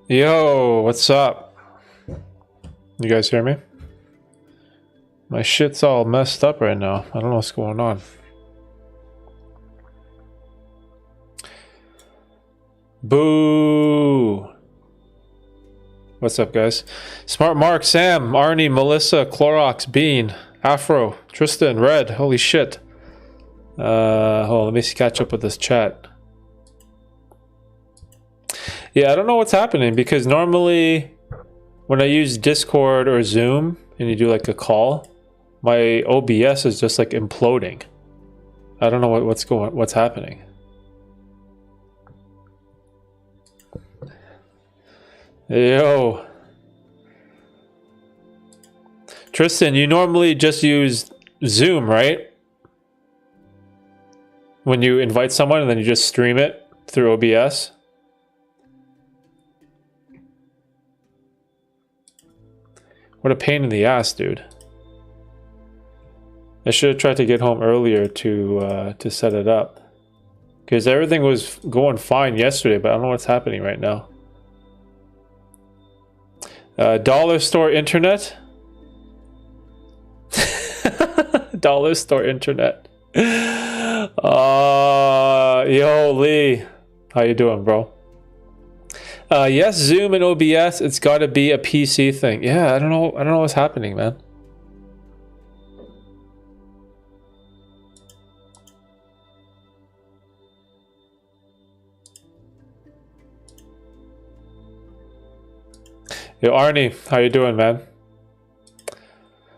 Yo, what's up? You guys hear me? My shit's all messed up right now. I don't know what's going on. Boo! What's up, guys? Smart Mark, Sam, Arnie, Melissa, Clorox, Bean, Afro, Tristan, Red. Holy shit. Hold on, let me catch up with this chat. Yeah, I don't know what's happening because normally when I use Discord or Zoom and you do like a call, my OBS is just like imploding. I don't know what's happening. Yo. Tristan, you normally just use Zoom, right? When you invite someone and then you just stream it through OBS. What a pain in the ass, dude. I should have tried to get home earlier to set it up. Because everything was going fine yesterday, but I don't know what's happening right now. Dollar store internet? Dollar store internet. Yo, Lee. How you doing, bro? Yes, Zoom and OBS, it's got to be a PC thing. Yeah, I don't know what's happening, man. Yo, Arnie, how you doing, man?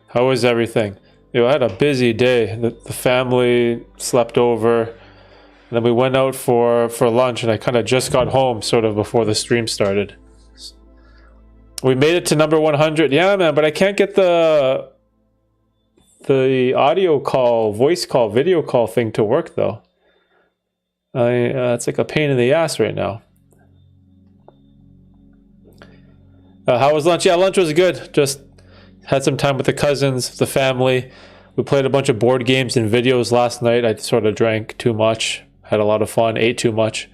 How is everything? Yo, I had a busy day. The family slept over. And then we went out for lunch, and I kind of just got home sort of before the stream started. We made it to number 100. Yeah, man, but I can't get the audio call, voice call, video call thing to work, though. It's like a pain in the ass right now. How was lunch? Yeah, lunch was good. Just had some time with the cousins, the family. We played a bunch of board games and videos last night. I sort of drank too much. Had a lot of fun, ate too much.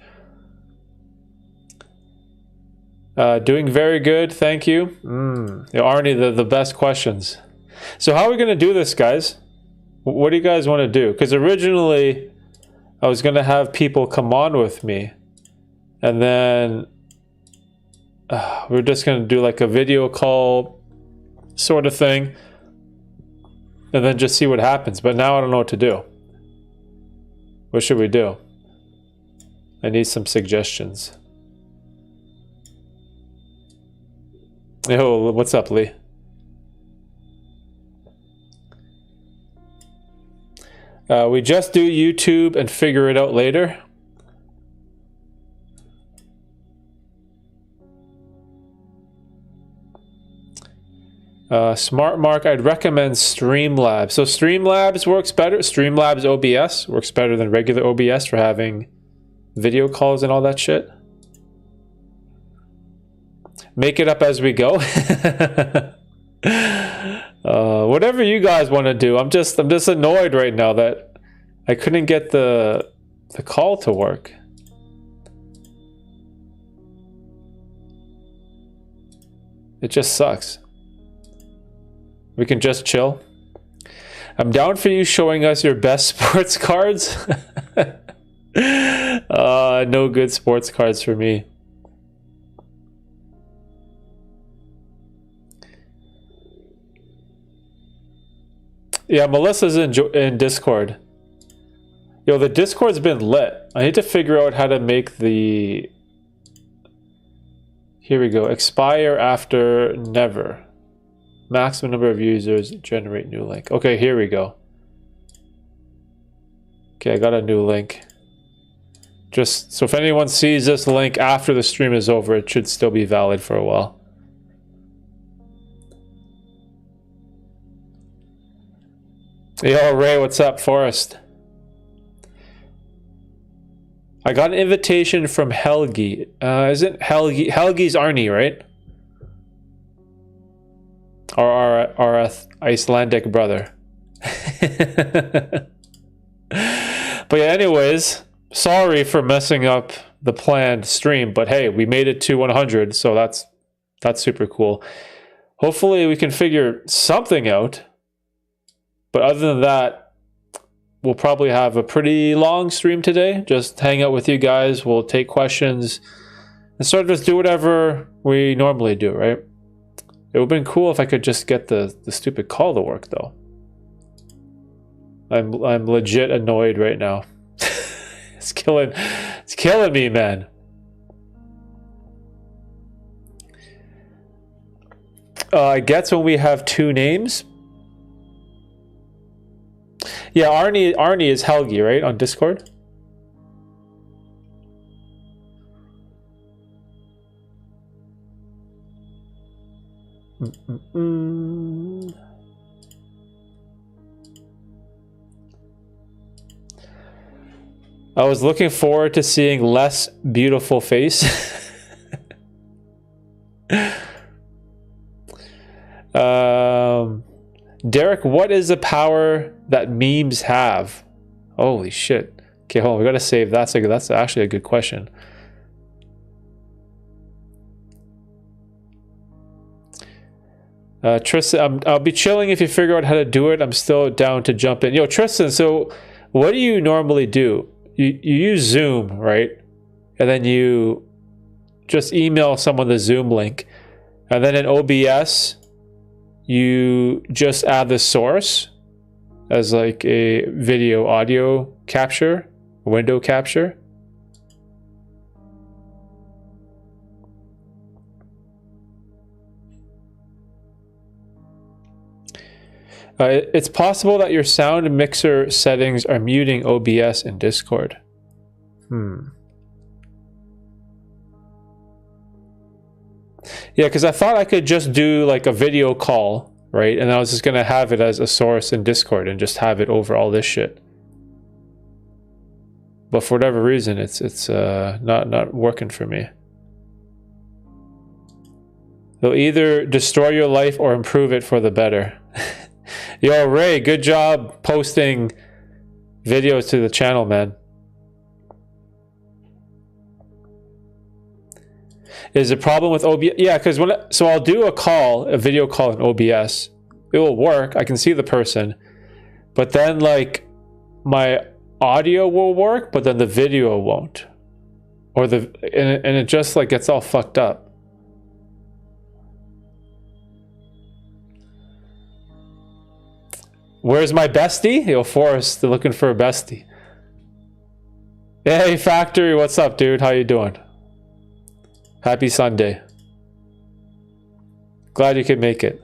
Doing very good, thank you. Arnie, the best questions. So how are we going to do this, guys? What do you guys want to do? Because originally, I was going to have people come on with me. And then we're just going to do like a video call sort of thing. And then just see what happens. But now I don't know what to do. What should we do? I need some suggestions. Yo, what's up, Lee? We just do YouTube and figure it out later. Smart Mark, I'd recommend Streamlabs. So Streamlabs works better. Streamlabs OBS works better than regular OBS for having video calls and all that shit. Make it up as we go. Whatever you guys want to do. I'm just annoyed right now that I couldn't get the call to work. It just sucks. We can just chill. I'm down for you showing us your best sports cards. No good sports cards for me. Yeah, Melissa's in Discord. Yo, the Discord's been lit. I need to figure out how to make the... Here we go. Expire after never. Maximum number of users, generate new link. Okay, here we go. Okay, I got a new link. Just so if anyone sees this link after the stream is over, it should still be valid for a while. Yo, Ray, what's up, Forrest? I got an invitation from Helgi. Isn't Helgi's Arnie, right? Or our Icelandic brother. But yeah, anyways, sorry for messing up the planned stream, but hey, we made it to 100, so that's super cool. Hopefully we can figure something out. But other than that, we'll probably have a pretty long stream today. Just hang out with you guys. We'll take questions and sort of just do whatever we normally do, right? It would have been cool if I could just get the stupid call to work, though. I'm legit annoyed right now. It's killing me, man. I guess when we have two names. Yeah, Arnie is Helgi, right, on Discord? I was looking forward to seeing less beautiful face. Derek, what is the power that memes have? Holy shit. Okay, hold on. We gotta save that. That's actually a good question. Tristan, I'll be chilling if you figure out how to do it. I'm still down to jump in. Yo, Tristan, so what do you normally do? You use Zoom, right? And then you just email someone the Zoom link. And then in OBS, you just add the source as like a video audio capture, window capture. It's possible that your sound mixer settings are muting OBS in Discord. Yeah, because I thought I could just do like a video call, right? And I was just going to have it as a source in Discord and just have it over all this shit. But for whatever reason, it's not working for me. It'll either destroy your life or improve it for the better. Yo, Ray, good job posting videos to the channel, man. Is a problem with OBS? Yeah, because so I'll do a video call in OBS. It will work. I can see the person, but then like my audio will work, but then the video won't, or and it just like gets all fucked up. Where's my bestie? Yo, Forrest, they're looking for a bestie. Hey, Factory, what's up, dude? How you doing? Happy Sunday. Glad you could make it.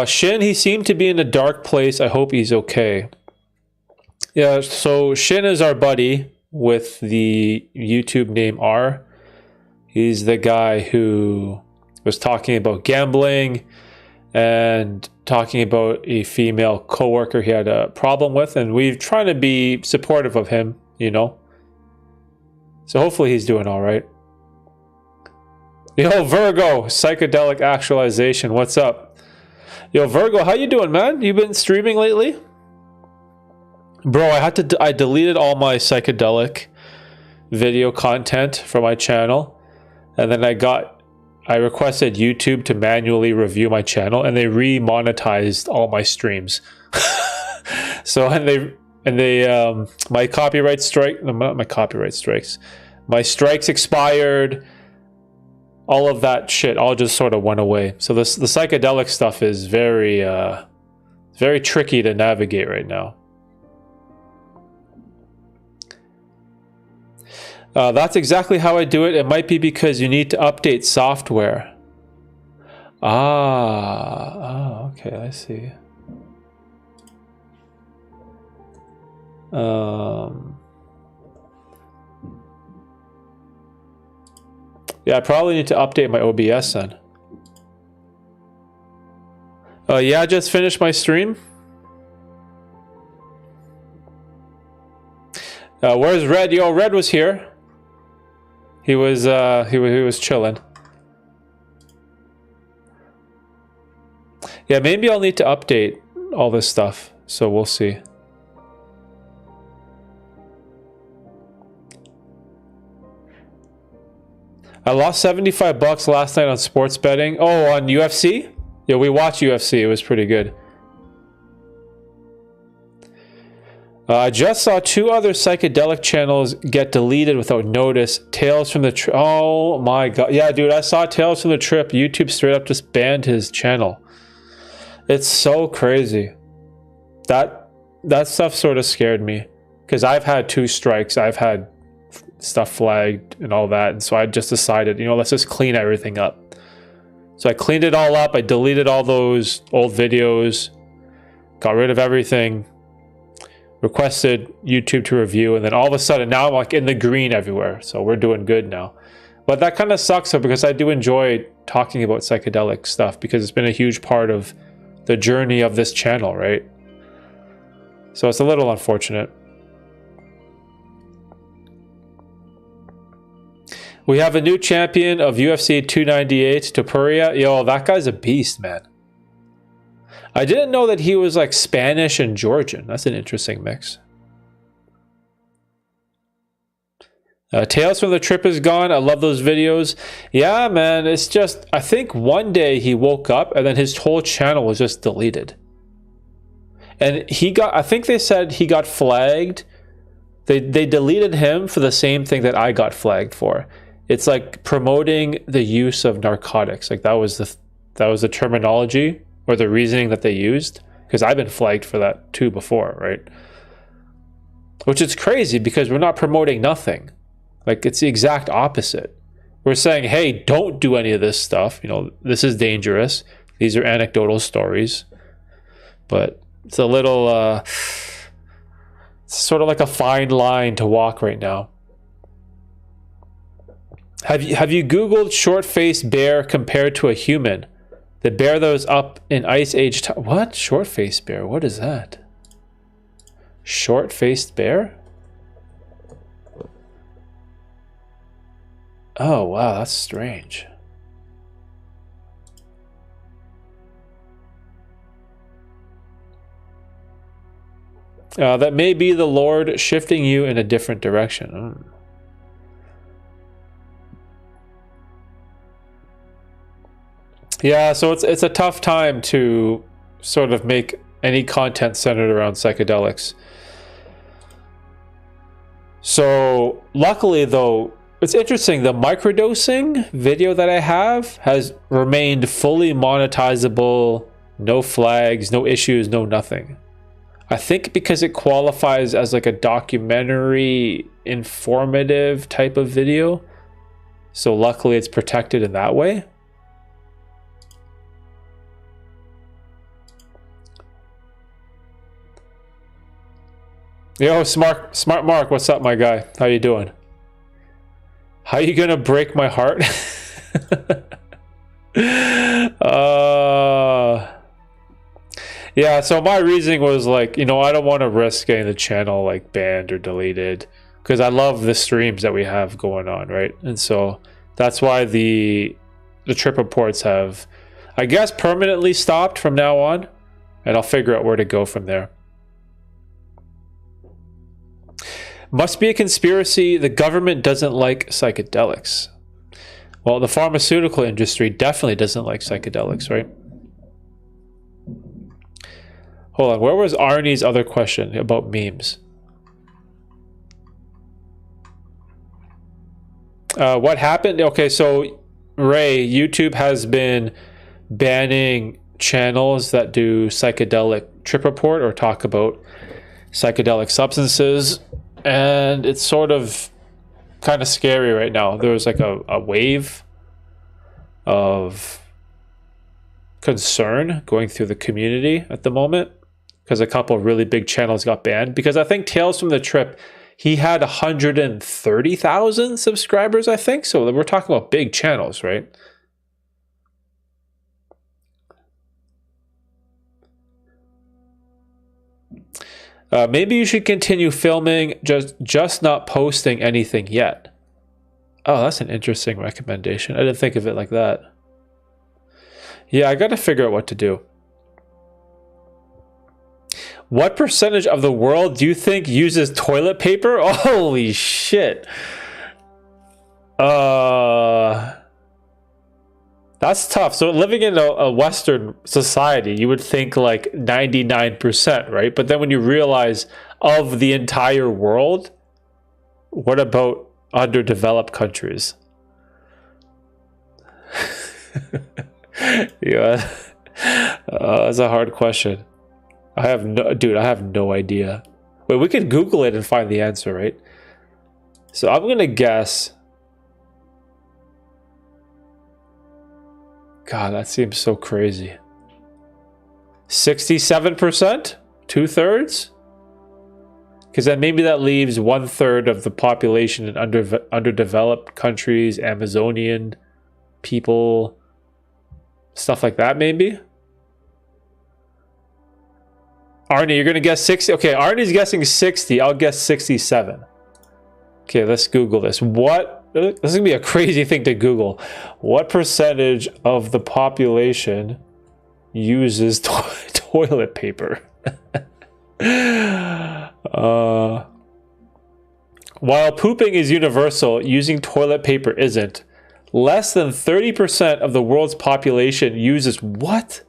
Shin, he seemed to be in a dark place. I hope he's okay. Yeah, so Shin is our buddy with the YouTube name R. He's the guy who was talking about gambling and talking about a female coworker he had a problem with, and we're trying to be supportive of him, you know. So hopefully he's doing all right. Yo, Virgo, psychedelic actualization, what's up? Yo, Virgo, how you doing, man? You been streaming lately? Bro, I deleted all my psychedelic video content from my channel, and then I requested YouTube to manually review my channel, and they re-monetized all my streams. So my copyright strike, no, not my copyright strikes, my strikes expired. All of that shit all just sort of went away. So the psychedelic stuff is very tricky to navigate right now. That's exactly how I do it. It might be because you need to update software. Okay, I see. Yeah, I probably need to update my OBS then. Yeah, I just finished my stream. Where's Red? Yo, Red was here. He was chilling. Yeah, maybe I'll need to update all this stuff. So we'll see. I lost 75 bucks last night on sports betting. Oh, on UFC? Yeah, we watched UFC. It was pretty good. I just saw 2 other psychedelic channels get deleted without notice. Tales from the Trip. Oh my god. Yeah, dude, I saw Tales from the Trip. YouTube straight up just banned his channel. It's so crazy. That stuff sort of scared me. Because I've had 2 strikes. I've had stuff flagged and all that. And so I just decided, you know, let's just clean everything up. So I cleaned it all up. I deleted all those old videos. Got rid of everything. Requested YouTube to review, and then all of a sudden now I'm like in the green everywhere, so we're doing good now. But that kind of sucks though, because I do enjoy talking about psychedelic stuff because it's been a huge part of the journey of this channel, right? So it's a little unfortunate. We have a new champion of UFC 298, Topuria. Yo, that guy's a beast, man. I didn't know that he was like Spanish and Georgian. That's an interesting mix. Tales from the Trip is gone. I love those videos. Yeah, man. It's just, I think one day he woke up and then his whole channel was just deleted. And he got, I think they said he got flagged. They deleted him for the same thing that I got flagged for. It's like promoting the use of narcotics. Like that was the terminology or the reasoning that they used, because I've been flagged for that too before, right? Which is crazy because we're not promoting nothing. Like it's the exact opposite. We're saying, hey, don't do any of this stuff. You know, this is dangerous. These are anecdotal stories. But it's a little, it's sort of like a fine line to walk right now. Have you Googled short-faced bear compared to a human? The bear that was up in Ice Age time. What? Short-faced bear? What is that? Short-faced bear? Oh, wow. That's strange. That may be the Lord shifting you in a different direction. Yeah, so it's a tough time to sort of make any content centered around psychedelics. So luckily though, it's interesting, the microdosing video that I have has remained fully monetizable, no flags, no issues, no nothing. I think because it qualifies as like a documentary, informative type of video. So luckily it's protected in that way. Yo, Smart Mark, what's up, my guy? How you doing? How you gonna break my heart? Yeah, so my reasoning was like, you know, I don't want to risk getting the channel like banned or deleted because I love the streams that we have going on, right? And so that's why the trip reports have, I guess, permanently stopped from now on, and I'll figure out where to go from there. Must be a conspiracy. The government doesn't like psychedelics. Well, the pharmaceutical industry definitely doesn't like psychedelics, right? Hold on, where was Arnie's other question about memes? What happened? Okay, so Ray, YouTube has been banning channels that do psychedelic trip report or talk about psychedelic substances. And it's sort of kind of scary right now. There was like a wave of concern going through the community at the moment because a couple of really big channels got banned. Because I think Tales from the Trip, he had 130,000 subscribers, I think. So we're talking about big channels, right? Maybe you should continue filming, just not posting anything yet. Oh, that's an interesting recommendation. I didn't think of it like that. Yeah, I got to figure out what to do. What percentage of the world do you think uses toilet paper? Holy shit. That's tough. So living in a Western society, you would think like 99%, right? But then when you realize of the entire world, what about underdeveloped countries? Yeah, that's a hard question. I have no idea. Wait, we could Google it and find the answer, right? So I'm gonna guess. God, that seems so crazy. 67%? 2/3? Because then maybe that leaves 1/3 of the population in underdeveloped countries, Amazonian people, stuff like that, maybe? Arnie, you're going to guess 60? Okay, Arnie's guessing 60. I'll guess 67. Okay, let's Google this. This is going to be a crazy thing to Google. What percentage of the population uses toilet paper? While pooping is universal, using toilet paper isn't. Less than 30% of the world's population uses what?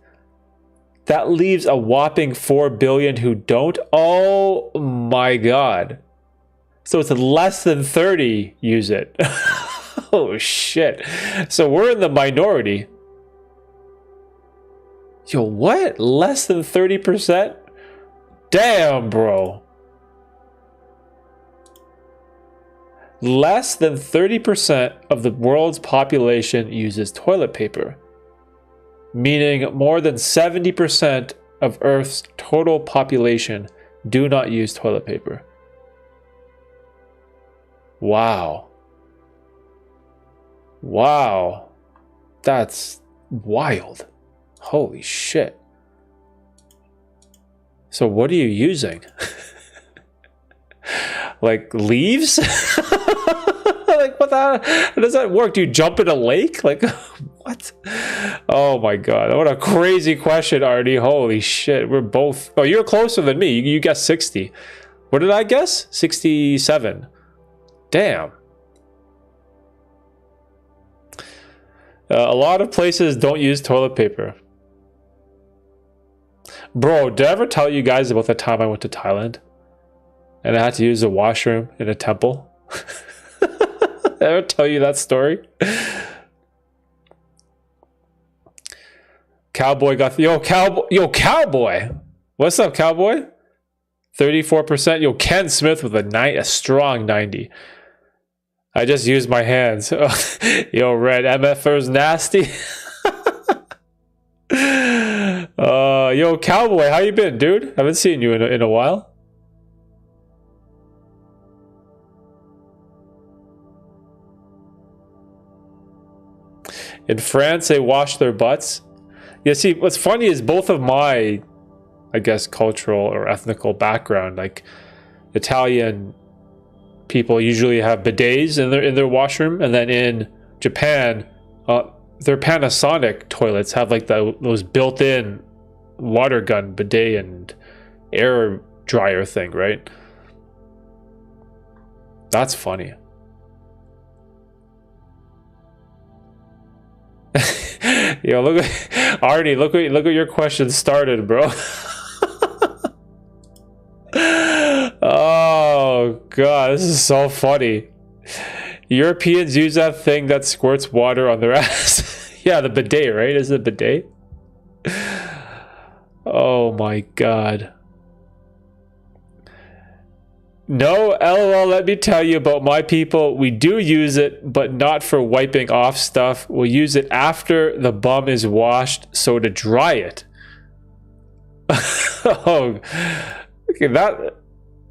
That leaves a whopping 4 billion who don't? Oh my god. So it's less than 30 use it. Oh shit. So we're in the minority. Yo, what? Less than 30%? Damn, bro. Less than 30% of the world's population uses toilet paper, meaning more than 70% of Earth's total population do not use toilet paper. Wow. Wow. That's wild. Holy shit. So what are you using? Like leaves? Like what the how does that work? Do you jump in a lake? Like what? Oh my god. What a crazy question, Arnie. Holy shit. We're both oh, you're closer than me. You guessed 60. What did I guess? 67. Damn. A lot of places don't use toilet paper. Bro, did I ever tell you guys about the time I went to Thailand? And I had to use a washroom in a temple? Did I ever tell you that story? Cowboy got... Yo, Cowboy! What's up, Cowboy? 34%. Yo, Ken Smith with a strong 90. I just used my hands. Yo, Red MFR's nasty. Yo, Cowboy, how you been, dude? Haven't seen you in a while. In France, they wash their butts. Yeah, see, what's funny is both of my, I guess, cultural or ethnical background, like Italian people usually have bidets in their washroom, and then in Japan, their Panasonic toilets have like those built-in water gun bidet and air dryer thing, right? That's funny. Yo, look at Arnie, look what your question started, bro. Oh god, this is so funny. Europeans use that thing that squirts water on their ass. Yeah, the bidet, right? Is it bidet? Oh my god. No, LOL, let me tell you about my people. We do use it, but not for wiping off stuff. We'll use it after the bum is washed, so to dry it. Oh, okay,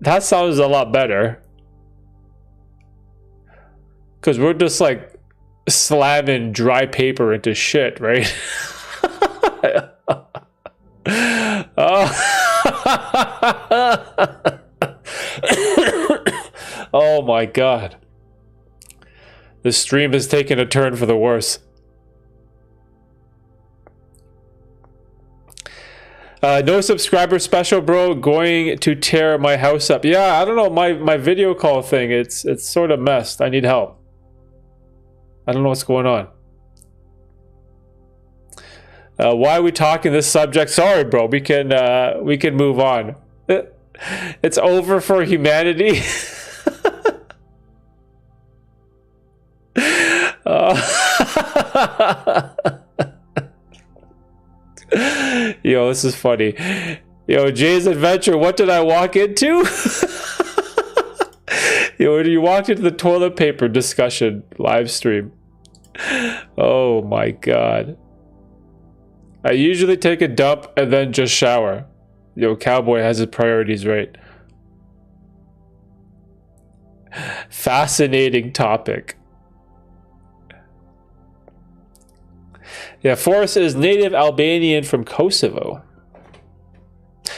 that sounds a lot better. Because we're just like slamming dry paper into shit, right? Oh my god. The stream has taken a turn for the worse. No subscriber special, bro. Going to tear my house up. Yeah, I don't know. My video call thing, it's sort of messed. I need help. I don't know what's going on. Why are we talking this subject? Sorry, bro. We can move on. It's over for humanity. Yo, this is funny. Yo, Jay's Adventure, what did I walk into? Yo, you walked into the toilet paper discussion live stream. Oh my god. I usually take a dump and then just shower. Yo, Cowboy has his priorities right. Fascinating topic. Yeah, Forrest is native Albanian from Kosovo.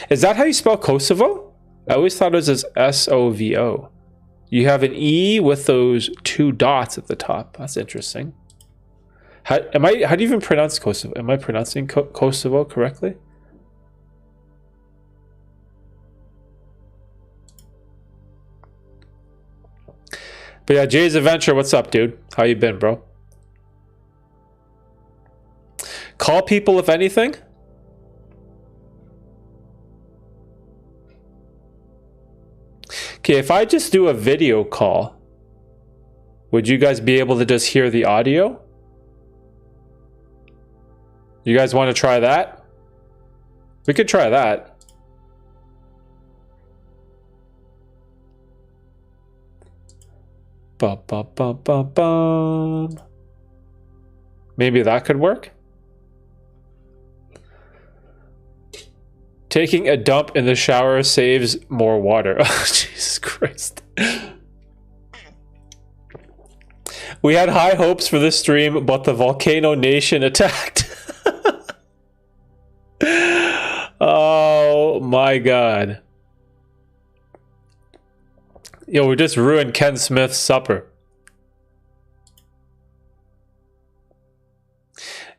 Is that how you spell Kosovo? I always thought it was as S-O-V-O. You have an E with those 2 dots at the top. That's interesting. How do you even pronounce Kosovo? Am I pronouncing Kosovo correctly? But yeah, Jay's Adventure, what's up, dude? How you been, bro? Call people if anything? Okay, if I just do a video call, would you guys be able to just hear the audio? You guys want to try that? We could try that. Bum, bum, bum, bum, bum. Maybe that could work. Taking a dump in the shower saves more water. Oh, Jesus Christ. We had high hopes for this stream, but the Volcano Nation attacked. Oh my god. Yo, we just ruined Ken Smith's supper.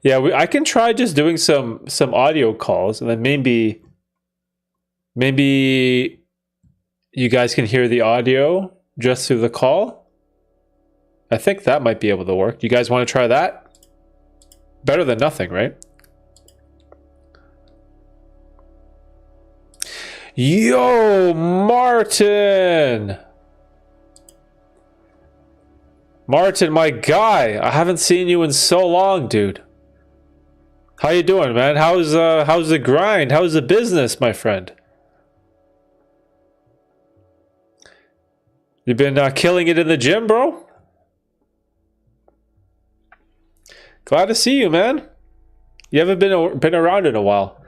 Yeah, I can try just doing some audio calls, and then maybe you guys can hear the audio just through the call. I think that might be able to work. You guys want to try that? Better than nothing, right? Yo, Martin! Martin, my guy! I haven't seen you in so long, dude. How you doing, man? How's the grind? How's the business, my friend? You been killing it in the gym, bro? Glad to see you, man. You haven't been around in a while.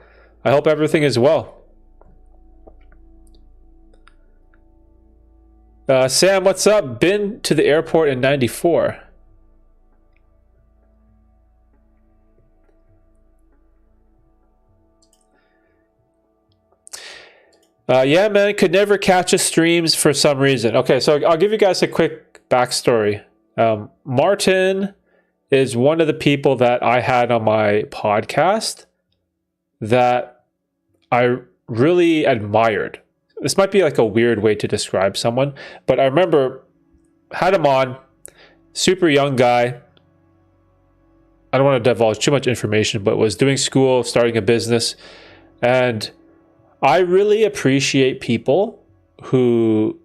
I hope everything is well. Sam, what's up? Been to the airport in '94. Yeah, man, could never catch his streams for some reason. Okay, so I'll give you guys a quick backstory. Martin is one of the people that I had on my podcast that I really admired. This might be like a weird way to describe someone, but I remember had him on, super young guy. I don't want to divulge too much information, but was doing school, starting a business, and I really appreciate people who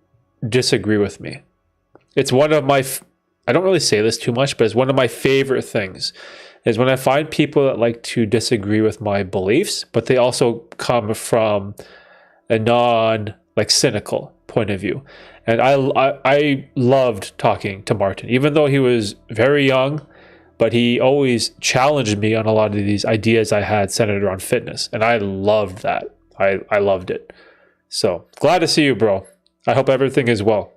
disagree with me. It's one of my, I don't really say this too much, but it's one of my favorite things is when I find people that like to disagree with my beliefs, but they also come from a like cynical point of view. And I loved talking to Martin, even though he was very young, but he always challenged me on a lot of these ideas I had centered around fitness. And I loved that. I loved it. So glad to see you, bro. I hope everything is well.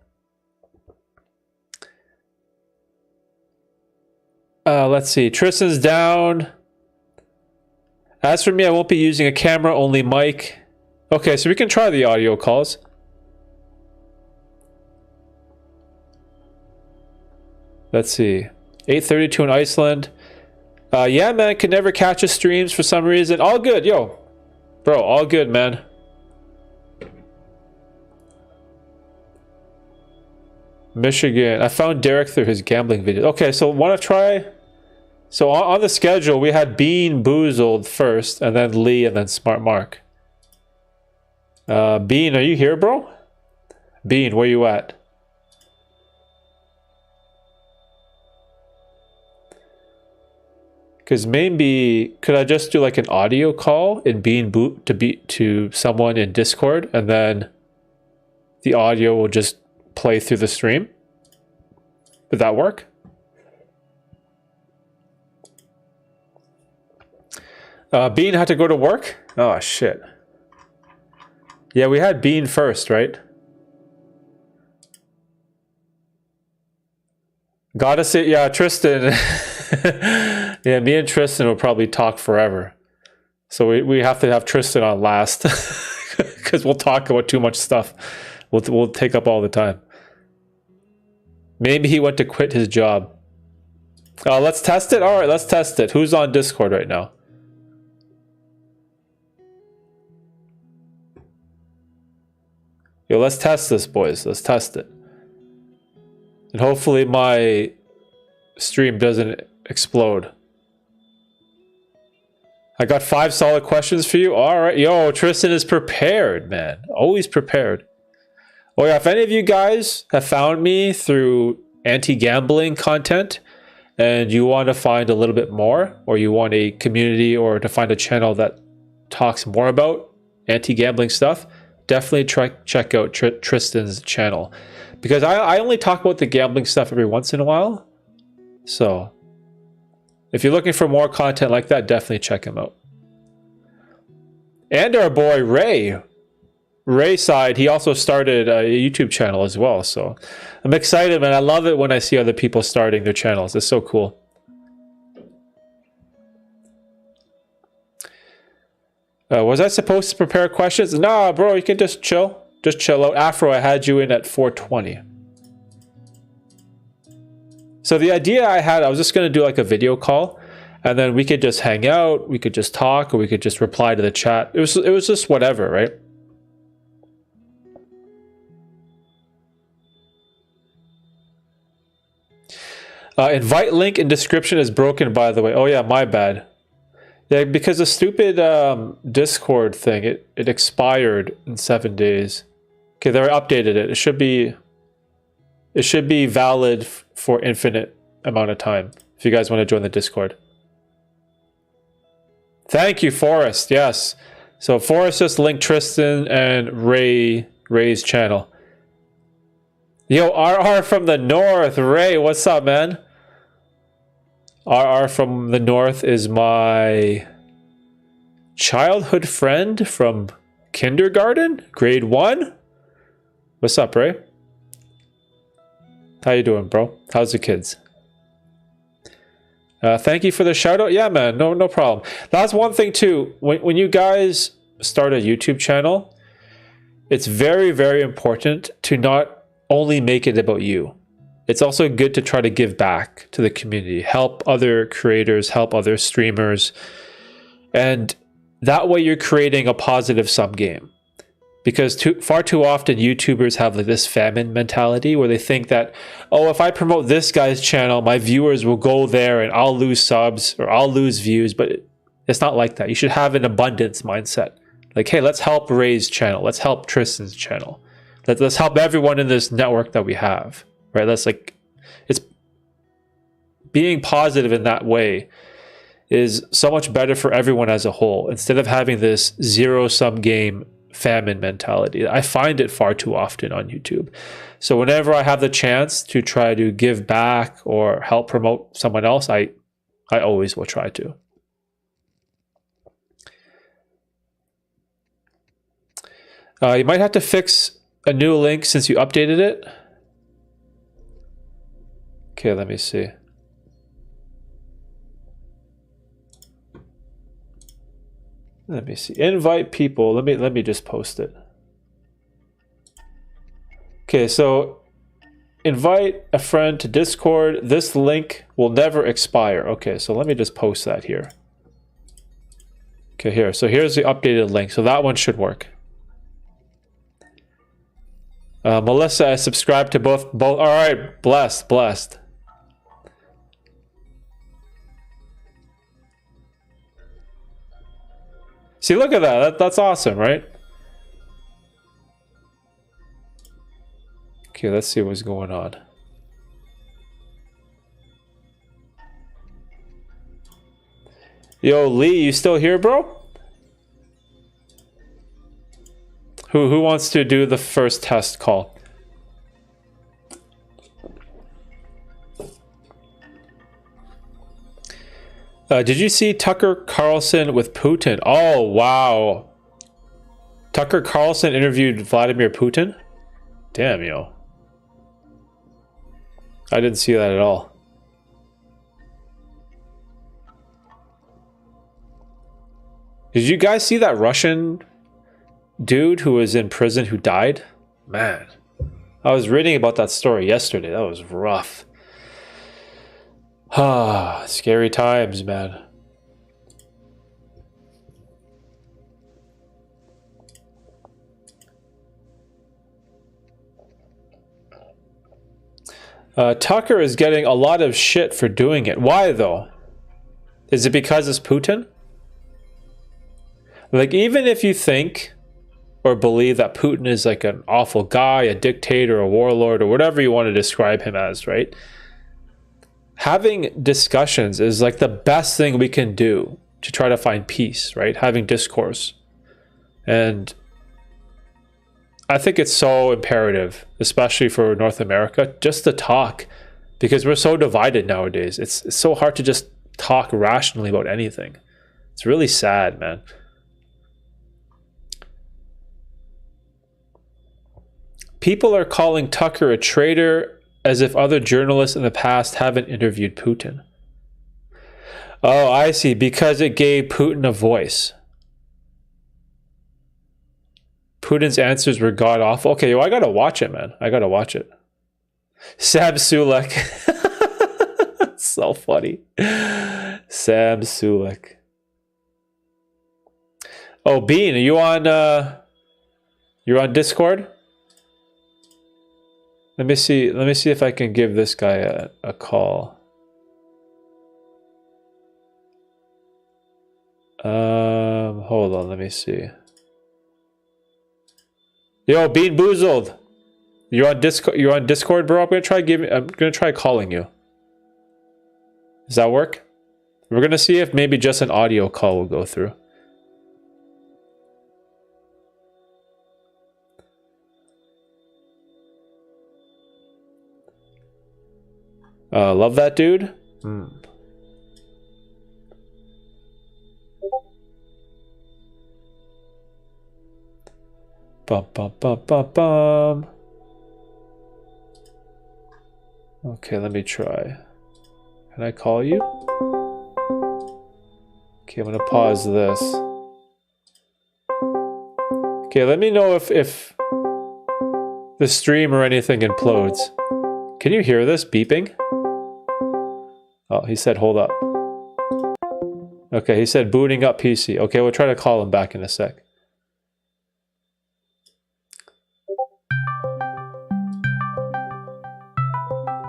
Let's see. Tristan's down. As for me, I won't be using a camera, only mic. Okay, so we can try the audio calls. Let's see. 8:32 in Iceland. Yeah, man, can never catch his streams for some reason. All good, yo. Bro, all good, man. Michigan. I found Derek through his gambling video. Okay, so want to try... So on the schedule, we had Bean Boozled first, and then Lee, and then Smart Mark. Bean, are you here, bro? Bean, where you at? Because maybe could I just do like an audio call in Bean Boot to someone in Discord, and then the audio will just play through the stream? Would that work? Bean had to go to work? Oh, shit. Yeah, we had Bean first, right? Gotta say, yeah, Tristan. Yeah, me and Tristan will probably talk forever. So we have to have Tristan on last. Because we'll talk about too much stuff. We'll take up all the time. Maybe he went to quit his job. Let's test it? Alright, let's test it. Who's on Discord right now? Yo, let's test this, boys. Let's test it. And hopefully my stream doesn't explode. I got 5 solid questions for you. All right. Yo, Tristan is prepared, man. Always prepared. Oh, yeah. If any of you guys have found me through anti-gambling content and you want to find a little bit more, or you want a community or to find a channel that talks more about anti-gambling stuff, definitely check out Tristan's channel, because I only talk about the gambling stuff every once in a while. So if you're looking for more content like that, definitely check him out. And our boy Ray side, he also started a YouTube channel as well. So I'm excited, man. I love it when I see other people starting their channels. It's so cool. Was I supposed to prepare questions? Nah, bro, you can just chill. Just chill out. Afro, I had you in at 420. So the idea I had, I was just going to do like a video call, and then we could just hang out, we could just talk, or we could just reply to the chat. It was just whatever, right? Invite link in description is broken, by the way. Oh yeah, my bad. Yeah, because the stupid Discord thing, it expired in 7 days. Okay, they updated it. It should be valid for infinite amount of time if you guys want to join the Discord. Thank you, Forrest. Yes. So Forrest just linked Tristan and Ray's channel. Yo, RR from the north. Ray, what's up, man? RR from the north is my childhood friend from kindergarten, grade 1. What's up, Ray? How you doing, bro? How's the kids? Thank you for the shout out. Yeah, man, no problem. That's one thing too. When you guys start a YouTube channel, it's very, very important to not only make it about you. It's also good to try to give back to the community, help other creators, help other streamers. And that way you're creating a positive sum game. Because far too often YouTubers have like this famine mentality where they think that, oh, if I promote this guy's channel, my viewers will go there and I'll lose subs or I'll lose views. But it's not like that. You should have an abundance mindset. Like, hey, let's help Ray's channel. Let's help Tristan's channel. Let's help everyone in this network that we have. Right? That's like, it's being positive in that way is so much better for everyone as a whole, instead of having this zero-sum game famine mentality. I find it far too often on YouTube. So whenever I have the chance to try to give back or help promote someone else, I always will try to. You might have to fix a new link since you updated it. Okay, let me see. Let me see. Invite people. Let me just post it. Okay, so invite a friend to Discord. This link will never expire. Okay, so let me just post that here. Okay, here. So here's the updated link. So that one should work. Melissa, I subscribed to both. All right, blessed. See, look at that. That's awesome, right? Okay, let's see what's going on. Yo, Lee, you still here, bro? Who wants to do the first test call? Did you see Tucker Carlson with Putin? Oh, wow. Tucker Carlson interviewed Vladimir Putin? Damn, yo. I didn't see that at all. Did you guys see that Russian dude who was in prison who died? Man, I was reading about that story yesterday. That was rough. Ah, scary times, man. Tucker is getting a lot of shit for doing it. Why, though? Is it because it's Putin? Like, even if you think or believe that Putin is like an awful guy, a dictator, a warlord, or whatever you want to describe him as, right? Having discussions is like the best thing we can do to try to find peace, right? Having discourse. And I think it's so imperative, especially for North America, just to talk, because we're so divided nowadays. It's so hard to just talk rationally about anything. It's really sad, man. People are calling Tucker a traitor as if other journalists in the past haven't interviewed Putin. Oh, I see. Because it gave Putin a voice. Putin's answers were god-awful. Okay, well, I gotta watch it, man. I gotta watch it. Sam Sulek. So funny. Sam Sulek. Oh, Bean, are you on you're on Discord? Let me see if I can give this guy a call. Hold on, let me see. Yo, Bean Boozled. You're on Discord, bro? I'm gonna try calling you. Does that work? We're gonna see if maybe just an audio call will go through. Love that dude. Bum, bum, bum, bum, bum. Okay, let me try. Can I call you? Okay, I'm gonna pause this. Okay, let me know if the stream or anything implodes. Can you hear this beeping? Oh, he said hold up. Okay, he said booting up PC. Okay, we'll try to call him back in a sec.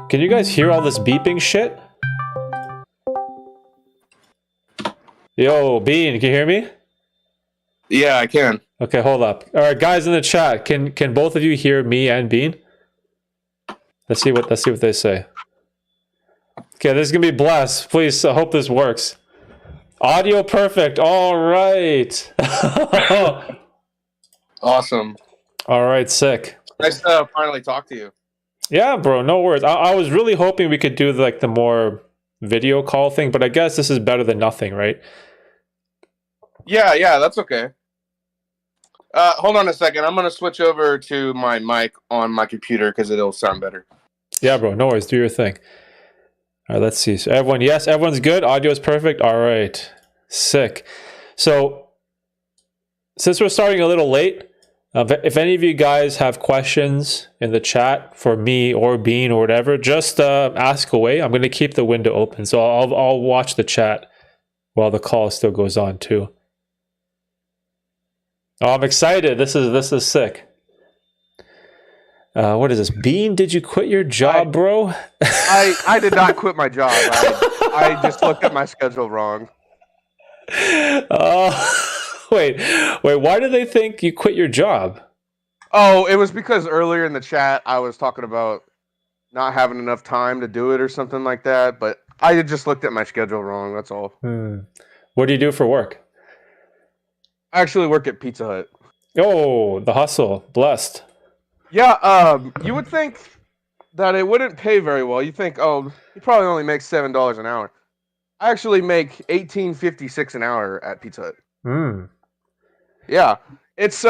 Can you guys hear all this beeping shit? Yo, Bean, can you hear me? Yeah, I can. Okay, hold up. All right, guys in the chat, can both of you hear me and Bean? Let's see what they say. Okay, this is gonna be blessed. Please, I hope this works. Audio perfect. All right. Awesome. All right, sick. Nice to finally talk to you. Yeah, bro, no worries. I was really hoping we could do like the more video call thing, but I guess this is better than nothing, right? Yeah, that's okay. Hold on a second. I'm going to switch over to my mic on my computer because it'll sound better. Yeah, bro, no worries. Do your thing. All right, let's see. So everyone, yes, everyone's good. Audio is perfect. All right, sick. So since we're starting a little late, if any of you guys have questions in the chat for me or Bean or whatever, just ask away. I'm going to keep the window open, so I'll watch the chat while the call still goes on too. Oh, I'm excited. This is sick. What is this? Bean, did you quit your I job, bro? I did not quit my job. I just looked at my schedule wrong. Wait, wait. Why do they think you quit your job? Oh, it was because earlier in the chat I was talking about not having enough time to do it or something like that. But I had just looked at my schedule wrong. That's all. What do you do for work? I actually work at Pizza Hut. Oh, the hustle. Blessed. Yeah. You would think that it wouldn't pay very well. You think, oh, he probably only makes $7 an hour. I actually make $18.56 an hour at Pizza Hut. Hmm. Yeah, it's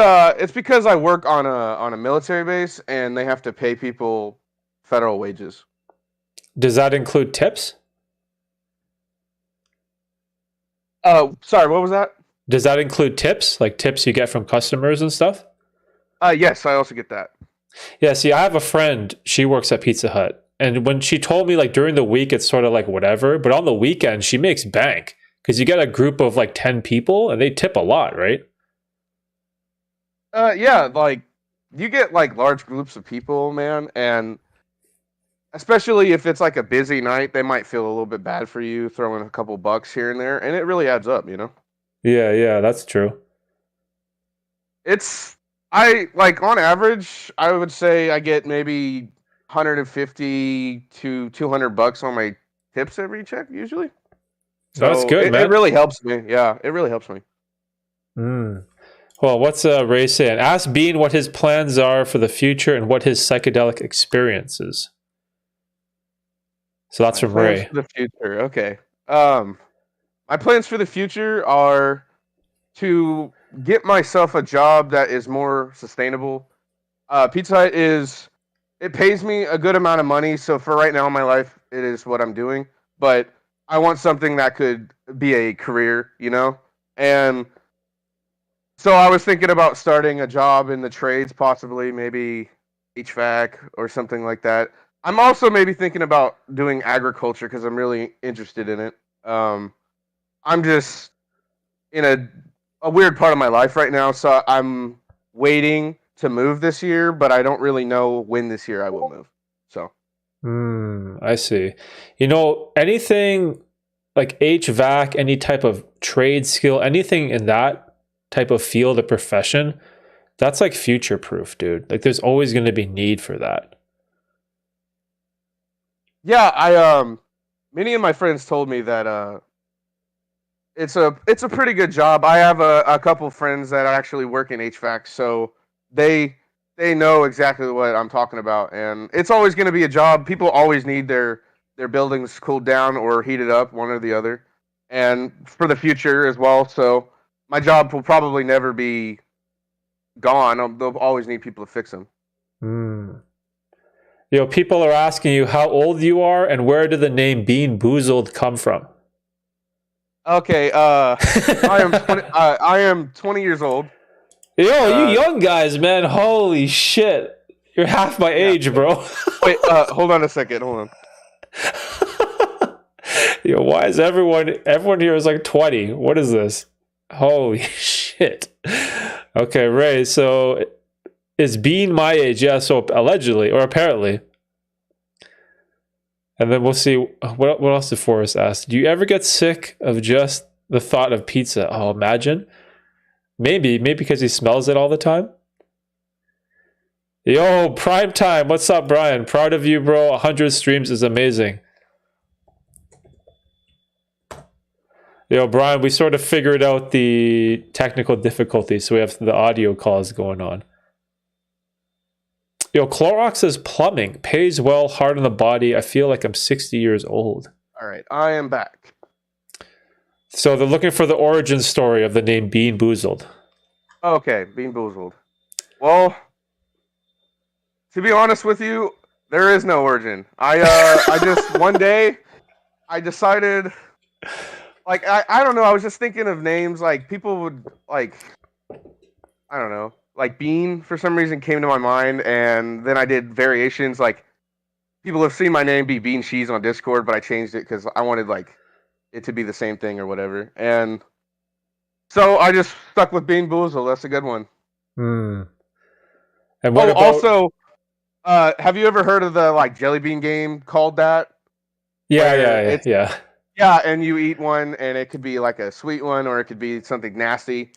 because I work on a military base and they have to pay people federal wages. Does that include tips? Oh, sorry, what was that? Does that include tips, like tips you get from customers and stuff? Yes, I also get that. Yeah, see, I have a friend, she works at Pizza Hut. And when she told me, like, during the week, it's sort of like whatever, but on the weekend, she makes bank because you get a group of like 10 people and they tip a lot, right? Yeah, like you get like large groups of people, man, and especially if it's like a busy night, they might feel a little bit bad for you throwing a couple bucks here and there, and it really adds up, you know. Yeah, yeah, that's true. It's I like on average, I would say I get maybe 150 to 200 bucks on my tips every check usually. That's So good, it man. really helps me. Yeah, it really helps me. Mm. Well, what's Ray saying? Ask Bean what his plans are for the future and what his psychedelic experience is. So that's My from plans Ray. for the future. Okay. Um, my plans for the future are to get myself a job that is more sustainable. Pizza Hut is it pays me a good amount of money, so for right now in my life, it is what I'm doing. But I want something that could be a career, you know? And so I was thinking about starting a job in the trades, possibly maybe HVAC or something like that. I'm also maybe thinking about doing agriculture because I'm really interested in it. Um, I'm just in a weird part of my life right now, so I'm waiting to move this year, but I don't really know when this year I will move. So, I see. You know, anything like HVAC, any type of trade skill, anything in that type of field or profession, that's like future proof, dude. Like there's always going to be need for that. yeah, I many of my friends told me that it's a pretty good job. I have a couple friends that actually work in HVAC, so they they know exactly what I'm talking about, and it's always going to be a job. People always need their buildings cooled down or heated up, one or the other, and for the future as well. So my job will probably never be gone. They'll always need people to fix them. Hmm. You know, people are asking you how old you are and where did the name Bean Boozled come from? Okay, I am 20 years old. Yo, you young guys, man. Holy shit. You're half my Yeah. age, bro. Wait, hold on a second. Hold on. Yo, why is everyone here is like 20? What is this? Holy shit. Okay, Ray, so is Bean my age? Yeah, so allegedly or apparently. And then we'll see what else did Forrest ask. Do you ever get sick of just the thought of pizza? Oh, imagine. Maybe because he smells it all the time. Yo, prime time. What's up, Brian? Proud of you, bro. 100 streams is amazing. Yo, Brian, we sort of figured out the technical difficulties, so we have the audio calls going on. Yo, Clorox says plumbing pays well, hard on the body. I feel like I'm 60 years old. All right, I am back. So they're looking for the origin story of the name Bean Boozled. Okay, Bean Boozled. Well, to be honest with you, there is no origin. I just one day I decided like I don't know, I was just thinking of names like people would like I don't know, like Bean for some reason came to my mind and then I did variations like people have seen my name be Bean Cheese on Discord, but I changed it cuz I wanted like it to be the same thing or whatever. And So I just stuck with Bean Boozled. That's a good one. Hmm. And what Oh, about? also, have you ever heard of the like jelly bean game called that? Yeah, Where yeah, yeah, it's yeah. yeah, and you eat one, and it could be like a sweet one, or it could be something nasty.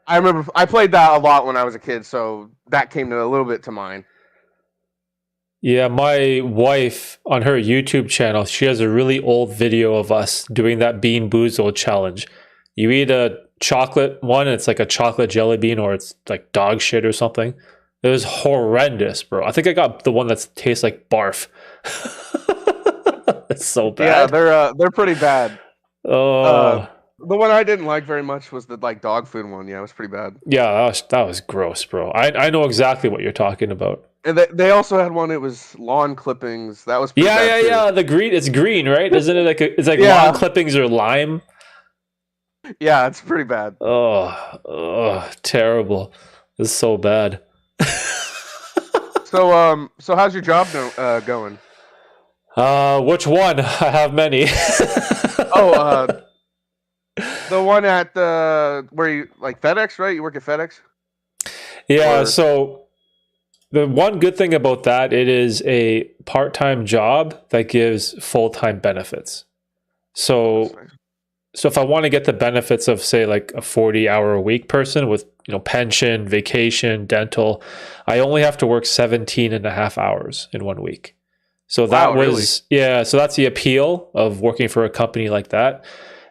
I remember I played that a lot when I was a kid, so that came to a little bit to mind. Yeah, my wife on her YouTube channel, she has a really old video of us doing that Bean Boozled challenge. You eat a chocolate one, and it's like a chocolate jelly bean, or it's like dog shit or something. It was horrendous, bro. I think I got the one that tastes like barf. It's so Yeah, bad. they're pretty bad. Uh, Oh, the one I didn't like very much was the like dog food one. Yeah, it was pretty bad. yeah, that was gross, bro. I know exactly what you're talking about. And they also had one. It was lawn clippings. That was pretty Yeah, bad yeah, too. yeah. The green, it's green, right? Isn't it like it's like lawn Yeah, clippings or lime? yeah, it's pretty bad. Terrible. This is so bad. So how's your job going? Which one? I have many. Oh, the one at the where you like FedEx, right? You work at FedEx, Yeah, or so the one good thing about that, it is a part-time job that gives full-time benefits. that's So nice. so if I want to get the benefits of say like a 40-hour a week person with, pension, vacation, dental, I only have to work 17 and a half hours in 1 week. So that Wow, really? was, yeah, so that's the appeal of working for a company like that.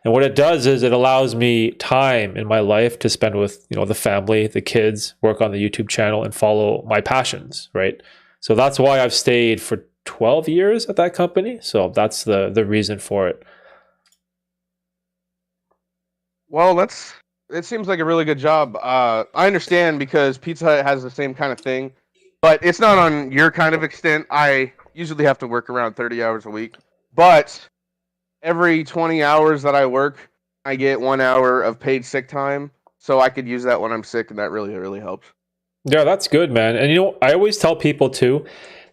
And what it does is it allows me time in my life to spend with, the family, the kids, work on the YouTube channel and follow my passions, right? So that's why I've stayed for 12 years at that company. So that's the reason for it. Well, it seems like a really good job. I understand because Pizza Hut has the same kind of thing, but it's not on your kind of extent. I usually have to work around 30 hours a week, but every 20 hours that I work, I get 1 hour of paid sick time, so I could use that when I'm sick, and that really, really helps. Yeah, that's good, man. And I always tell people too,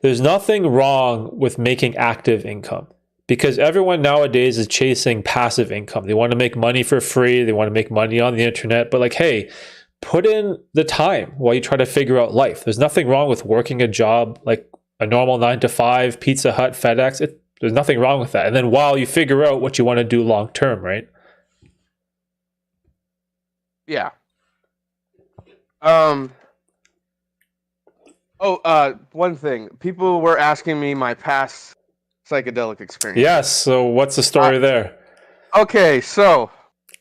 there's nothing wrong with making active income because everyone nowadays is chasing passive income. They want to make money for free, they want to make money on the internet, but like, hey, put in the time while you try to figure out life. There's nothing wrong with working a job like a normal 9 to 5, Pizza Hut, FedEx. There's nothing wrong with that. And then while you figure out what you want to do long term, right? Yeah. Um. Oh, one thing. People were asking me my past psychedelic experiences. Yes. So what's the I, story there? okay, so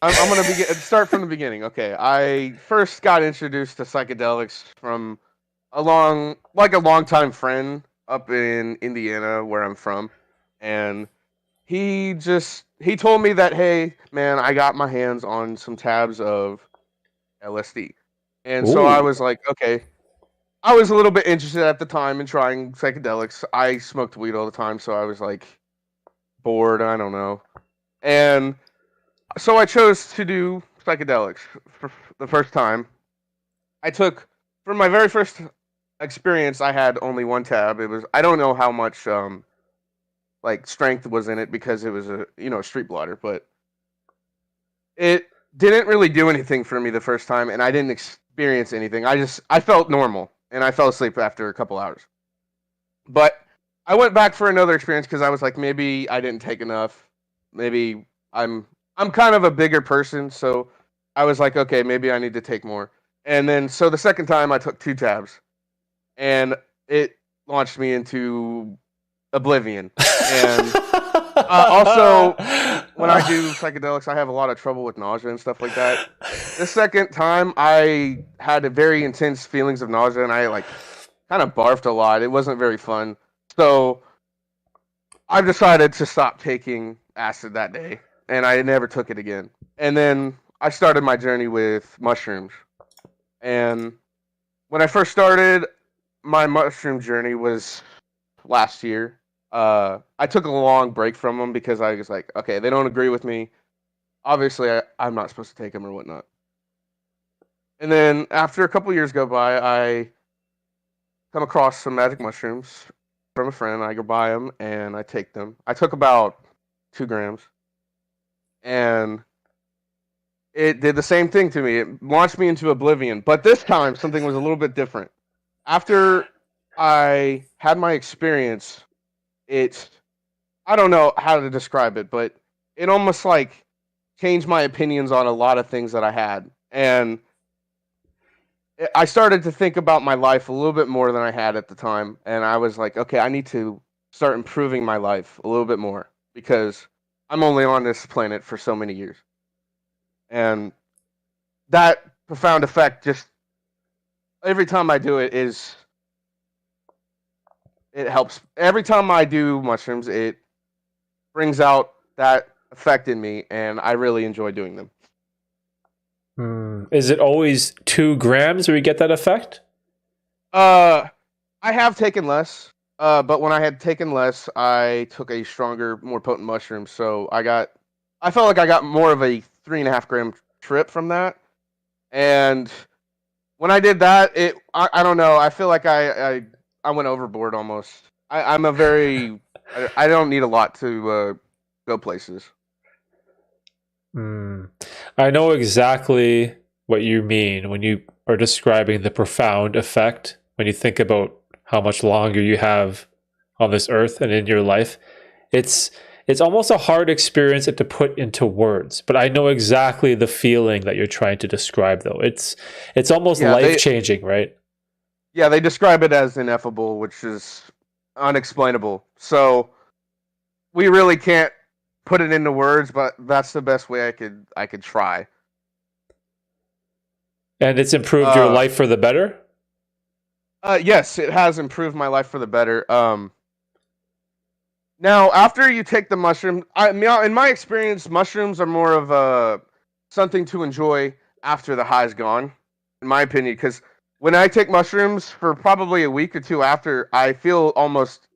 I'm gonna start from the beginning. Okay, I first got introduced to psychedelics from a longtime friend up in Indiana, where I'm from, and he told me that, hey man, I got my hands on some tabs of LSD, and so I Ooh. was like, okay. I was a little bit interested at the time in trying psychedelics. I smoked weed all the time, so I was like bored. I don't know, and so I chose to do psychedelics for the first time. I took for my very first experience. I had only one tab. It was I don't know how much like strength was in it because it was a street blotter, but it didn't really do anything for me the first time, and I didn't experience anything. I felt normal, and I fell asleep after a couple hours. But I went back for another experience because I was like, maybe I didn't take enough. Maybe I'm kind of a bigger person, so I was like, okay, maybe I need to take more. And then so the second time I took 2 tabs, and it launched me into oblivion. And also, when I do psychedelics, I have a lot of trouble with nausea and stuff like that. The second time, I had a very intense feelings of nausea, and I like kind of barfed a lot. It wasn't very fun. So I've decided to stop taking acid that day, and I never took it again. And then I started my journey with mushrooms. And when I first started, my mushroom journey was last year. I took a long break from them because I was like, okay, they don't agree with me. Obviously, I'm not supposed to take them or whatnot. And then after a couple years go by, I come across some magic mushrooms from a friend. I go buy them and I take them. I took about 2 grams, and it did the same thing to me. It launched me into oblivion. But this time, something was a little bit different. After I had my experience, I don't know how to describe it, but it almost like changed my opinions on a lot of things that I had. And I started to think about my life a little bit more than I had at the time. And I was like, okay, I need to start improving my life a little bit more because I'm only on this planet for so many years. And that profound effect, just every time I do it, it helps. Every time I do mushrooms, it brings out that effect in me, and I really enjoy doing them. Is it always 2 grams where you get that effect? I have taken less, but when I had taken less, I took a stronger, more potent mushroom. So I felt like I got more of a 3.5 gram trip from that. And when I did that, I don't know. I feel like I went overboard almost. I'm a very I don't need a lot to go places. I know exactly what you mean when you are describing the profound effect when you think about how much longer you have on this earth and in your life. It's almost a hard experience to put into words, but I know exactly the feeling that you're trying to describe though. It's almost life-changing, right? Yeah, they describe it as ineffable, which is unexplainable. So we really can't put it into words, but that's the best way I could try. And it's improved your life for the better? Yes, it has improved my life for the better. Now, after you take the mushroom, in my experience, mushrooms are more of something to enjoy after the high's gone, in my opinion. Because when I take mushrooms for probably a week or two after, I feel almost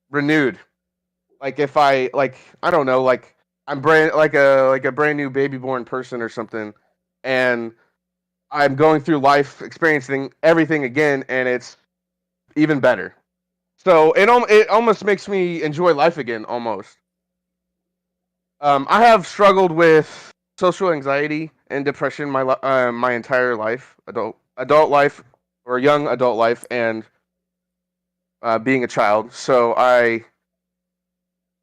renewed. Like if I don't know, like I'm like a brand new baby born person or something, and I'm going through life, experiencing everything again, and it's even better. So it almost makes me enjoy life again, almost. I have struggled with social anxiety and depression my entire life, adult life or young adult life, and being a child. So I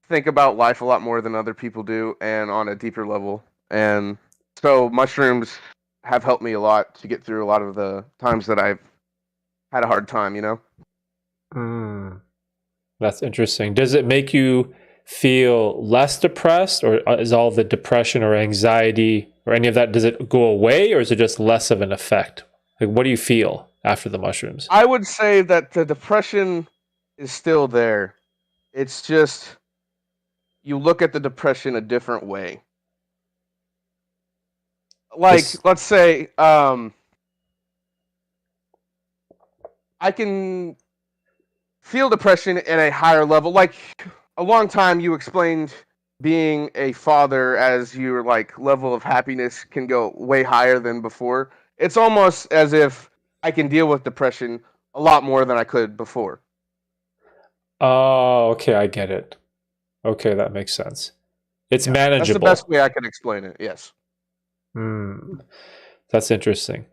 think about life a lot more than other people do, and on a deeper level. And so mushrooms have helped me a lot to get through a lot of the times that I've had a hard time. That's interesting. Does it make you feel less depressed, or is all the depression or anxiety or any of that, does it go away, or is it just less of an effect? Like, what do you feel after the mushrooms? I would say that the depression is still there. It's just you look at the depression a different way. Like, let's say, I can feel depression at a higher level. Like a long time, you explained being a father as your like level of happiness can go way higher than before. It's almost as if I can deal with depression a lot more than I could before. Oh, okay, I get it. Okay, that makes sense. It's manageable. That's the best way I can explain it. Yes. That's interesting.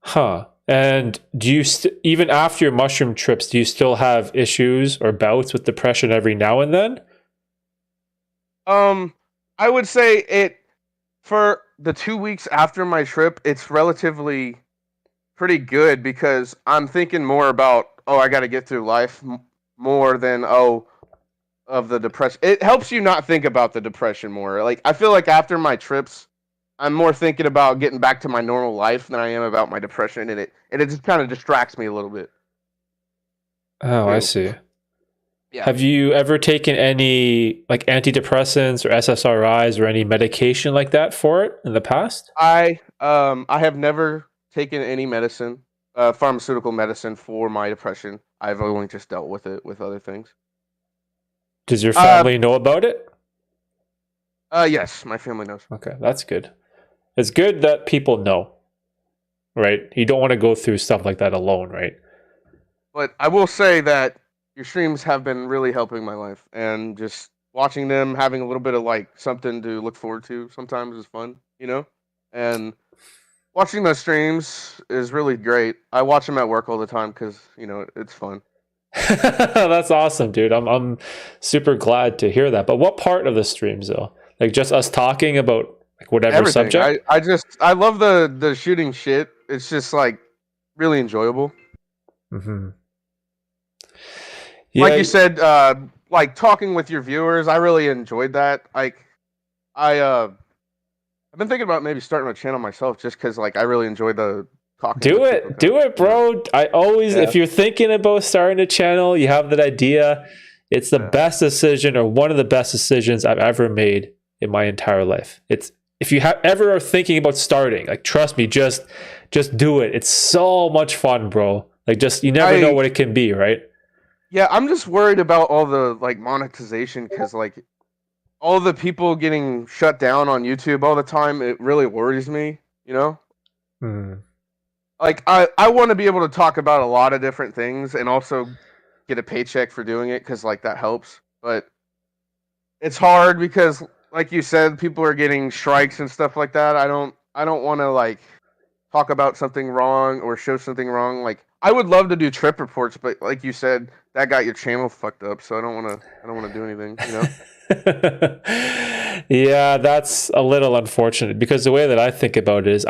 Huh. And do you even after your mushroom trips, do you still have issues or bouts with depression every now and then? I would say it for the 2 weeks after my trip, it's relatively pretty good because I'm thinking more about I got to get through life more than of the depression. It helps you not think about the depression more. Like I feel like after my trips, I'm more thinking about getting back to my normal life than I am about my depression, and it just kind of distracts me a little bit. Oh, I see. Yeah. Have you ever taken any like antidepressants or SSRIs or any medication like that for it in the past? I have never taken any medicine, pharmaceutical medicine for my depression. I've only just dealt with it with other things. Does your family know about it? Yes, my family knows. Okay, that's good. It's good that people know, right? You don't want to go through stuff like that alone, right? But I will say that your streams have been really helping my life, and just watching them, having a little bit of like something to look forward to sometimes is fun. you know, and watching those streams is really great. I watch them at work all the time because it's fun. That's awesome, dude. I'm super glad to hear that. But what part of the streams though? Like just us talking about like whatever Everything. subject? I love the shooting shit. It's just like really enjoyable. Mm-hmm. Like Yeah, you said, like talking with your viewers, I really enjoyed that. Like I've been thinking about maybe starting a channel myself just because like I really enjoy the talking do with people. it, bro. I always, Yeah. if you're thinking about starting a channel, you have that idea. It's the best decision, or one of the best decisions I've ever made in my entire life. It's if you ever are thinking about starting, like trust me, just do it. It's so much fun, bro. Like just you never know what it can be, right? Yeah, I'm just worried about all the like monetization because like all the people getting shut down on YouTube all the time. It really worries me, you know. Like I want to be able to talk about a lot of different things and also get a paycheck for doing it because like that helps. But it's hard because like you said, people are getting strikes and stuff like that. I don't want to like talk about something wrong or show something wrong. Like I would love to do trip reports, but like you said, that got your channel fucked up. So I don't want to do anything. You know. Yeah, that's a little unfortunate because the way that I think about it is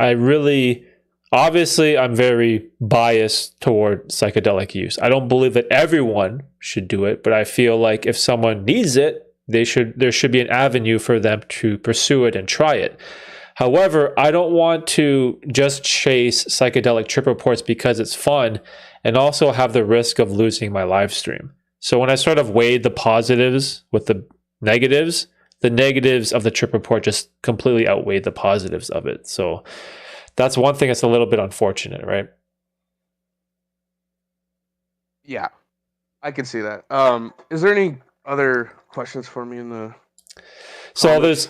obviously I'm very biased toward psychedelic use. I don't believe that everyone should do it, but I feel like if someone needs it, there should be an avenue for them to pursue it and try it. However, I don't want to just chase psychedelic trip reports because it's fun and also have the risk of losing my live stream. So when I sort of weighed the positives with the negatives of the trip report just completely outweighed the positives of it. So that's one thing that's a little bit unfortunate, right? Yeah, I can see that. Is there any other questions for me in the So comments?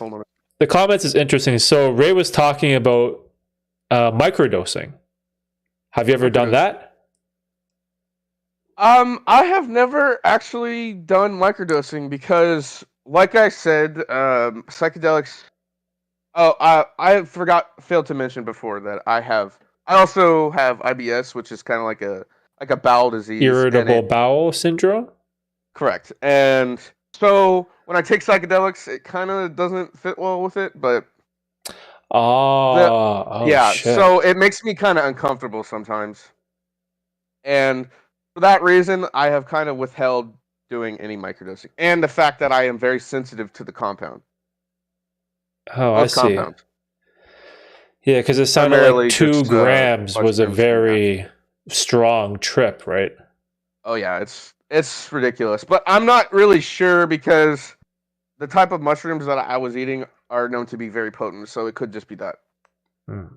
the comments is interesting. So Ray was talking about microdosing. Have you ever done that? I have never actually done microdosing because, like I said, psychedelics. Oh, I failed to mention before that I also have IBS, which is kind of like a bowel disease. Irritable bowel syndrome? Correct. And so when I take psychedelics, it kind of doesn't fit well with it, but yeah, shit. so it makes me kind of uncomfortable sometimes. And for that reason, I have kind of withheld doing any microdosing. And the fact that I am very sensitive to the compound. Oh, I see. Compounds. Yeah, because it sounded Primarily like 2 just, grams was a very strong trip, right? Oh yeah, it's ridiculous. But I'm not really sure because the type of mushrooms that I was eating are known to be very potent, so it could just be that.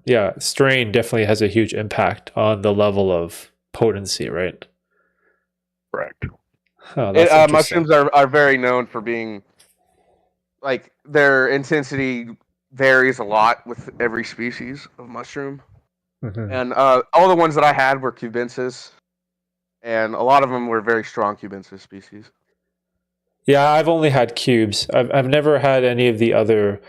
Yeah, strain definitely has a huge impact on the level of potency, right? Correct. Oh, that's interesting. Mushrooms are very known for being like their intensity varies a lot with every species of mushroom. Mm-hmm. And all the ones that I had were cubensis, and a lot of them were very strong cubensis species. Yeah, I've only had cubes. I've never had any of the other.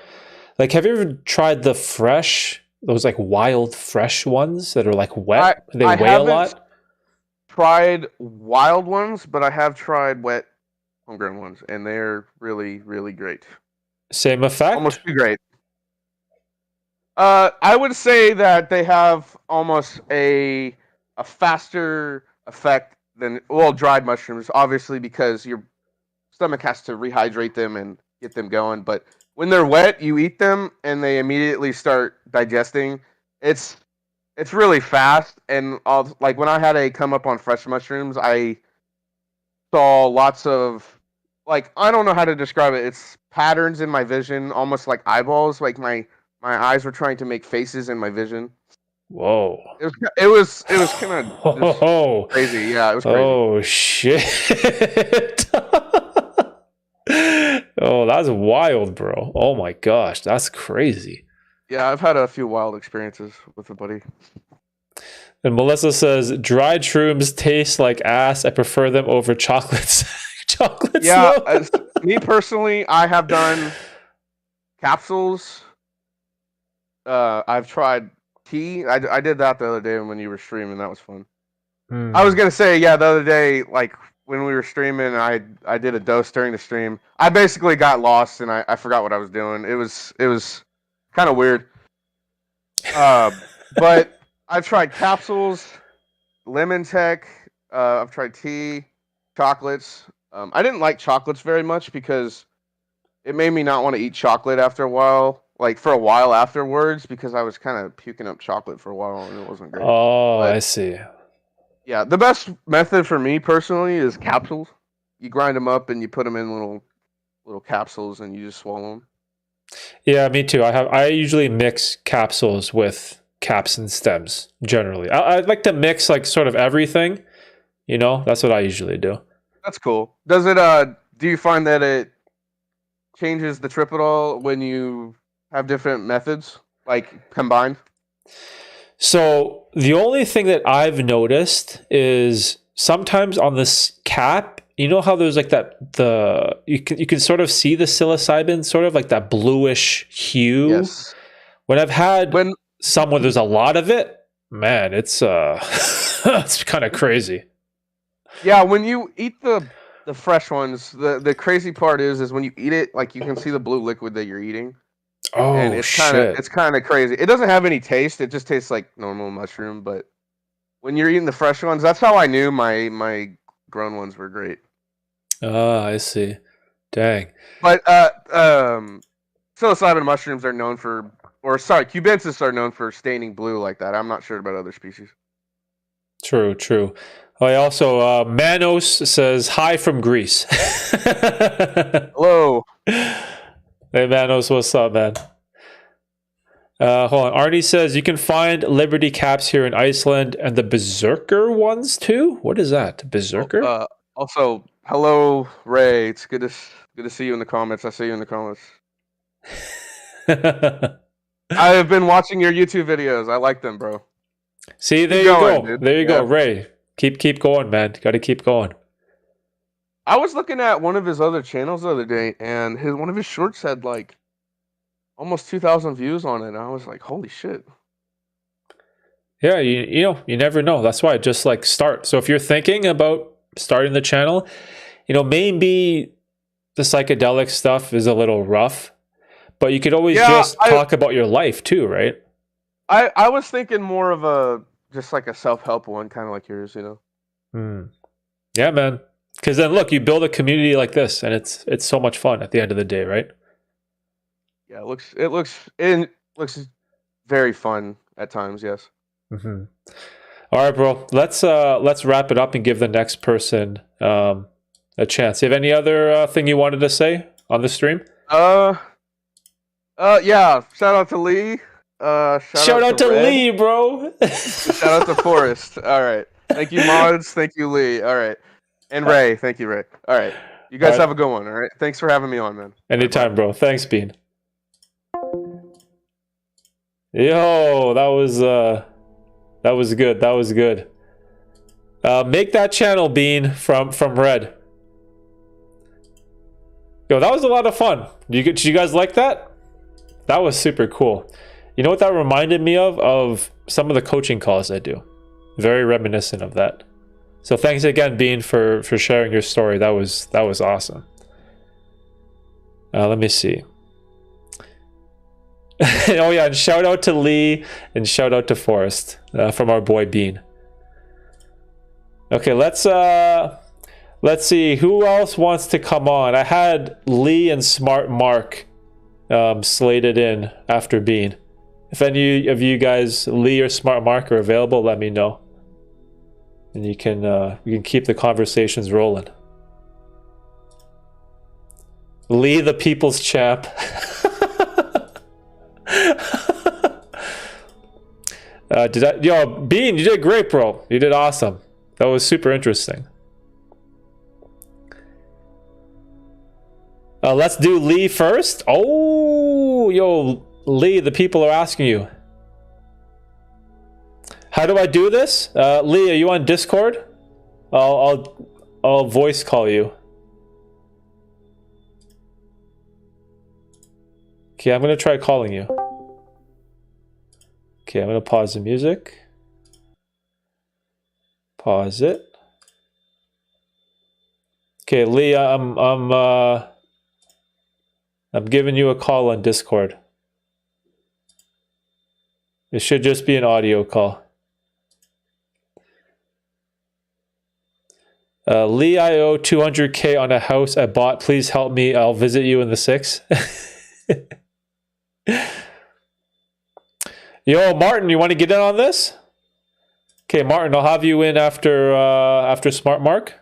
Like, have you ever tried the fresh? Those like wild fresh ones that are like wet. They weigh a lot. Tried wild ones, but I have tried wet homegrown ones, and they're really, really great. Same effect? Almost too great. I would say that they have almost a faster effect than dried mushrooms, obviously because your stomach has to rehydrate them and get them going. But when they're wet, you eat them and they immediately start digesting. It's really fast, and like when I had a come up on fresh mushrooms, I saw lots of like I don't know how to describe it. It's patterns in my vision, almost like eyeballs. Like my eyes were trying to make faces in my vision. Whoa! It was kind of crazy. Yeah, it was crazy. Oh shit! Oh, that's wild, bro. Oh my gosh, that's crazy. Yeah, I've had a few wild experiences with a buddy. And Melissa says, dried shrooms taste like ass. I prefer them over chocolates. Chocolates? Yeah, me personally, I have done capsules. I've tried tea. I did that the other day when you were streaming. That was fun. Hmm. I was gonna say, yeah, the other day, like when we were streaming, I did a dose during the stream. I basically got lost and I forgot what I was doing. It was kind of weird. But I've tried capsules, lemon tech. I've tried tea, chocolates. I didn't like chocolates very much because it made me not want to eat chocolate after a while. Like for a while afterwards, because I was kind of puking up chocolate for a while and it wasn't great. Oh, But I see. yeah, the best method for me personally is capsules. You grind them up and you put them in little capsules and you just swallow them. Yeah, me too. I usually mix capsules with caps and stems generally. I like to mix like sort of everything. You know, that's what I usually do. That's cool. Does it do you find that it changes the trip at all when you have different methods like combined? So the only thing that I've noticed is sometimes on this cap, you know how there's like you can sort of see the psilocybin sort of like that bluish hue. Yes. When I've had When some where there's a lot of it, man, it's it's kind of crazy. yeah, when you eat the fresh ones, the crazy part is when you eat it, like you can see the blue liquid that you're eating. And Oh it's shit. kind of crazy. It doesn't have any taste. It just tastes like normal mushroom. But when you're eating the fresh ones, that's how I knew my grown ones were great. Ah, I see. Dang. But psilocybin mushrooms are known for, or sorry, cubensis are known for staining blue like that. I'm not sure about other species. True, true. I also Manos says hi from Greece. Hello. Hey Manos, what's up, man? Hold on. Arnie says you can find Liberty caps here in Iceland and the Berserker ones too. What is that? Berserker? Also, hello, Ray. It's good to see you in the comments. I see you in the comments. I have been watching your YouTube videos. I like them, bro. See, there Keep you going, go. dude. There you Yeah. go, Ray. Keep going, man. Got to keep going. I was looking at one of his other channels the other day, and one of his shorts had like almost 2,000 views on it. And I was like, holy shit. Yeah, you know, you never know. That's why just like start. So if you're thinking about starting the channel, you know, maybe the psychedelic stuff is a little rough, but you could always just talk about your life too, right? I was thinking more of just like a self-help one, kind of like yours, you know? Yeah, man. Because then look, you build a community like this and it's so much fun at the end of the day, right? Yeah, it looks very fun at times, yes. Mm-hmm. All right, bro. Let's wrap it up and give the next person a chance. You have any other thing you wanted to say on the stream? Yeah. Shout out to Lee. Shout out to Lee, bro. Shout out to Forrest. All right. Thank you, mods. Thank you, Lee. All right. And Ray. Thank you, Ray. All right. You guys have a good one. All right. Thanks for having me on, man. Anytime, bro. Thanks, Bean. Yo, that was good. That was good. Make that channel, Bean, from Red. Yo, that was a lot of fun. Did you guys like that? That was super cool. You know what that reminded me of? Of some of the coaching calls I do. Very reminiscent of that. So thanks again, Bean, for sharing your story. That was awesome. Let me see. Oh yeah, and shout out to Lee and shout out to Forrest from our boy Bean. Okay, let's see who else wants to come on. I had Lee and Smart Mark slated in after Bean. If any of you guys, Lee or Smart Mark, are available, let me know, and we can keep the conversations rolling. Lee, the people's champ. Bean, you did great, bro. You did awesome. That was super interesting. Let's do Lee first. Oh, yo, Lee, the people are asking you. How do I do this? Lee, are you on Discord? I'll voice call you. Okay, I'm gonna try calling you. Okay, I'm gonna pause the music. Pause it. Okay, Lee, I'm giving you a call on Discord. It should just be an audio call. Lee, I owe 200K on a house I bought. Please help me. I'll visit you in the 6. Yo, Martin, you want to get in on this? Okay, Martin, I'll have you in after Smart Mark.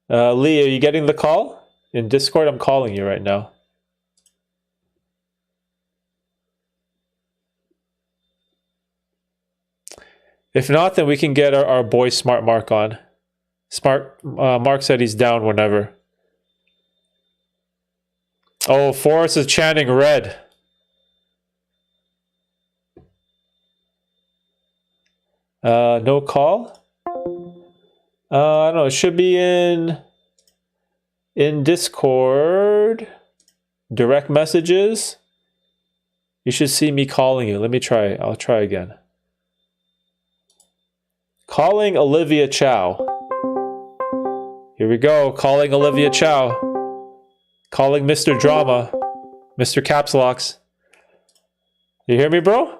Lee, are you getting the call? In Discord, I'm calling you right now. If not, then we can get our boy Smart Mark on. Mark said he's down whenever. Oh, Forrest is chanting red. No call? I don't know. It should be in Discord. Direct messages. You should see me calling you. Let me try. I'll try again. Calling Olivia Chow. Here we go. Calling Olivia Chow. Calling Mr. Drama. Mr. Caps Locks. You hear me, bro?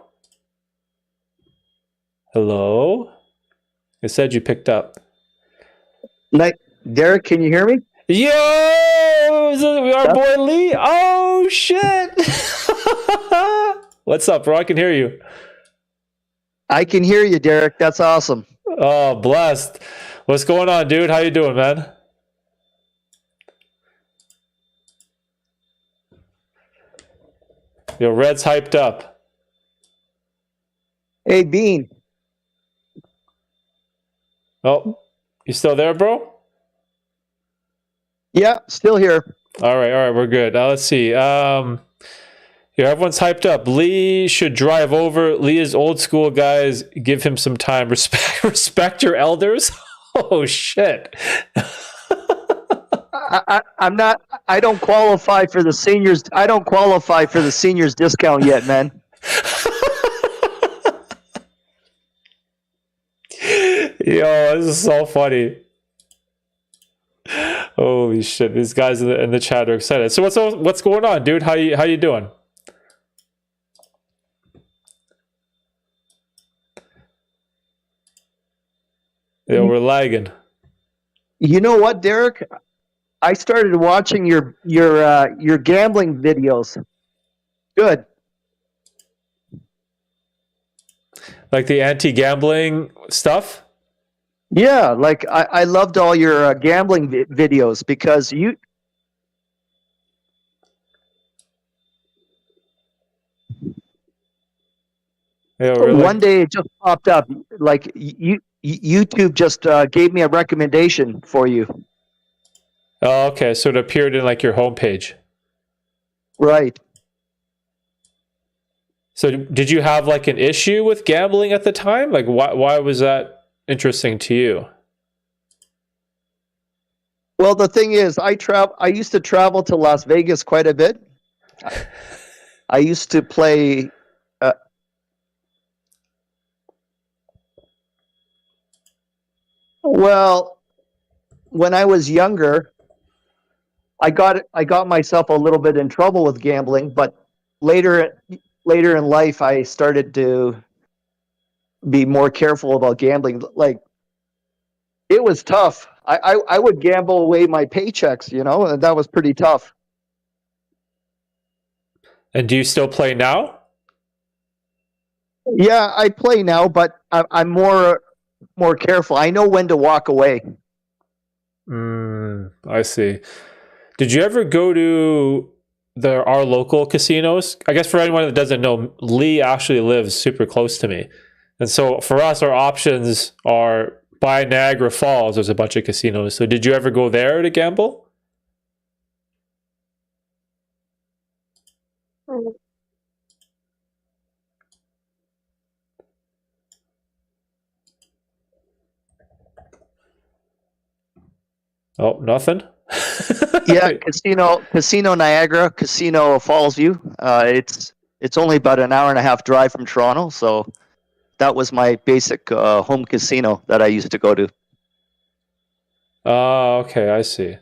Hello? It said you picked up. Derek, can you hear me? Yo! Is it our boy Lee? Oh, shit! What's up, bro? I can hear you. I can hear you, Derek. That's awesome. Oh, blessed. What's going on, dude? How you doing, man? Yo, Red's hyped up. Hey, Bean. Oh, you still there, bro? Yeah, still here. All right, we're good. Now let's see. Here, everyone's hyped up. Lee should drive over. Lee is old school, guys. Give him some time. Respect your elders. Oh shit. I'm not. I don't qualify for the seniors. I don't qualify for the seniors discount yet, man. Yo, this is so funny. Holy shit! These guys in the chat are excited. So what's going on, dude? How you doing? Yeah, we're lagging. You know what, Derek? I started watching your gambling videos. Good. Like the anti-gambling stuff? Yeah, like I loved all your gambling videos because you. Yeah, really? One day it just popped up. Like YouTube just gave me a recommendation for you. Oh, okay. So it appeared in like your homepage. Right. So did you have like an issue with gambling at the time? Like why was that interesting to you? Well, the thing is, I used to travel to Las Vegas quite a bit. I used to play. Well, when I was younger, I got myself a little bit in trouble with gambling, but later in life, I started to be more careful about gambling. Like it was tough. I would gamble away my paychecks, and that was pretty tough. And do you still play now? Yeah, I play now, but I'm more careful. I know when to walk away. I see. Did you ever go to our local casinos? I guess for anyone that doesn't know, Lee actually lives super close to me. And so for us, our options are by Niagara Falls, there's a bunch of casinos. So did you ever go there to gamble? Oh, nothing? Yeah, Casino Niagara, Casino Fallsview. It's only about an hour and a half drive from Toronto, so that was my basic home casino that I used to go to. Oh, okay, I see.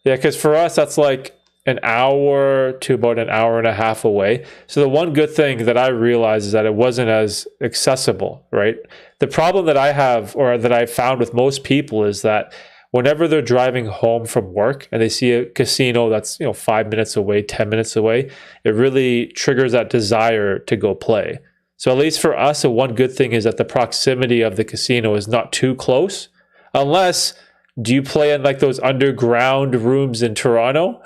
Yeah, because for us, that's like an hour to about an hour and a half away. So the one good thing that I realized is that it wasn't as accessible, right? The problem that I have, or that I found with most people, is that whenever they're driving home from work and they see a casino that's 5 minutes away, 10 minutes away, it really triggers that desire to go play. So at least for us, the one good thing is that the proximity of the casino is not too close, unless. Do you play in like those underground rooms in Toronto?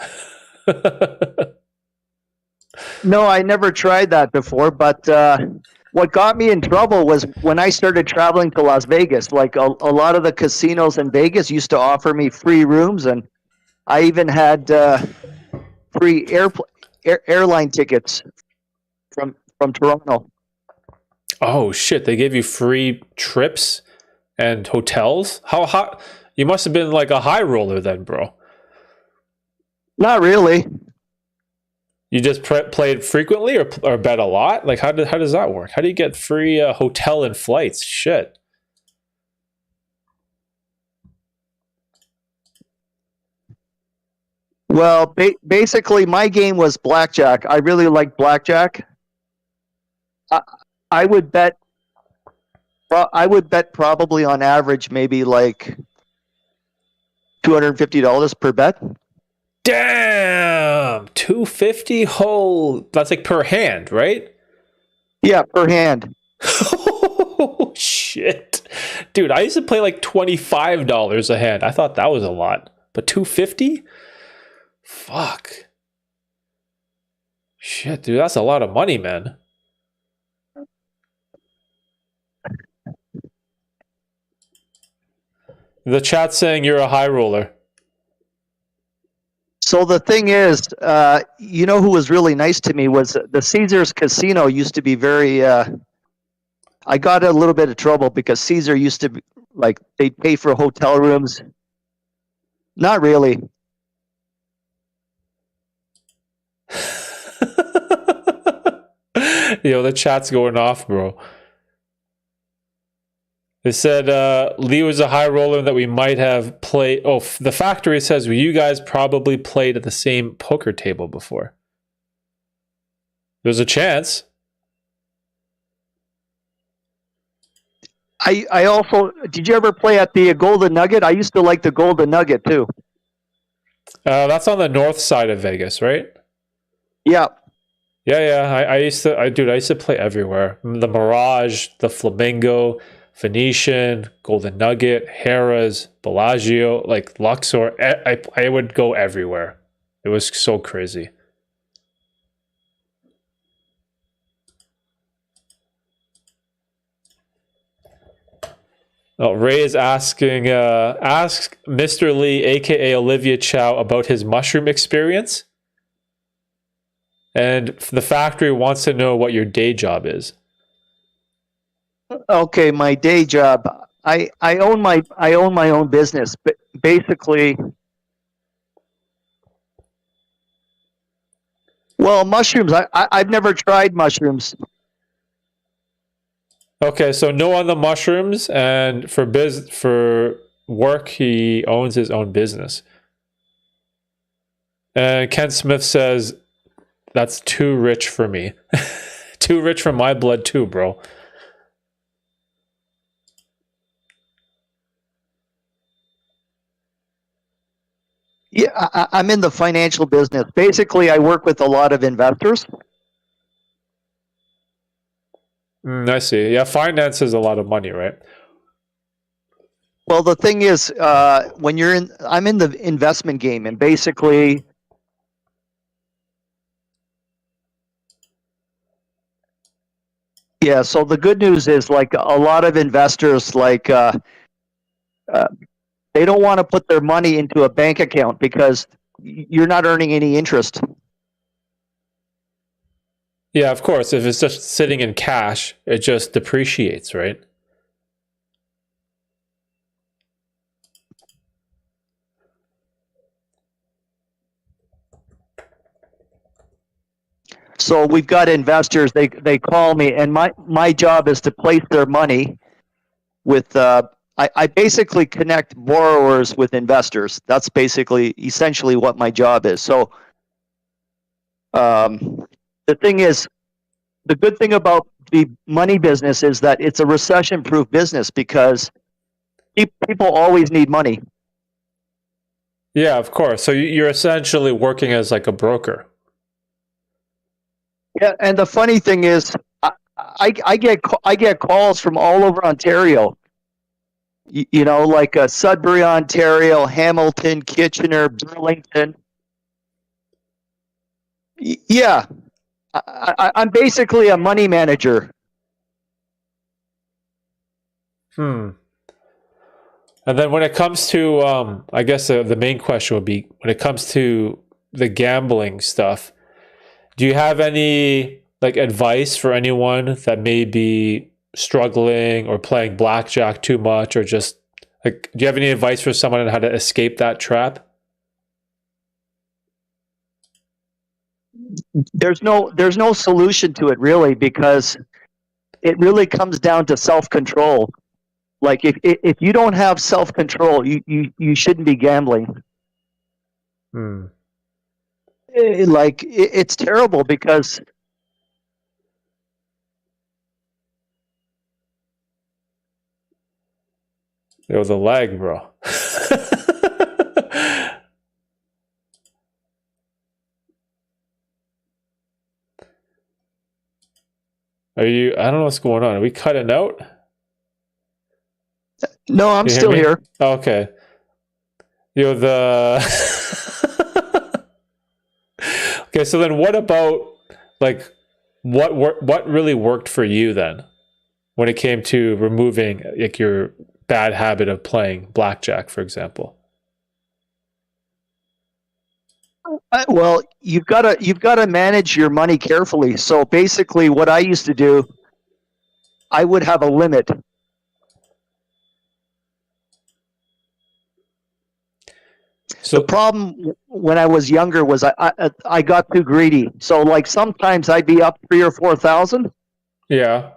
No, I never tried that before, but what got me in trouble was when I started traveling to Las Vegas. Like a lot of the casinos in Vegas used to offer me free rooms, and I even had free airline tickets from Toronto. Oh shit, they gave you free trips and hotels? How hot? You must have been like a high roller then, bro. Not really. You just played frequently or bet a lot? Like how does that work? How do you get free hotel and flights? Shit. Well, basically, my game was blackjack. I really liked blackjack. I would bet. I would bet probably on average maybe like $250 per bet. Damn, 250 whole. That's like per hand, right? Yeah, per hand. Oh shit, dude! I used to play like $25 a hand. I thought that was a lot, but 250? Fuck. Shit, dude, that's a lot of money, man. The chat's saying you're a high roller. So the thing is, who was really nice to me was the Caesars Casino used to be very. I got a little bit of trouble because Caesar used to be like they'd pay for hotel rooms. Not really. The chat's going off, bro. They said Lee was a high roller that we might have played. Oh, the factory says, well, you guys probably played at the same poker table before. There's a chance. I also did you ever play at the Golden Nugget? I used to like the Golden Nugget too. That's on the north side of Vegas, right? Yeah. Yeah. I used to play everywhere. The Mirage, the Flamingo, Venetian, Golden Nugget, Harrah's, Bellagio, like Luxor. I would go everywhere. It was so crazy. Oh, Ray is asking, ask Mr. Lee, aka Olivia Chow, about his mushroom experience. And the factory wants to know what your day job is. Okay, my day job. I own my own business, but basically, well, mushrooms. I've never tried mushrooms. Okay, so no on the mushrooms, and for work, he owns his own business. And Ken Smith says, that's too rich for me. Too rich for my blood too, bro. Yeah, I'm in the financial business. Basically, I work with a lot of investors. I see. Yeah, finance is a lot of money, right? Well, the thing is, I'm in the investment game, and basically, yeah. So the good news is, like a lot of investors, like they don't want to put their money into a bank account because you're not earning any interest. Yeah, of course. If it's just sitting in cash, it just depreciates, right? So we've got investors. They call me, and my job is to place their money with. I basically connect borrowers with investors. That's basically essentially what my job is. So the thing is, the good thing about the money business is that it's a recession-proof business because people always need money. Yeah, of course. So you're essentially working as like a broker. Yeah, and the funny thing is, I get calls from all over Ontario. You know, like Sudbury, Ontario, Hamilton, Kitchener, Burlington. Yeah, I'm basically a money manager. Hmm. And then when it comes to, I guess the main question would be when it comes to the gambling stuff, do you have any like advice for anyone that may be struggling or playing blackjack too much, or just like, do you have any advice for someone on how to escape that trap? There's no solution to it really, because it really comes down to self-control. Like if you don't have self-control, you shouldn't be gambling. Hmm. It's terrible because It was a lag, bro. Are you? I don't know what's going on. Are we cutting out? no, I'm You hear still me? here. Okay. The okay. So then, what about like what really worked for you then, when it came to removing like your bad habit of playing blackjack, for example? Well, you've got to manage your money carefully. So basically, what I used to do, I would have a limit. So The problem when I was younger was I got too greedy. So like sometimes I'd be up 3,000 or 4,000. yeah.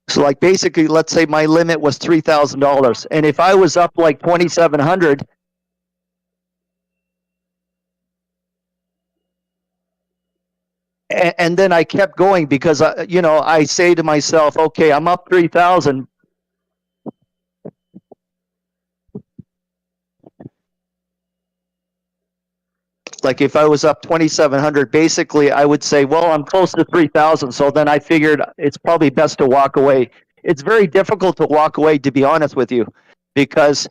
So like basically, let's say my limit was $3,000, and if I was up like 2,700, and then I kept going because I say to myself, okay, I'm up 3,000. Like if I was up 2,700, basically I would say, well, I'm close to 3,000. So then I figured it's probably best to walk away. It's very difficult to walk away, to be honest with you, because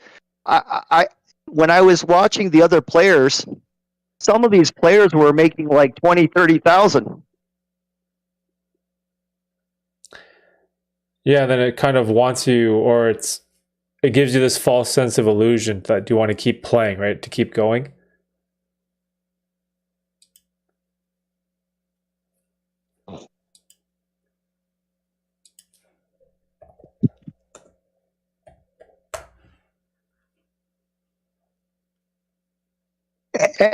I when I was watching the other players, some of these players were making like 20, 30,000. Yeah, then it kind of wants you, or it gives you this false sense of illusion that you want to keep playing, right? To keep going.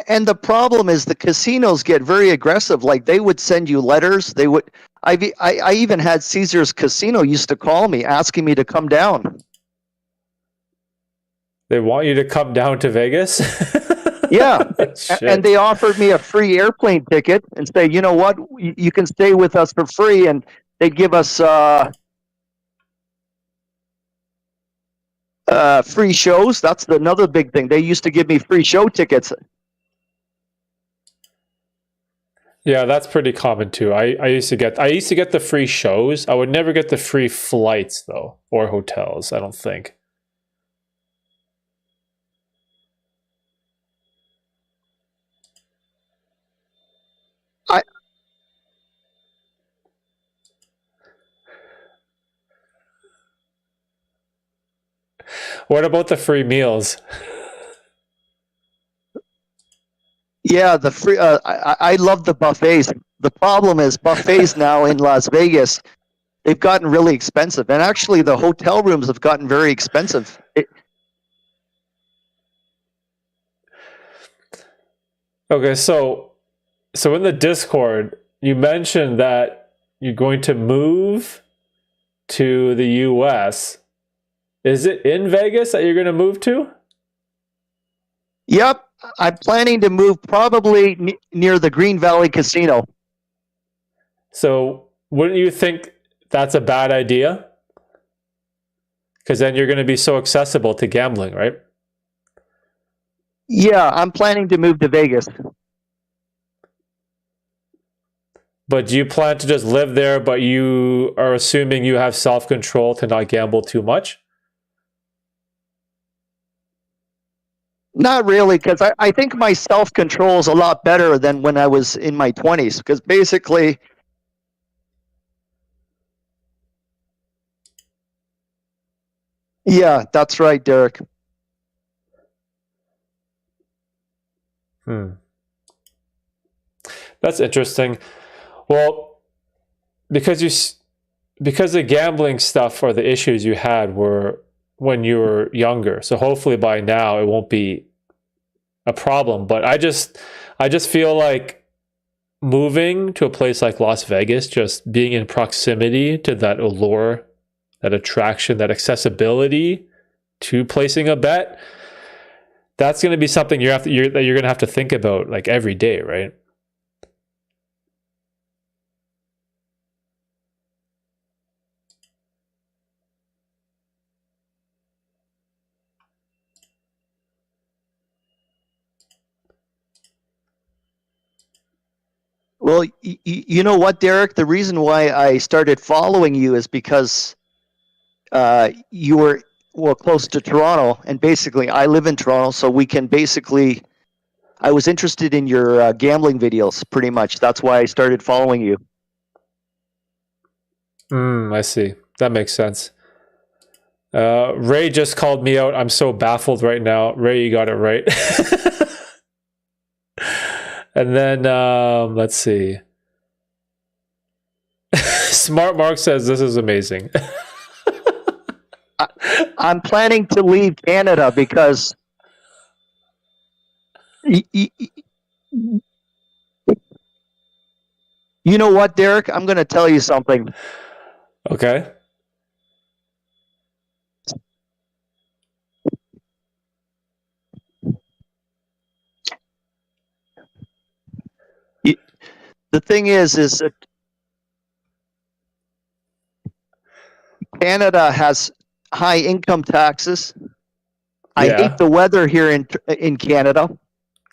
And the problem is the casinos get very aggressive. Like they would send you letters. They would. I even had Caesar's Casino used to call me asking me to come down. They want you to come down to Vegas. Yeah, Shit. and they offered me a free airplane ticket and say, you know what, you can stay with us for free, and they give us free shows. That's another big thing. They used to give me free show tickets. Yeah, that's pretty common too. I used to get the free shows. I would never get the free flights though, or hotels, I don't think. I What about the free meals? Yeah, the free. I love the buffets. The problem is buffets now in Las Vegas, they've gotten really expensive, and actually the hotel rooms have gotten very expensive. Okay, so in the Discord, you mentioned that you're going to move to the US. Is it in Vegas that you're going to move to? Yep, I'm planning to move probably near the Green Valley Casino. So wouldn't you think that's a bad idea? Because then you're going to be so accessible to gambling, right? Yeah, I'm planning to move to Vegas. But do you plan to just live there, but you are assuming you have self-control to not gamble too much? Not really, because I think my self-control is a lot better than when I was in my 20s. Because basically, yeah, that's right, Derek. That's interesting. Well, because the gambling stuff or the issues you had were when you were younger. So hopefully by now it won't be a problem. But I just feel like moving to a place like Las Vegas, just being in proximity to that allure, that attraction, that accessibility to placing a bet, that's going to be something that you're going to have to think about like every day, right? Well, you know what, Derek? The reason why I started following you is because you were close to Toronto, and basically I live in Toronto, so we can basically. I was interested in your gambling videos, pretty much. That's why I started following you. I see. That makes sense. Ray just called me out. I'm so baffled right now. Ray, you got it right. And then let's see. Smart Mark says this is amazing. I'm planning to leave Canada because you know what, Derek? I'm going to tell you something. Okay. The thing is that Canada has high income taxes. I hate the weather here in Canada.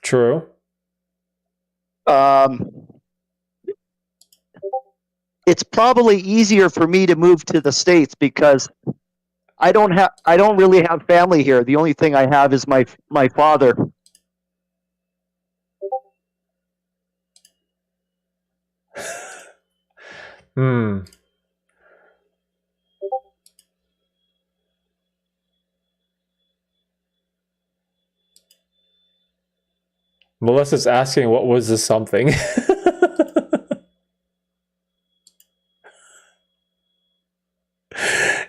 True. It's probably easier for me to move to the States because I don't really have family here. The only thing I have is my father. Melissa's asking what was this something?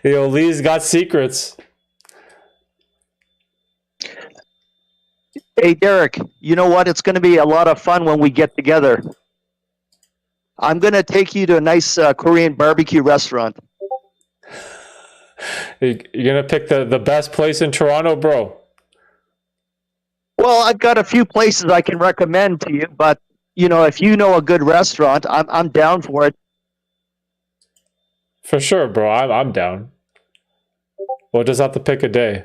Lee's got secrets. Hey, Derek, you know what? It's going to be a lot of fun when we get together. I'm going to take you to a nice Korean barbecue restaurant. You're going to pick the best place in Toronto, bro? Well, I've got a few places I can recommend to you, but, if you know a good restaurant, I'm down for it. For sure, bro. I'm down. We'll just have to pick a day.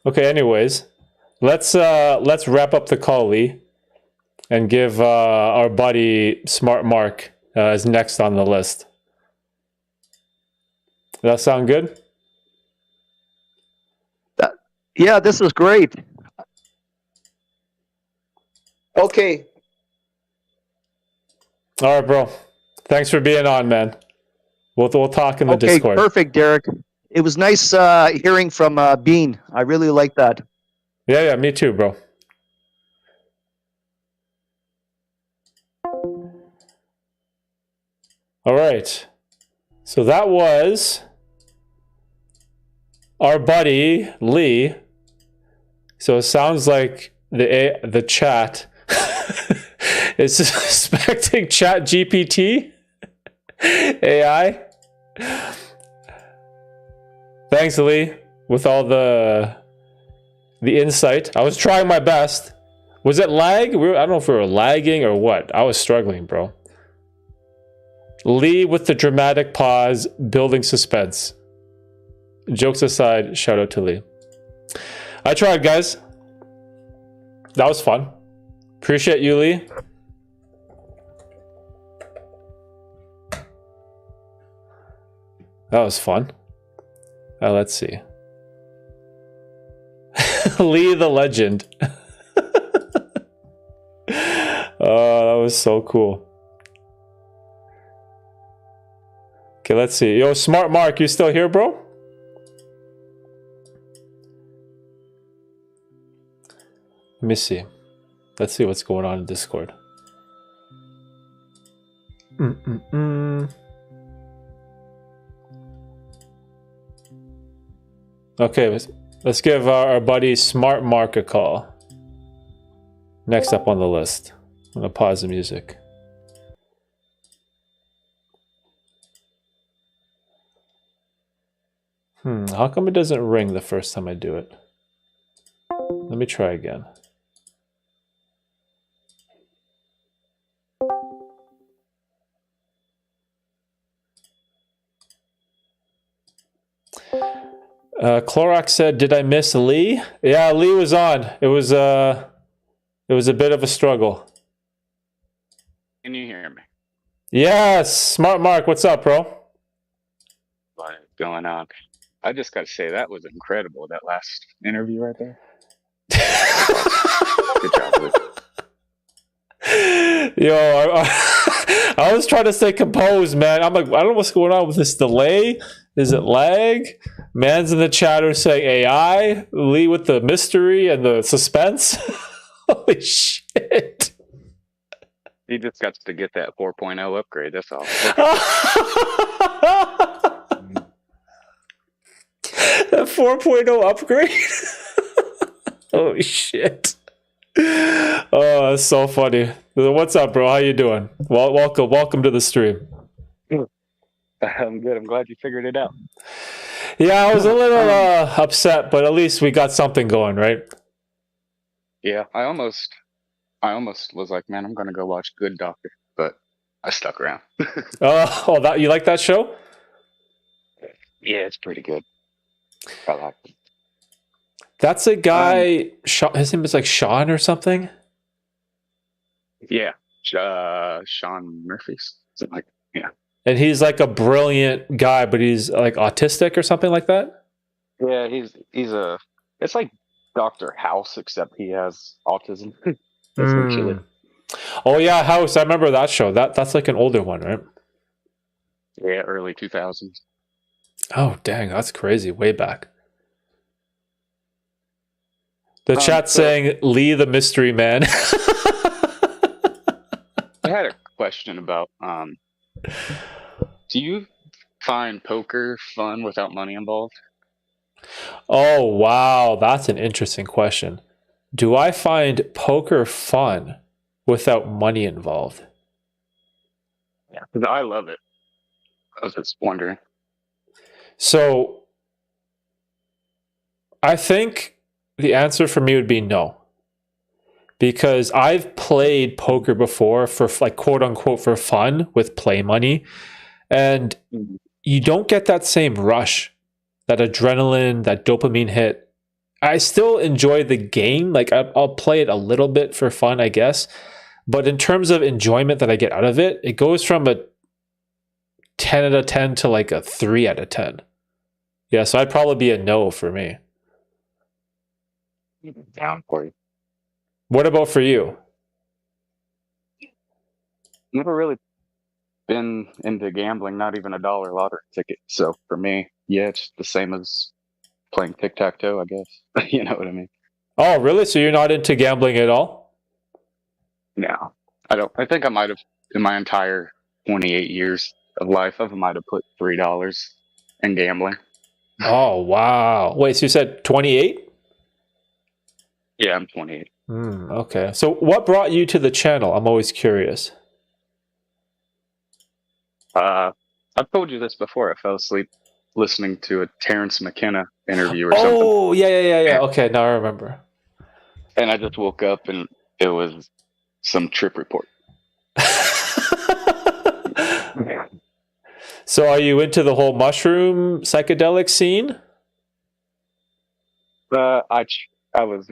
Okay, anyways, let's wrap up the call, Lee, and give our buddy Smart Mark is next on the list. Does that sound good? Yeah, this is great. Okay. All right, bro. Thanks for being on, man. We'll talk in the Discord. Okay, perfect, Derek. It was nice hearing from Bean. I really like that. Yeah, me too, bro. All right. So that was our buddy Lee. So it sounds like the chat is suspecting Chat GPT AI. Thanks, Lee, with all the insight. I was trying my best. Was it lag? I don't know if we were lagging or what. I was struggling, bro. Lee with the dramatic pause, building suspense. Jokes aside, shout out to Lee. I tried, guys. That was fun. Appreciate you, Lee. That was fun. Let's see. Lee the legend. Oh, that was so cool. Okay, let's see. Yo, Smart Mark, you still here, bro? Let me see. Let's see what's going on in Discord. Okay, let's give our buddy Smart Mark a call. Next up on the list. I'm gonna pause the music. How come it doesn't ring the first time I do it? Let me try again. Clorox said, "Did I miss Lee?" Yeah, Lee was on. It was a bit of a struggle. Can you hear me? Yes, Smart Mark, what's up, bro? What's going on? I just got to say that was incredible. That last interview right there. Good job, Lee. Yo, I was trying to stay composed, man. I'm like, I don't know what's going on with this delay. Is it lag? Man's in the chatter saying AI. Lee with the mystery and the suspense. Holy shit. He just got to get that 4.0 upgrade. That's all. That 4.0 upgrade? Holy shit. Oh, that's so funny. What's up, bro? How you doing? Well, welcome to the stream. I'm good. I'm glad you figured it out. Yeah, I was a little upset, but at least we got something going, right? Yeah, I almost was like, man, I'm gonna go watch Good Doctor, but I stuck around. That you like that show? Yeah, it's pretty good. I like it. That's a guy. His name is like Sean or something. Yeah, Sean Murphy's. Something like, yeah. And he's like a brilliant guy, but he's like autistic or something like that. Yeah, he's a. It's like Dr. House, except he has autism. Essentially. Oh yeah, House. I remember that show. That's like an older one, right? Yeah, early 2000s. Oh dang, that's crazy. Way back. The chat saying Lee the mystery man. I had a question about do you find poker fun without money involved? Oh wow, that's an interesting question. Do I find poker fun without money involved? Yeah, because I love it. I was just wondering. So I think the answer for me would be no. Because I've played poker before for like quote unquote for fun with play money. And you don't get that same rush, that adrenaline, that dopamine hit. I still enjoy the game. Like I'll play it a little bit for fun, I guess. But in terms of enjoyment that I get out of it, it goes from a 10 out of 10 to like a 3 out of 10. Yeah, so I'd probably be a no for me. Down for you. What about for you? Never really been into gambling, not even a dollar lottery ticket. So for me, yeah, it's the same as playing tic-tac-toe, I guess. You know what I mean? Oh, really? So you're not into gambling at all? No, I don't. I think I might have in my entire 28 years of life of, I might have put $3 in gambling. Oh wow! Wait, so you said 28? Yeah, I'm 28. Okay. So what brought you to the channel? I'm always curious. I've told you this before. I fell asleep listening to a Terrence McKenna interview or something, Oh yeah. Okay, now I remember. and I just woke up and it was some trip report. So are you into the whole mushroom psychedelic scene? I was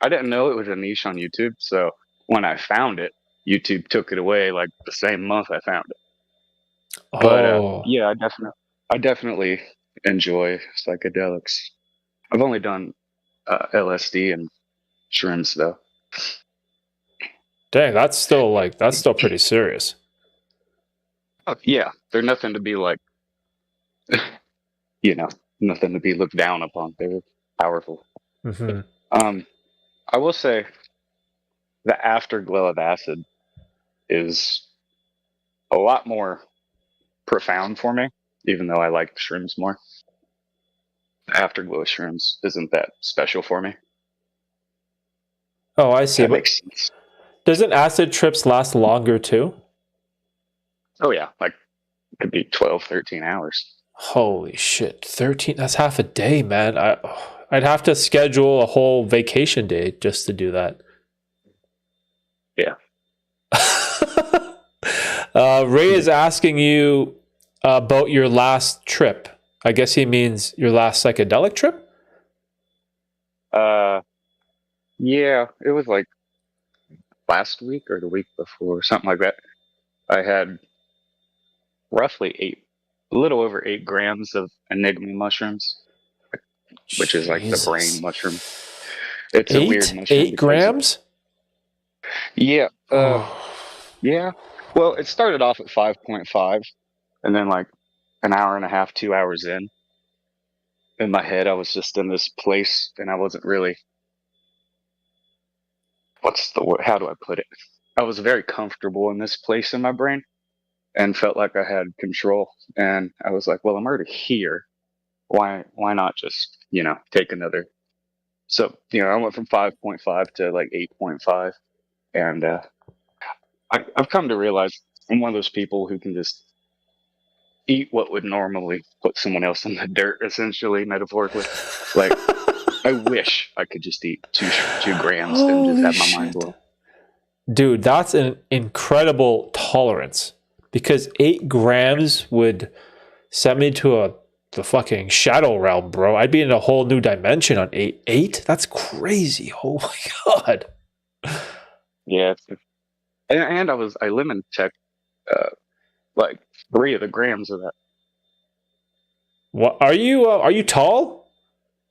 I didn't know it was a niche on YouTube, so when I found it, YouTube took it away like the same month I found it. But Oh, yeah, I definitely enjoy psychedelics. I've only done LSD and shrooms though. dang, that's still pretty serious. Oh, yeah, they're nothing to be like, you know, nothing to be looked down upon. They're powerful. Hmm. I will say the afterglow of acid is a lot more profound for me, even though I like shrooms more. The afterglow of shrooms isn't that special for me. Oh, I If see. that But makes sense. doesn't acid trips last longer too? Oh yeah, like it could be 12, 13 hours. Holy shit, 13, that's half a day, man. I'd have to schedule a whole vacation day just to do that. Yeah. Ray is asking you about your last trip. I guess he means your last psychedelic trip? Yeah, it was like last week or the week before, something like that. I had roughly a little over 8 grams of enigma mushrooms, which is like the brain Jesus. mushroom. It's a weird mushroom. Eight grams? Yeah. Oh. Yeah. Well, it started off at 5.5, and then like an hour and a half, 2 hours in my head, I was just in this place, and I wasn't really. What's the word? How do I put it? I was very comfortable in this place in my brain, and felt like I had control. And I was like, well, I'm already here. Why not just take another? So I went from 5.5 to like 8.5, and I've come to realize I'm one of those people who can just eat what would normally put someone else in the dirt, essentially, metaphorically. Like, I wish I could just eat 2 grams and just Holy have my mind shit. blown. Dude, that's an incredible tolerance because 8 grams would send me to the fucking shadow realm, bro. I'd be in a whole new dimension on 8. 8? That's crazy. Oh my god. Yeah, and I lemon checked like 3 of the grams of that. What are you tall?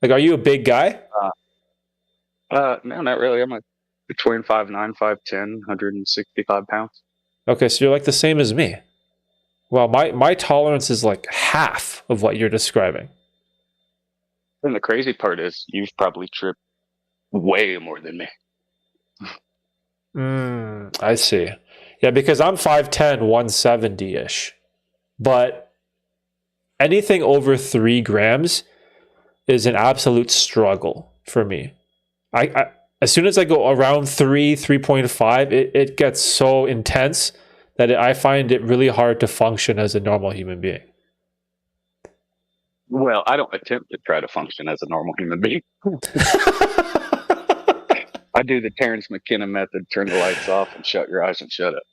Like, are you a big guy? No, not really. I'm like between 5'9", 5'10", 165 pounds. Okay, so you're like the same as me. Well, my tolerance is like half of what you're describing. And the crazy part is, you've probably tripped way more than me. I see. Yeah, because I'm 5'10", 170-ish. But anything over 3 grams is an absolute struggle for me. I as soon as I go around 3.5, it gets so intense that I find it really hard to function as a normal human being. Well, I don't attempt to try to function as a normal human being. I do the Terrence McKenna method: turn the lights off and shut your eyes and shut up.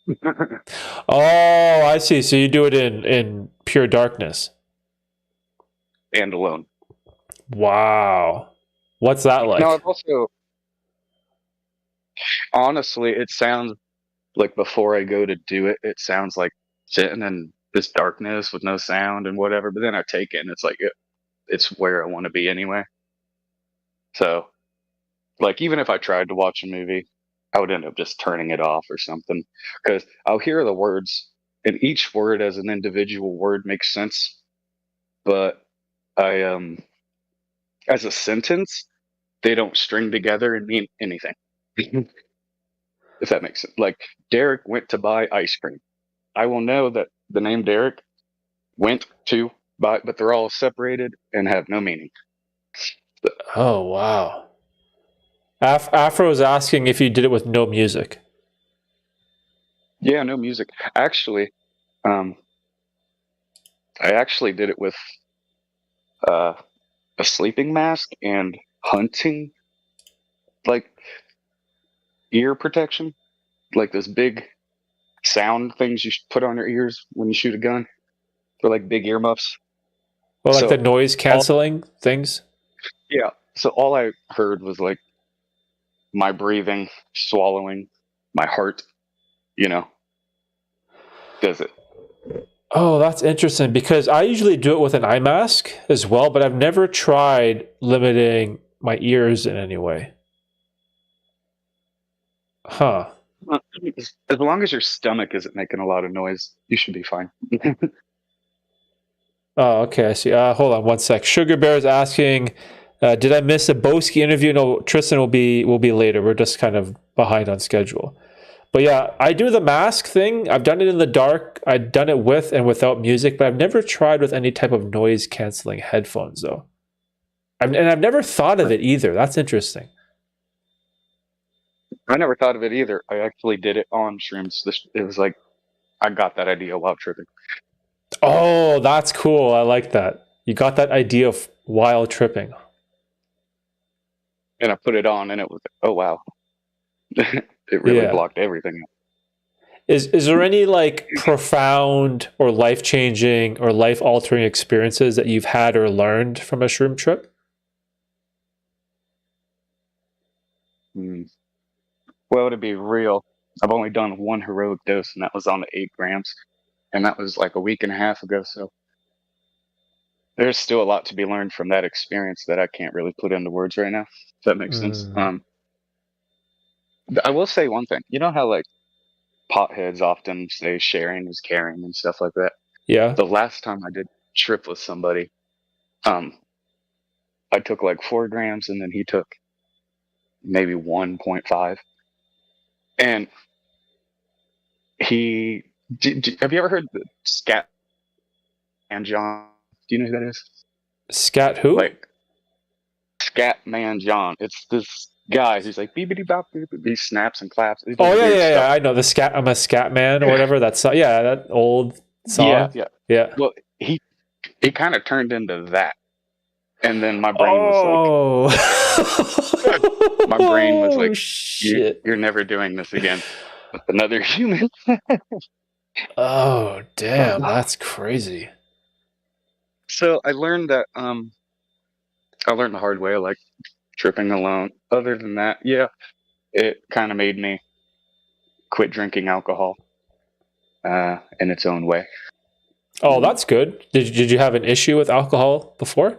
Oh, I see. So you do it in pure darkness. And alone. Wow. What's that like? No, I've also, honestly, it sounds like, before I go to do it, it sounds like sitting in this darkness with no sound and whatever. But then I take it, and it's like it's where I want to be anyway. So, like, even if I tried to watch a movie, I would end up just turning it off or something, because I'll hear the words, and each word as an individual word makes sense. But as a sentence, they don't string together and mean anything. If that makes sense. Like, Derek went to buy ice cream. I will know that the name Derek, went to, but they're all separated and have no meaning. Oh, wow. Afro is asking if you did it with no music. Yeah, no music. Actually, I actually did it with uh, a sleeping mask and hunting, like ear protection, like those big sound things you put on your ears when you shoot a gun. They're like big earmuffs. Well, like the So noise all, canceling things? yeah, so all I heard was like my breathing, swallowing, my heart. You know, does it? Oh, that's interesting because I usually do it with an eye mask as well, but I've never tried limiting my ears in any way. Huh. As long as your stomach isn't making a lot of noise, you should be fine. Oh, okay. I see. Hold on one sec. Sugar Bear is asking, did I miss a Boski interview? No, Tristan will be later. We're just kind of behind on schedule. But yeah, I do the mask thing. I've done it in the dark. I've done it with and without music, but I've never tried with any type of noise canceling headphones though. And I've never thought of it either. That's interesting. I never thought of it either. I actually did it on shrooms. It was like I got that idea while tripping, Oh, that's cool. I like that. You got that idea while tripping. and I put it on, and it was oh wow, it really Yeah. blocked everything out. Is there any like profound or life-changing or life-altering experiences that you've had or learned from a shroom trip? Hmm. Well, to be real, I've only done one heroic dose, and that was on the 8 grams, and that was like a week and a half ago. So there's still a lot to be learned from that experience that I can't really put into words right now. If that makes sense. Mm. I will say one thing. You know how like potheads often say sharing is caring and stuff like that. Yeah. The last time I did trip with somebody, um, I took like 4 grams, and then he took maybe 1.5, and he. Have you ever heard the scat man John? Do you know who that is? Scat who? Like Scat Man John. It's this guy who's like beepity bop, he snaps and claps. He does Oh yeah, weird yeah, yeah. stuff. I know the scat. I'm a scat man or whatever. That's yeah, that old Yeah, song. yeah. Yeah. Well, he kind of turned into that, and then my brain was like, Oh. my brain was Oh like, shit. you're never doing this again with another human. Oh damn, that's crazy. So I learned that I learned the hard way, like tripping alone. Other than that, yeah, it kind of made me quit drinking alcohol in its own way. Oh, that's good. Did you have an issue with alcohol before?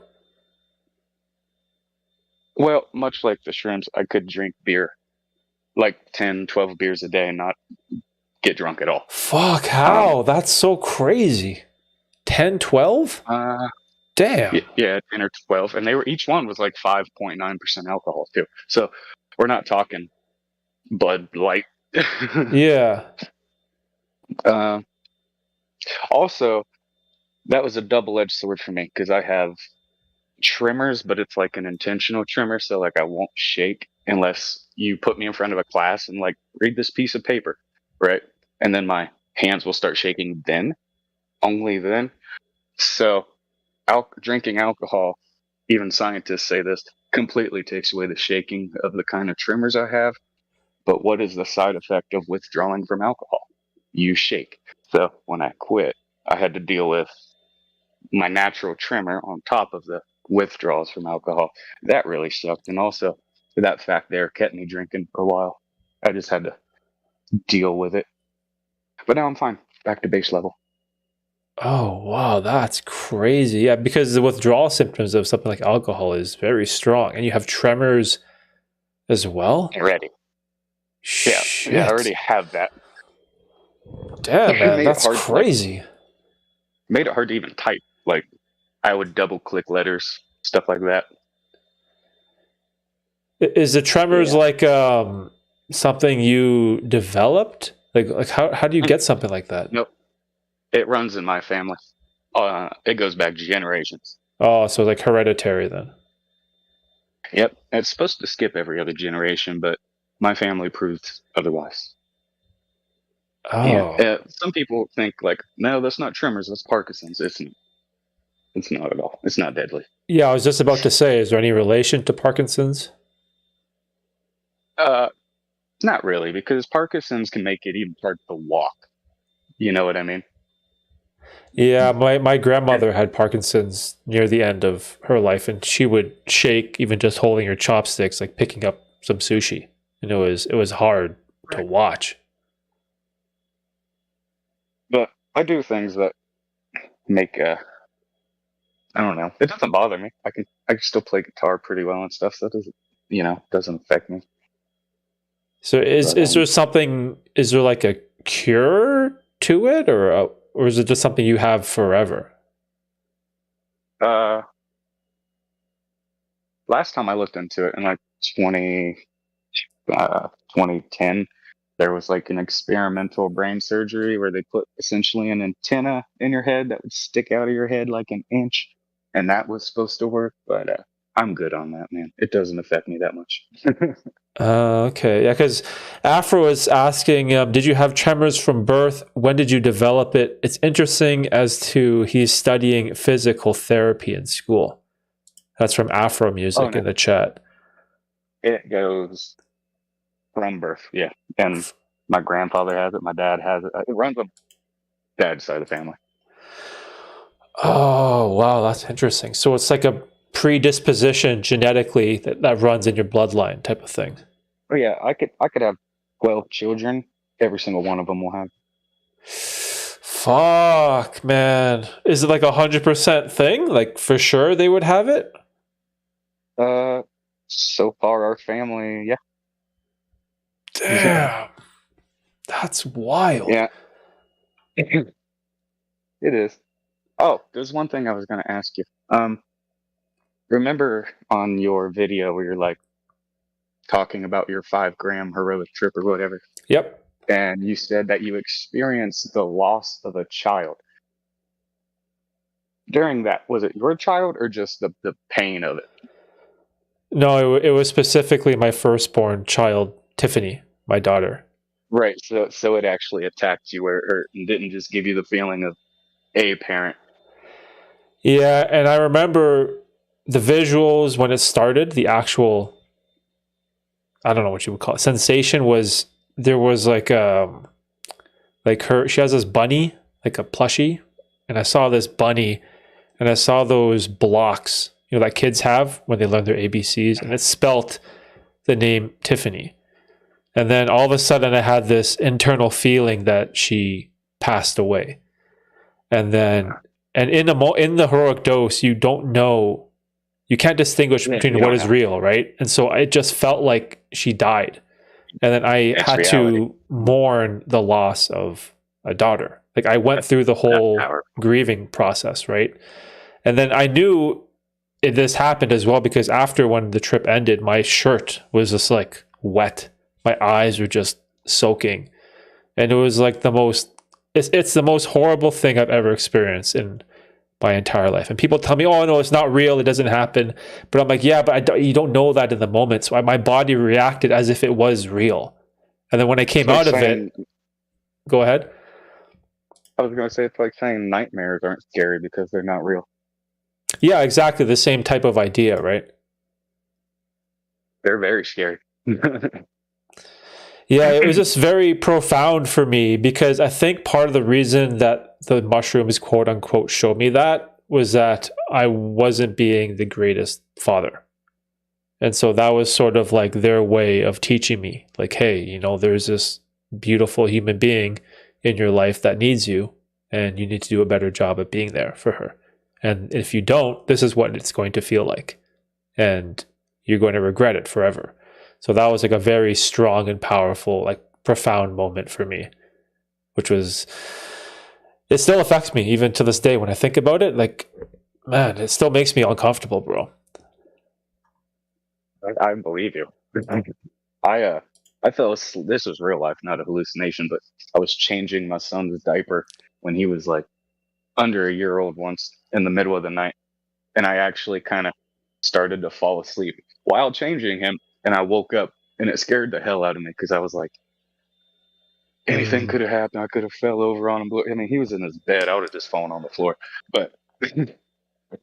Well, much like the shrooms, I could drink beer, like 10, 12 beers a day and not get drunk at all. Fuck, how? That's so crazy. 10, 12? Damn. Yeah, 10 or 12. And each one was like 5.9% alcohol too. So we're not talking Bud Light. Yeah. Also, that was a double-edged sword for me because I have trimmers, but it's like an intentional trimmer. So like I won't shake unless you put me in front of a class and like read this piece of paper, right? And then my hands will start shaking then, only then. So drinking alcohol, even scientists say this, completely takes away the shaking of the kind of trimmers I have. But what is the side effect of withdrawing from alcohol? You shake. So when I quit, I had to deal with my natural trimmer on top of the withdrawals from alcohol. That really sucked. And also, that fact there kept me drinking for a while. I just had to deal with it. But now I'm fine. Back to base level. Oh, wow, that's crazy. Yeah, because the withdrawal symptoms of something like alcohol is very strong. And you have tremors as well? Ready. Yeah, Shit. yeah, I already have that. Damn, man, that's hard crazy. Made it hard to even type. Like, I would double click letters, stuff like that. Is the tremors like something you developed? Like how do you get something like that? Nope. It runs in my family. It goes back generations. Oh, so like hereditary then. Yep, it's supposed to skip every other generation, but my family proves otherwise. Yeah, Oh. some people think like, no, that's not tremors, that's Parkinson's. It's not at all. It's not deadly. Yeah, I was just about to say, is there any relation to Parkinson's? Uh, Not really, because Parkinson's can make it even hard to walk. You know what I mean? Yeah, my grandmother had Parkinson's near the end of her life, and she would shake even just holding her chopsticks, like picking up some sushi, and it was hard to watch. But I do things that make I don't know. It doesn't bother me. I can still play guitar pretty well and stuff. So that doesn't affect me. So But, is there something? Is there like a cure to it, or is it just something you have forever? Last time I looked into it in like 2010, there was like an experimental brain surgery where they put essentially an antenna in your head that would stick out of your head like an inch, and that was supposed to work. But I'm good on that, man. It doesn't affect me that much. Okay, yeah, because Afro is asking, did you have tremors from birth? When did you develop it? It's interesting as to he's studying physical therapy in school. That's from Afro Music No. in the chat. It goes from birth, yeah. And my grandfather has it. My dad has it. It runs on dad's side of the family. Oh, wow, that's interesting. So it's like a predisposition genetically that runs in your bloodline type of thing. Oh yeah, I could have 12 children. Every single one of them will have. Fuck, man. Is it like 100% thing? Like for sure they would have it? So far our family, yeah. Damn. That's wild. Yeah. It is. Oh, there's one thing I was gonna ask you. Remember on your video where you're like talking about your 5 gram heroic trip or whatever, Yep. and you said that you experienced the loss of a child. During that, was it your child or just the pain of it? No, it was specifically my firstborn child, Tiffany, my daughter. Right. So it actually attacked you, or didn't just give you the feeling of a parent. Yeah, and I remember the visuals when it started, the actual, I don't know what you would call it, sensation was there was like she has this bunny, like a plushie, and I saw this bunny and I saw those blocks, that kids have when they learn their ABCs, and it spelt the name Tiffany. And then all of a sudden I had this internal feeling that she passed away. And then in the heroic dose, you don't know, you can't distinguish between what is real, right? And so it just felt like she died. And then I had to mourn the loss of a daughter. Like I went through the whole grieving process, right? And then I knew this happened as well because after when the trip ended, my shirt was just like wet. My eyes were just soaking. And it was like it's the most horrible thing I've ever experienced in my entire life. And people tell me, oh, no, it's not real. It doesn't happen. But I'm like, yeah, but you don't know that in the moment. So my body reacted as if it was real. And then when I came out of it, go ahead. I was going to say, it's like saying nightmares aren't scary because they're not real. Yeah, exactly. The same type of idea, right? They're very scary. Yeah, it was just very profound for me because I think part of the reason that the mushrooms, quote unquote, showed me that was that I wasn't being the greatest father. And so that was sort of like their way of teaching me, like, hey, there's this beautiful human being in your life that needs you, and you need to do a better job at being there for her. And if you don't, this is what it's going to feel like. And you're going to regret it forever. So that was like a very strong and powerful, like profound moment for me, which was, it still affects me even to this day when I think about it. Like, man, it still makes me uncomfortable, bro. I believe you. I felt this was real life, not a hallucination, but I was changing my son's diaper when he was like under a year old once in the middle of the night. And I actually kind of started to fall asleep while changing him. And I woke up and it scared the hell out of me because I was like, anything could have happened. I could have fell over on him. I mean, he was in his bed. I would have just fallen on the floor. But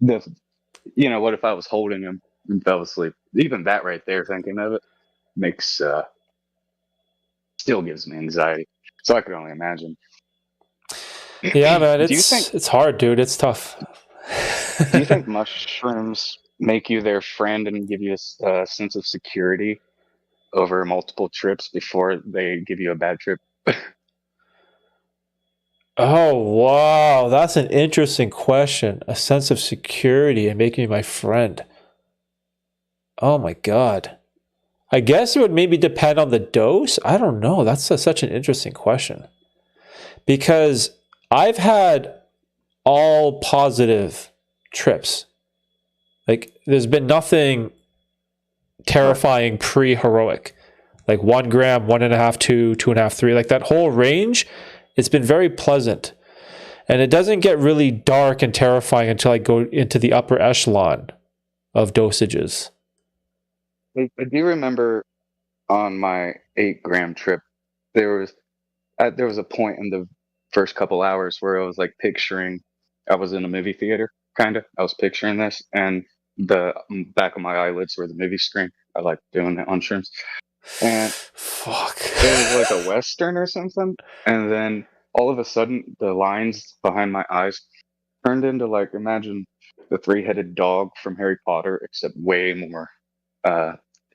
the, what if I was holding him and fell asleep? Even that right there, thinking of it, makes still gives me anxiety. So I could only imagine. Yeah, man, Do you think it's hard, dude. It's tough. Do you think mushrooms make you their friend and give you a sense of security over multiple trips before they give you a bad trip? Oh, wow. That's an interesting question. A sense of security and making me my friend. Oh my God. I guess it would maybe depend on the dose. I don't know. That's such an interesting question. Because I've had all positive trips. Like, there's been nothing terrifying pre-heroic. Like 1 gram, 1.5, 2, 2.5, 3. Like that whole range, it's been very pleasant. And it doesn't get really dark and terrifying until I go into the upper echelon of dosages. I do remember on my 8-gram trip, there was a point in the first couple hours where I was like picturing I was in a movie theater, kind of. I was picturing this, and the back of my eyelids were the movie screen. I like doing it on shrooms. And Fuck. it was like a Western or something. And then all of a sudden, the lines behind my eyes turned into like, imagine the 3-headed dog from Harry Potter, except way more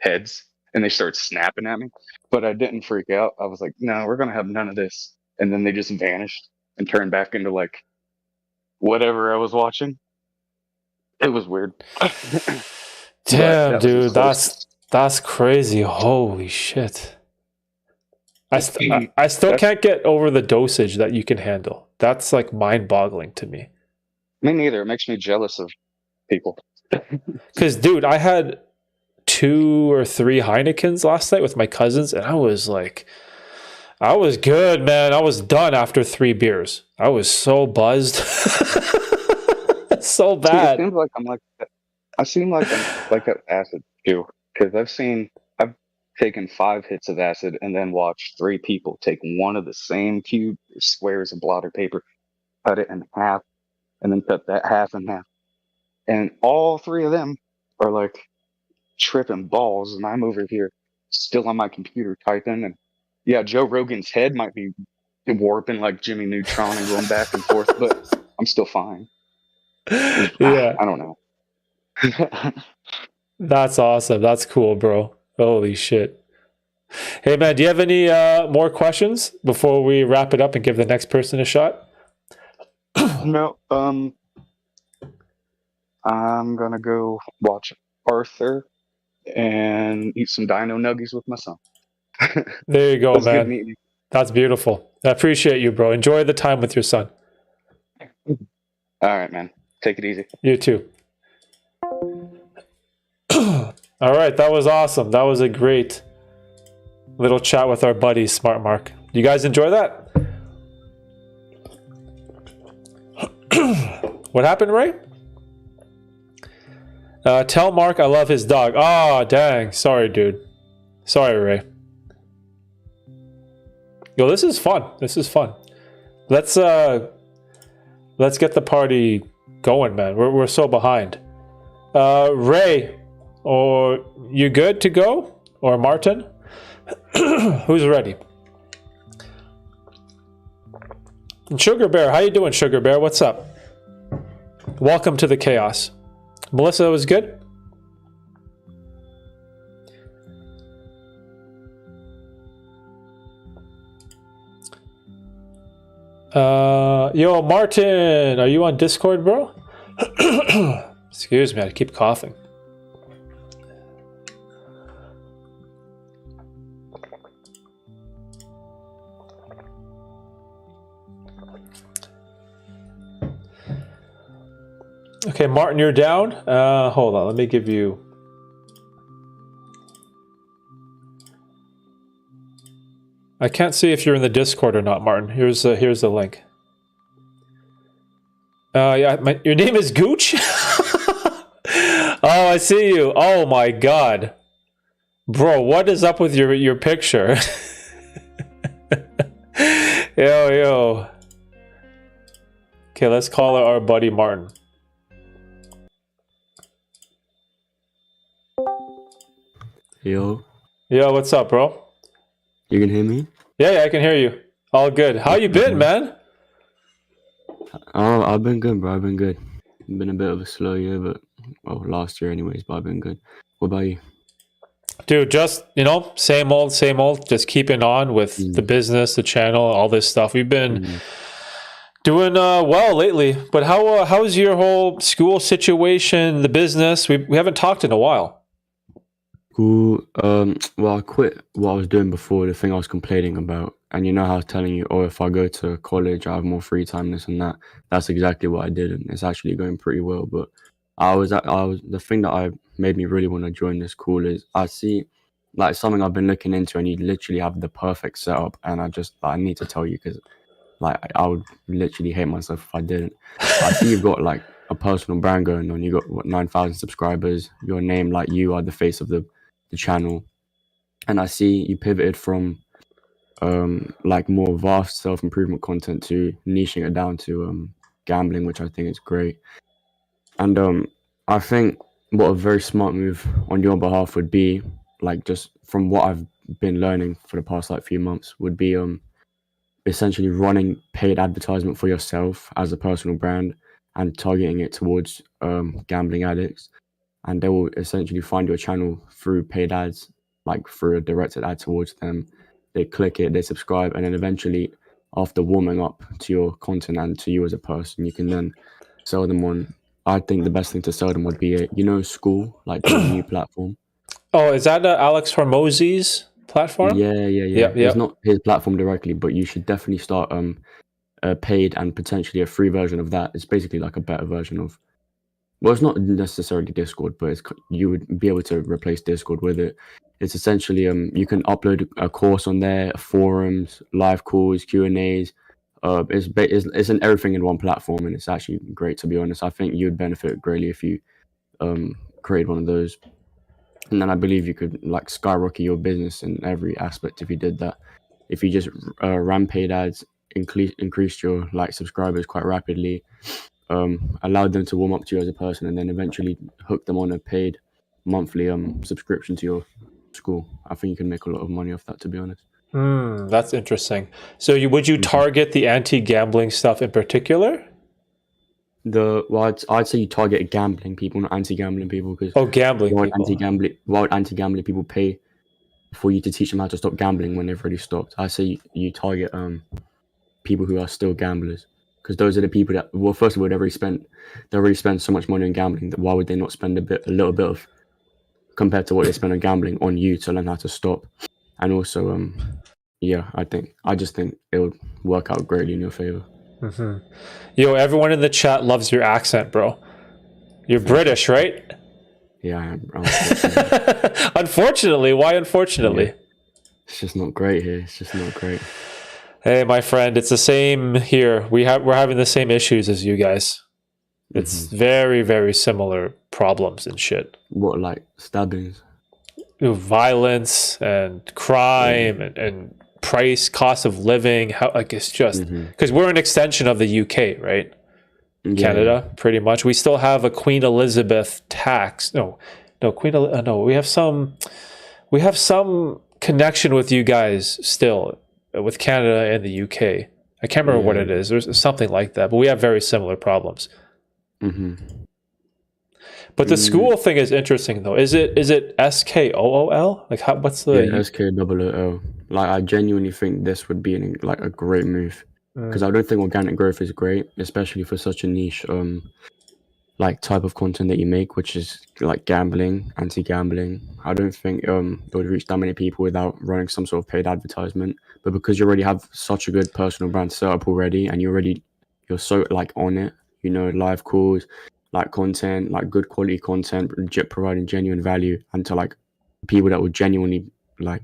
heads. And they started snapping at me. But I didn't freak out. I was like, no, we're going to have none of this. And then they just vanished and turned back into like whatever I was watching. It was weird. Damn, that dude, that's crazy. Holy shit. I still can't get over the dosage that you can handle. That's like mind-boggling to me. Me neither. It makes me jealous of people. Because, dude, I had 2 or 3 Heinekens last night with my cousins, and I was good, man. I was done after 3 beers. I was so buzzed. So bad. See, it seems like I seem like I'm like an acid too, because I've taken 5 hits of acid and then watched 3 people take one of the same cube squares of blotter paper, cut it in half, and then cut that half in half, and all 3 of them are like tripping balls, and I'm over here still on my computer typing, and yeah, Joe Rogan's head might be warping like Jimmy Neutron and going back and forth, but I'm still fine. Yeah. I don't know. That's awesome. That's cool, bro. Holy shit. Hey, man, do you have any more questions before we wrap it up and give the next person a shot? No. I'm gonna go watch Arthur and eat some dino nuggies with my son. There you go, It was good man. meeting you. That's beautiful. I appreciate you, bro. Enjoy the time with your son. All right, man. Take it easy. You too. All right, that was awesome. That was a great little chat with our buddy, Smart Mark. You guys enjoy that? What happened, Ray? Tell Mark I love his dog. Oh, dang. Sorry, dude. Sorry, Ray. Yo, this is fun. This is fun. Let's get the party going, man. We're so behind. Ray, or you good to go? Or Martin? Who's ready? And Sugar Bear, how you doing, Sugar Bear? What's up? Welcome to the chaos. Melissa was good? Yo, Martin, are you on Discord, bro? Excuse me, I keep coughing. Okay, Martin, you're down. Hold on, let me give you. I can't see if you're in the Discord or not, Martin. Here's the link. Yeah, your name is Gooch? Oh, I see you. Oh my god. Bro, what is up with your picture? Yo. Okay, let's call our buddy Martin. Yo, Yo, what's up, bro? you can hear me? Yeah, I can hear you. All good. How you been, man? Oh, I've been good, bro. I've been good. Been a bit of a slow year, but well, last year anyways, but I've been good. What about you? Dude, just, same old, just keeping on with the business, the channel, all this stuff. We've been doing well lately. But how's your whole school situation, the business? We haven't talked in a while. Cool. Well, I quit what I was doing before, the thing I was complaining about. And you know how I was telling you, oh, if I go to college, I have more free time, this and that. That's exactly what I did, and it's actually going pretty well. But the thing that made me really want to join this school is I see like something I've been looking into, and you literally have the perfect setup. And I need to tell you because like I would literally hate myself if I didn't. I see you've got like a personal brand going on. You got what 9,000 subscribers. Your name, like you are the face of the channel, and I see you pivoted from like more vast self-improvement content to niching it down to gambling, which I think is great. And I think what a very smart move on your behalf would be, like just from what I've been learning for the past like few months, would be essentially running paid advertisement for yourself as a personal brand and targeting it towards gambling addicts, and they will essentially find your channel through paid ads, like through a directed ad towards them. They click it, they subscribe, and then eventually, after warming up to your content and to you as a person, you can then sell them on. I think the best thing to sell them would be School, like the new platform. Oh, is that Alex Hormozi's platform? Yeah. Yep. It's not his platform directly, but you should definitely start a paid and potentially a free version of that. It's basically like a better version of. Well, it's not necessarily Discord, but you would be able to replace Discord with it. It's essentially you can upload a course on there, forums, live calls, Q&As. It's an everything in one platform, and it's actually great, to be honest. I think you'd benefit greatly if you create one of those, and then I believe you could like skyrocket your business in every aspect if you did that. If you just ran paid ads, increased your like subscribers quite rapidly. Allowed them to warm up to you as a person, and then eventually hook them on a paid monthly subscription to your school. I think you can make a lot of money off that, to be honest. That's interesting. So would you target the anti-gambling stuff in particular? I'd say you target gambling people, not anti-gambling people, because gambling why people. would anti-gambling people pay for you to teach them how to stop gambling when they've already stopped? I say you target people who are still gamblers. Because those are the people that, well, first of all, they already spend so much money on gambling that why would they not spend a little bit of, compared to what they spend on gambling, on you to learn how to stop? And also, I just think it would work out greatly in your favor. Yo, everyone in the chat loves your accent, bro. You're British, right? Yeah, I am. Unfortunately. Unfortunately? Why unfortunately? Yeah. It's just not great here. It's just not great. Hey, my friend, it's the same here. We're having the same issues as you guys. It's very, very similar problems and shit. What, like stabbings? Violence and crime and cost of living. It's just because we're an extension of the UK, right? Yeah. Canada, pretty much. We still have a Queen Elizabeth tax. No, we have some connection with you guys still. With Canada and the UK. I can't remember what it is. There's something like that, but we have very similar problems. But the school thing is interesting, though. Is it SKOOL? Like, what's the... Yeah, SKOOL. Like, I genuinely think this would be a great move. Because I don't think organic growth is great, especially for such a niche like type of content that you make, which is like gambling, anti-gambling. I don't think it would reach that many people without running some sort of paid advertisement. But because you already have such a good personal brand set up already, and you're so like on it, live calls, like content, like good quality content, providing genuine value, and to like people that would genuinely like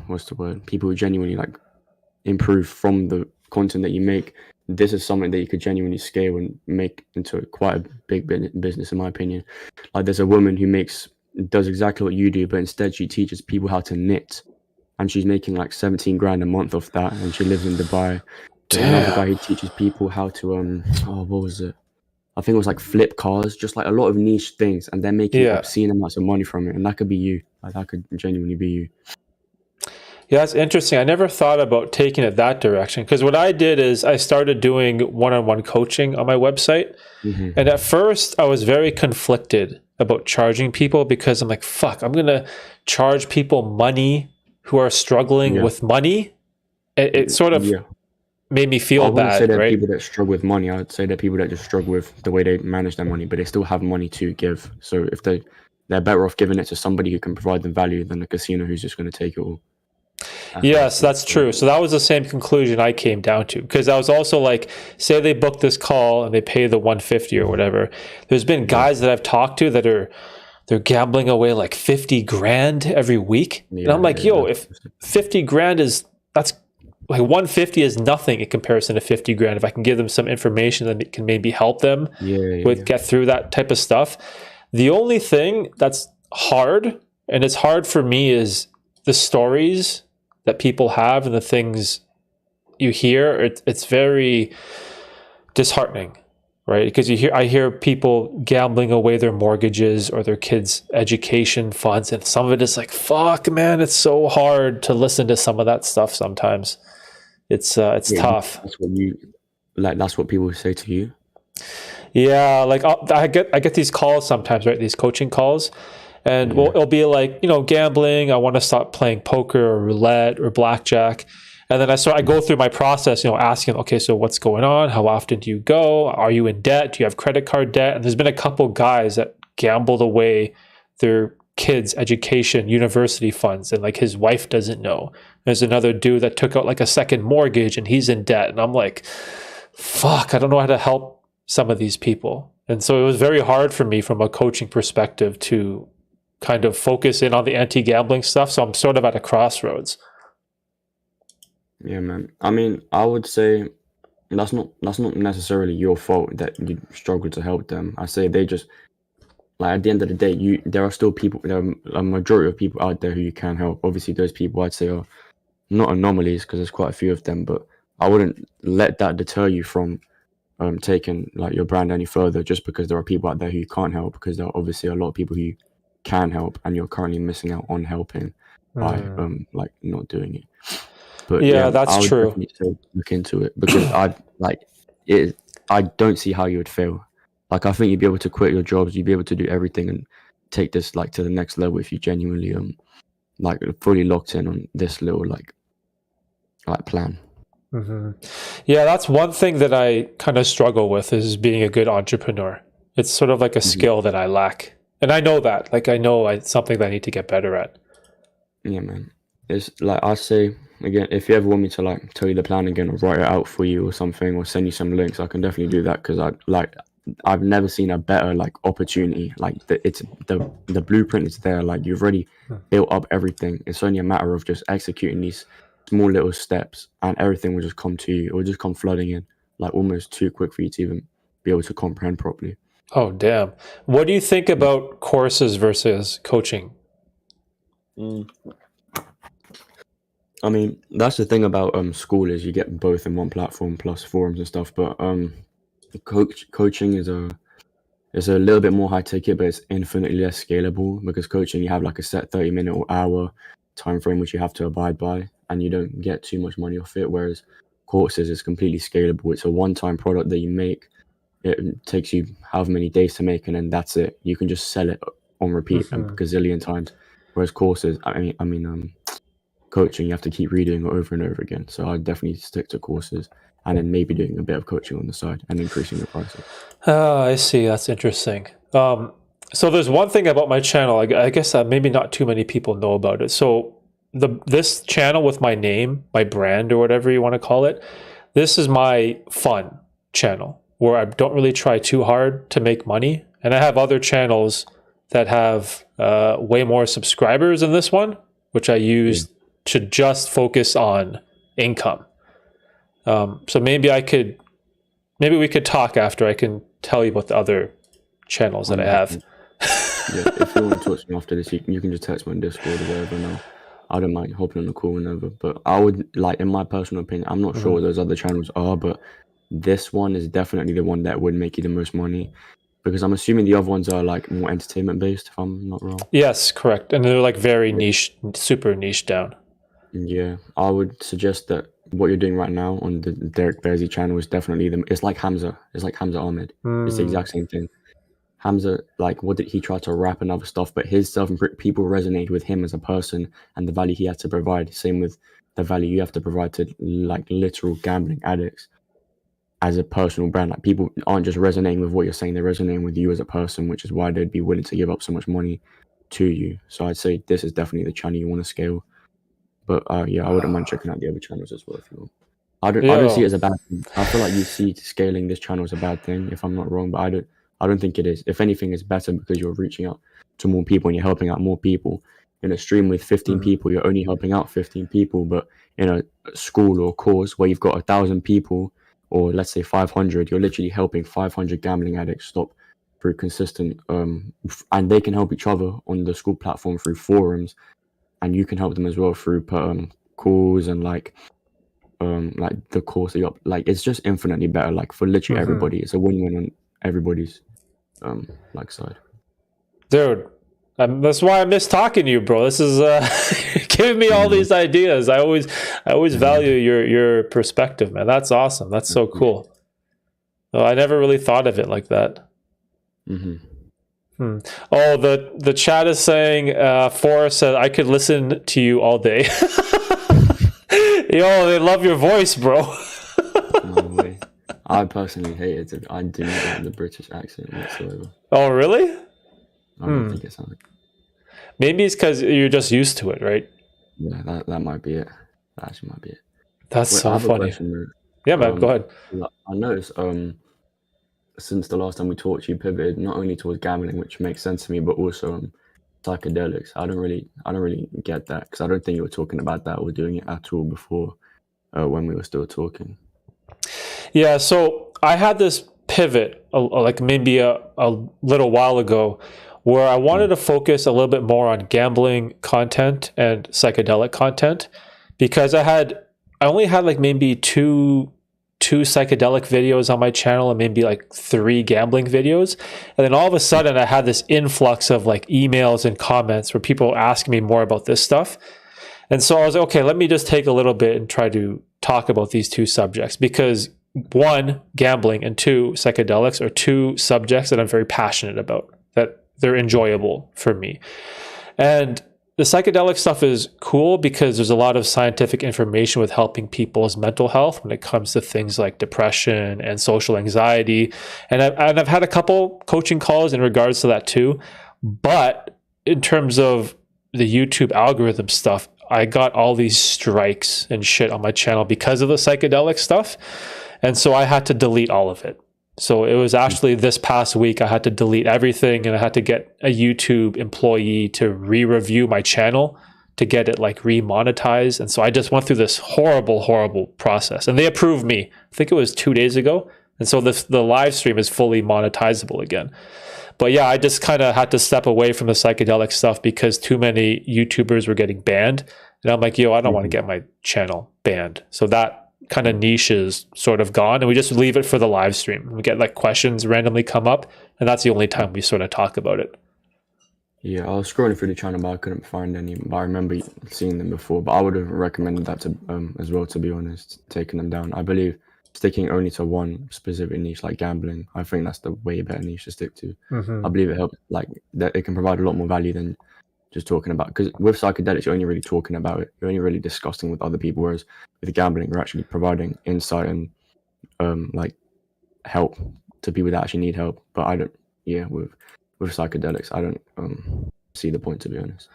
what's the word? People who genuinely like improve from the content that you make, this is something that you could genuinely scale and make into quite a big business, in my opinion. Like, there's a woman who does exactly what you do, but instead she teaches people how to knit, and she's making like 17 grand a month off that, and she lives in Dubai. There's another guy who teaches people how to what was it? I think it was like flip cars, just like a lot of niche things, and they're making obscene amounts of money from it. And that could be you. Like, that could genuinely be you. Yeah, that's interesting. I never thought about taking it that direction, because what I did is I started doing one-on-one coaching on my website. Mm-hmm. And at first I was very conflicted about charging people, because I'm like, fuck, I'm going to charge people money who are struggling with money. It sort of made me feel bad. I wouldn't say that people that struggle with money. I would say that people that just struggle with the way they manage their money, but they still have money to give. So if they're better off giving it to somebody who can provide them value than a casino who's just going to take it all. Yes, that's true. So that was the same conclusion I came down to, because I was also like, say they book this call and they pay the 150 or whatever. There's been guys that I've talked to that they're gambling away like 50 grand every week. And I'm like, if 50 grand that's like 150 is nothing in comparison to 50 grand. If I can give them some information that can maybe help them get through that type of stuff. The only thing that's hard, and it's hard for me, is the stories that people have and the things you hear. It's very disheartening, right? Because I hear people gambling away their mortgages or their kids' education funds, and some of it is like, fuck, man, it's so hard to listen to some of that stuff sometimes. It's tough. That's what that's what people say to you. Yeah, like I get these calls sometimes, right? These coaching calls. And it'll be like, gambling. I want to stop playing poker or roulette or blackjack. And then I go through my process, asking, okay, so what's going on? How often do you go? Are you in debt? Do you have credit card debt? And there's been a couple guys that gambled away their kids' education, university funds, and like his wife doesn't know. There's another dude that took out like a second mortgage and he's in debt. And I'm like, fuck, I don't know how to help some of these people. And so it was very hard for me from a coaching perspective to kind of focus in on the anti-gambling stuff. So I'm sort of at a crossroads. Yeah, man. I mean, I would say that's not necessarily your fault that you struggle to help them. I say they just, like, at the end of the day, there are still people, there are a majority of people out there who you can help. Obviously, those people I'd say are not anomalies, because there's quite a few of them, but I wouldn't let that deter you from taking like your brand any further, just because there are people out there who you can't help, because there are obviously a lot of people who you can help and you're currently missing out on helping by like not doing it. But that's true. Definitely look into it, because I don't see how you would fail. Like, I think you'd be able to quit your jobs, you'd be able to do everything and take this like to the next level if you genuinely like fully locked in on this little like plan. Mm-hmm. Yeah, that's one thing that I kind of struggle with, is being a good entrepreneur. It's sort of like a skill that I lack. And I know that, like, it's something that I need to get better at. Yeah, man. It's like, I say, again, if you ever want me to like tell you the plan again or write it out for you or something, or send you some links, I can definitely do that, because I've never seen a better like opportunity. Like, the blueprint is there. Like, you've already built up everything. It's only a matter of just executing these small little steps, and everything will just come to you. It will just come flooding in, like almost too quick for you to even be able to comprehend properly. Oh, damn. What do you think about courses versus coaching? I mean, that's the thing about school, is you get both in one platform plus forums and stuff. But coaching is a little bit more high ticket, but it's infinitely less scalable, because coaching, you have like a set 30-minute or hour time frame which you have to abide by, and you don't get too much money off it. Whereas courses is completely scalable. It's a one-time product that you make. It takes you however many days to make, and then that's it. You can just sell it on repeat a gazillion times. Whereas courses, coaching, you have to keep redoing it over and over again. So I'd definitely stick to courses, and then maybe doing a bit of coaching on the side and increasing the prices. Oh, I see. That's interesting. So there's one thing about my channel, I guess maybe not too many people know about it. So this channel with my name, my brand, or whatever you want to call it, this is my fun channel, where I don't really try too hard to make money. And I have other channels that have way more subscribers than this one, which I use to just focus on income. So maybe I could maybe we could talk after. I can tell you about the other channels that I have. Yeah, if you want to talk to me after this, you can just text me on Discord or whatever. No, I don't mind hopping on the call whenever. But I would like, in my personal opinion, I'm not sure what those other channels are, but this one is definitely the one that would make you the most money, because I'm assuming the other ones are like more entertainment based, if I'm not wrong. Yes, correct. And they're like very niche, super niche down. Yeah, I would suggest that what you're doing right now on the Derek Bearsy channel is definitely it's like Hamza. It's like Hamza Ahmed. It's the exact same thing. Hamza, like, what did he try to rap and other stuff, but his stuff, people resonate with him as a person and the value he had to provide. Same with the value you have to provide to like literal gambling addicts as a personal brand. Like, people aren't just resonating with what you're saying, they're resonating with you as a person, which is why they'd be willing to give up so much money to you. So I'd say this is definitely the channel you want to scale. But yeah, I wouldn't mind checking out the other channels as well if you want. I don't see it as a bad thing. I feel like you see scaling this channel as a bad thing, if I'm not wrong, but I don't think it is. If anything, it's better because you're reaching out to more people and you're helping out more people. In a stream with 15 people, you're only helping out 15 people, but in a school or cause where you've got 1,000 people, or let's say 500, you're literally helping 500 gambling addicts stop through consistent, and they can help each other on the school platform through forums, and you can help them as well through calls and like the course that you're like, it's just infinitely better, like for literally everybody. It's a win-win on everybody's like side. Dude, that's why I miss talking to you, bro. This is giving me all these ideas. I always value your perspective, man. That's awesome. That's so cool. Well, I never really thought of it like that. Oh, the chat is saying, Forrest said, I could listen to you all day. Yo, they love your voice, bro. No way. I personally hate it. I do not like the British accent whatsoever. Oh, really? I don't think it sounds like... Maybe it's because you're just used to it, right? Yeah, that might be it. That actually might be it. That's so funny. Yeah, man, go ahead. I noticed since the last time we talked, you pivoted not only towards gambling, which makes sense to me, but also psychedelics. I don't really get that, because I don't think you were talking about that or doing it at all before when we were still talking. Yeah, so I had this pivot like maybe a little while ago where I wanted to focus a little bit more on gambling content and psychedelic content, because I only had like maybe two psychedelic videos on my channel and maybe like 3 gambling videos. And then all of a sudden I had this influx of like emails and comments where people asking me more about this stuff. And so I was like, okay, let me just take a little bit and try to talk about these 2 subjects, because 1, gambling, and 2, psychedelics are 2 subjects that I'm very passionate about, that they're enjoyable for me. And the psychedelic stuff is cool because there's a lot of scientific information with helping people's mental health when it comes to things like depression and social anxiety. And I've had a couple coaching calls in regards to that too. But in terms of the YouTube algorithm stuff, I got all these strikes and shit on my channel because of the psychedelic stuff. And so I had to delete all of it. So it was actually this past week, I had to delete everything, and I had to get a YouTube employee to re-review my channel to get it like remonetized. And so I just went through this horrible process, and they approved me. I think it was 2 days ago. And so the live stream is fully monetizable again. But yeah, I just kind of had to step away from the psychedelic stuff because too many YouTubers were getting banned. And I'm like, yo, I don't want to get my channel banned. So that kind of niche is sort of gone, and we just leave it for the live stream. We get like questions randomly come up, and that's the only time we sort of talk about it. Yeah, I was scrolling through the channel, but I couldn't find any. But I remember seeing them before. But I would have recommended that to as well, to be honest, taking them down. I believe sticking only to one specific niche like gambling, I think that's the way better niche to stick to. I believe it helps, like that it can provide a lot more value than just talking about, because with psychedelics you're only really talking about it, you're only really discussing with other people, whereas with gambling you're actually providing insight and like help to people that actually need help. But I don't, with psychedelics I don't see the point, to be honest.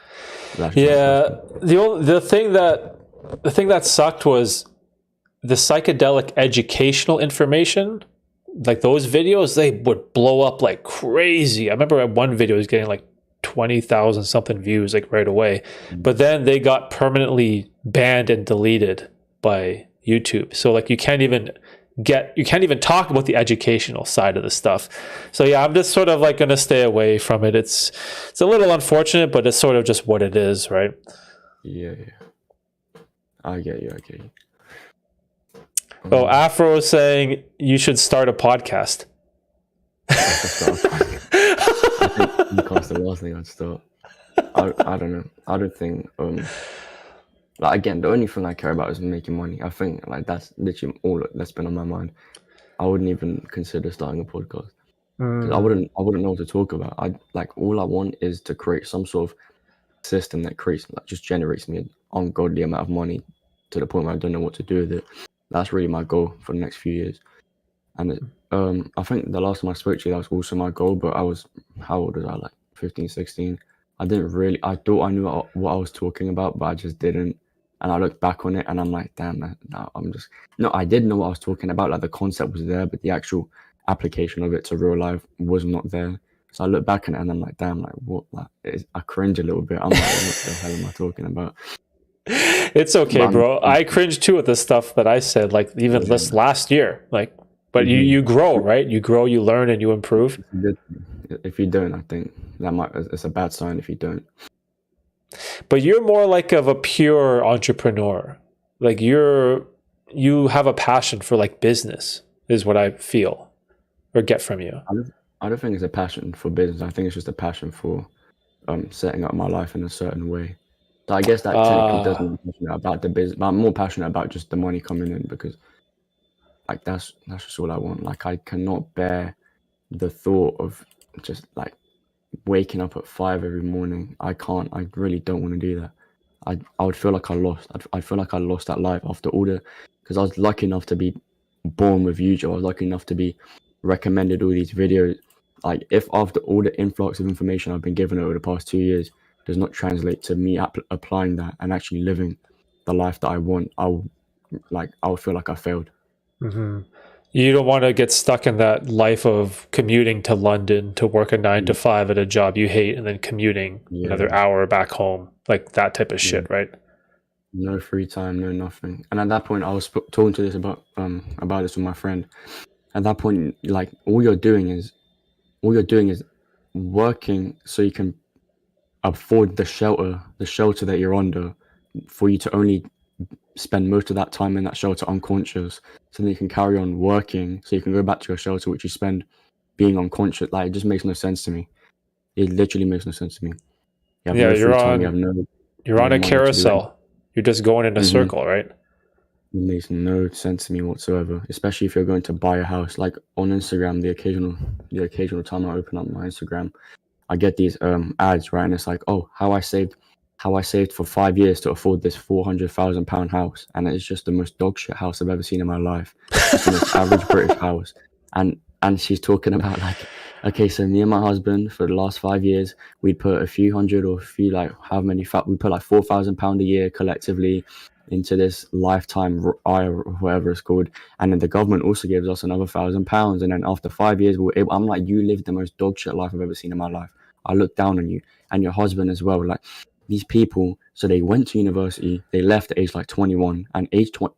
Yeah, the thing that sucked was the psychedelic educational information. Like those videos, they would blow up like crazy. I remember one video was getting like 20,000 something views like right away, but then they got permanently banned and deleted by YouTube. So like you can't even you can't even talk about the educational side of the stuff. So yeah, I'm just sort of like going to stay away from it. It's a little unfortunate, but it's sort of just what it is, right? Yeah. I get you. Oh, Afro is saying you should start a podcast. I think that's the last thing I'd start. I don't know. I don't think like again, the only thing I care about is making money. I think like that's literally all that's been on my mind. I wouldn't even consider starting a podcast because I wouldn't know what to talk about. I like all I want is to create some sort of system that just generates me an ungodly amount of money to the point where I don't know what to do with it. That's really my goal for the next few years. And I think the last time I spoke to you, that was also my goal. But how old was I? Like 15, 16. I thought I knew what I was talking about, but I just didn't. And I look back on it and I'm like, damn, I did know what I was talking about. Like the concept was there, but the actual application of it to real life was not there. So I look back on it and I'm like, damn, like what? I cringe a little bit. I'm like, what the hell am I talking about? It's okay, bro. I cringe too at the stuff that I said, like even this last year. Like, but you grow, right? You grow, you learn, and you improve. If you don't, I think it's a bad sign if you don't. But you're more like of a pure entrepreneur. Like you have a passion for like business, is what I feel or get from you. I don't think it's a passion for business. I think it's just a passion for setting up my life in a certain way. So I guess that technically doesn't mean passionate about the business, but I'm more passionate about just the money coming in because like that's just all I want. Like I cannot bear the thought of just like waking up at 5 every morning. I can't. I really don't want to do that. I would feel like I lost. I feel like I lost that life after all because I was lucky enough to be born with YouTube. I was lucky enough to be recommended all these videos. Like if after all the influx of information I've been given over the past 2 years does not translate to me applying that and actually living the life that I want, I'll feel like I failed. Mm-hmm. You don't want to get stuck in that life of commuting to London to work a 9 to 5 at a job you hate and then commuting another hour back home, like that type of shit, right? No free time, no nothing. And at that point, I was talking to this about this with my friend. At that point, like all you're doing is working so you can afford the shelter that you're under, for you to only spend most of that time in that shelter unconscious, so then you can carry on working so you can go back to your shelter, which you spend being unconscious. Like it just makes no sense to me. It literally makes no sense to me. You have no free time, you're on a carousel. You're just going in a circle, right? It makes no sense to me whatsoever, especially if you're going to buy a house. Like on Instagram, the occasional time I open up my Instagram, I get these ads, right? And it's like, oh, how I saved for 5 years to afford this £400,000 house. And it's just the most dog shit house I've ever seen in my life. It's the most average British house. And she's talking about like, okay, so me and my husband for the last 5 years, we'd put a few hundred or a few like we put like £4,000 a year collectively into this lifetime or whatever it's called. And then the government also gives us another £1,000. And then after 5 years, I'm like, you lived the most dog shit life I've ever seen in my life. I look down on you and your husband as well. Like these people, so they went to university, they left at age like 21, and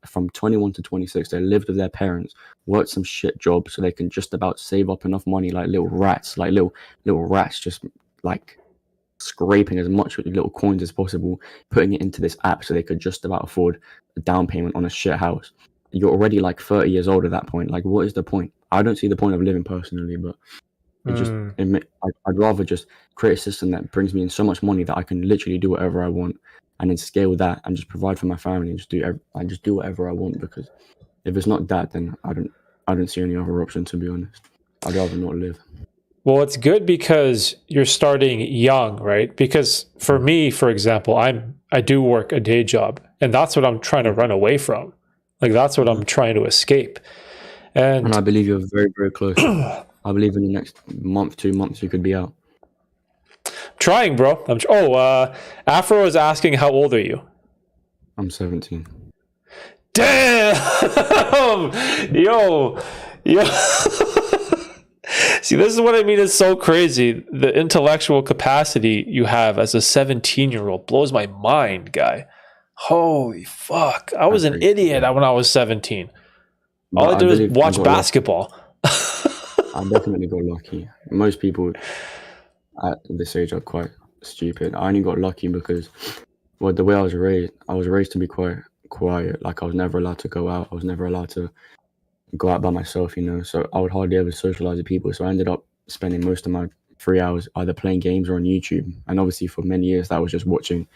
from 21 to 26, they lived with their parents, worked some shit job so they can just about save up enough money like little rats, just like scraping as much little coins as possible, putting it into this app so they could just about afford a down payment on a shit house. You're already like 30 years old at that point. Like, what is the point? I don't see the point of living personally, but I'd rather just create a system that brings me in so much money that I can literally do whatever I want, and then scale that and just provide for my family and just do whatever I want. Because if it's not that, then I don't see any other option, to be honest. I'd rather not live. Well, it's good because you're starting young, right? Because for me, for example, I do work a day job, and that's what I'm trying to run away from. Like that's what I'm trying to escape. And I believe you're very, very close. I believe in the next month, 2 months, you could be out. Trying, bro. Afro is asking, how old are you? I'm 17. Damn! Yo. See, this is what I mean. It's so crazy. The intellectual capacity you have as a 17-year-old blows my mind, guy. Holy fuck. I was an idiot when I was 17. All I But did was believe I watch got lucky. basketball. I definitely got lucky. Most people at this age are quite stupid. I only got lucky because, well, the way I was raised to be quite quiet. Like I was never allowed to go out. I was never allowed to go out by myself, you know. So I would hardly ever socialize with people. So I ended up spending most of my free hours either playing games or on YouTube. And obviously, for many years, that was just watching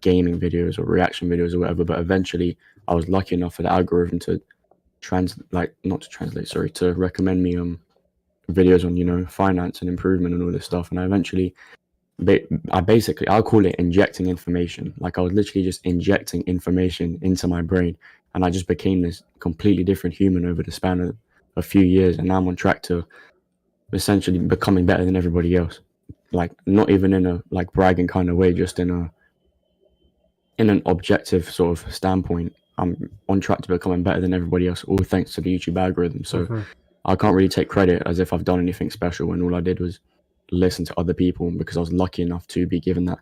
gaming videos or reaction videos or whatever. But eventually, I was lucky enough for the algorithm to to recommend me videos on, you know, finance and improvement and all this stuff. And I eventually, I'll call it injecting information. Like I was literally just injecting information into my brain, and I just became this completely different human over the span of a few years. And now I'm on track to essentially becoming better than everybody else. Like not even in a like bragging kind of way, just in an objective sort of standpoint. I'm on track to becoming better than everybody else, all thanks to the YouTube algorithm. So I can't really take credit as if I've done anything special when all I did was listen to other people because I was lucky enough to be given that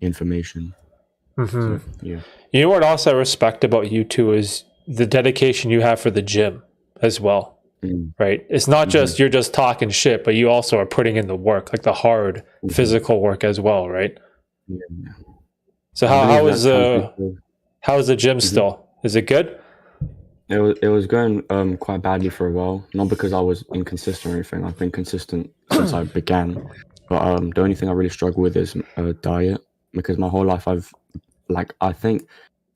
information. So, yeah. You know what else I respect about you too is the dedication you have for the gym as well, right? It's not just you're just talking shit, but you also are putting in the work, like the hard physical work as well, right? Yeah. So how's the gym still? Is it good? It was going quite badly for a while. Not because I was inconsistent or anything. I've been consistent since I began. But the only thing I really struggle with is diet, because my whole life I think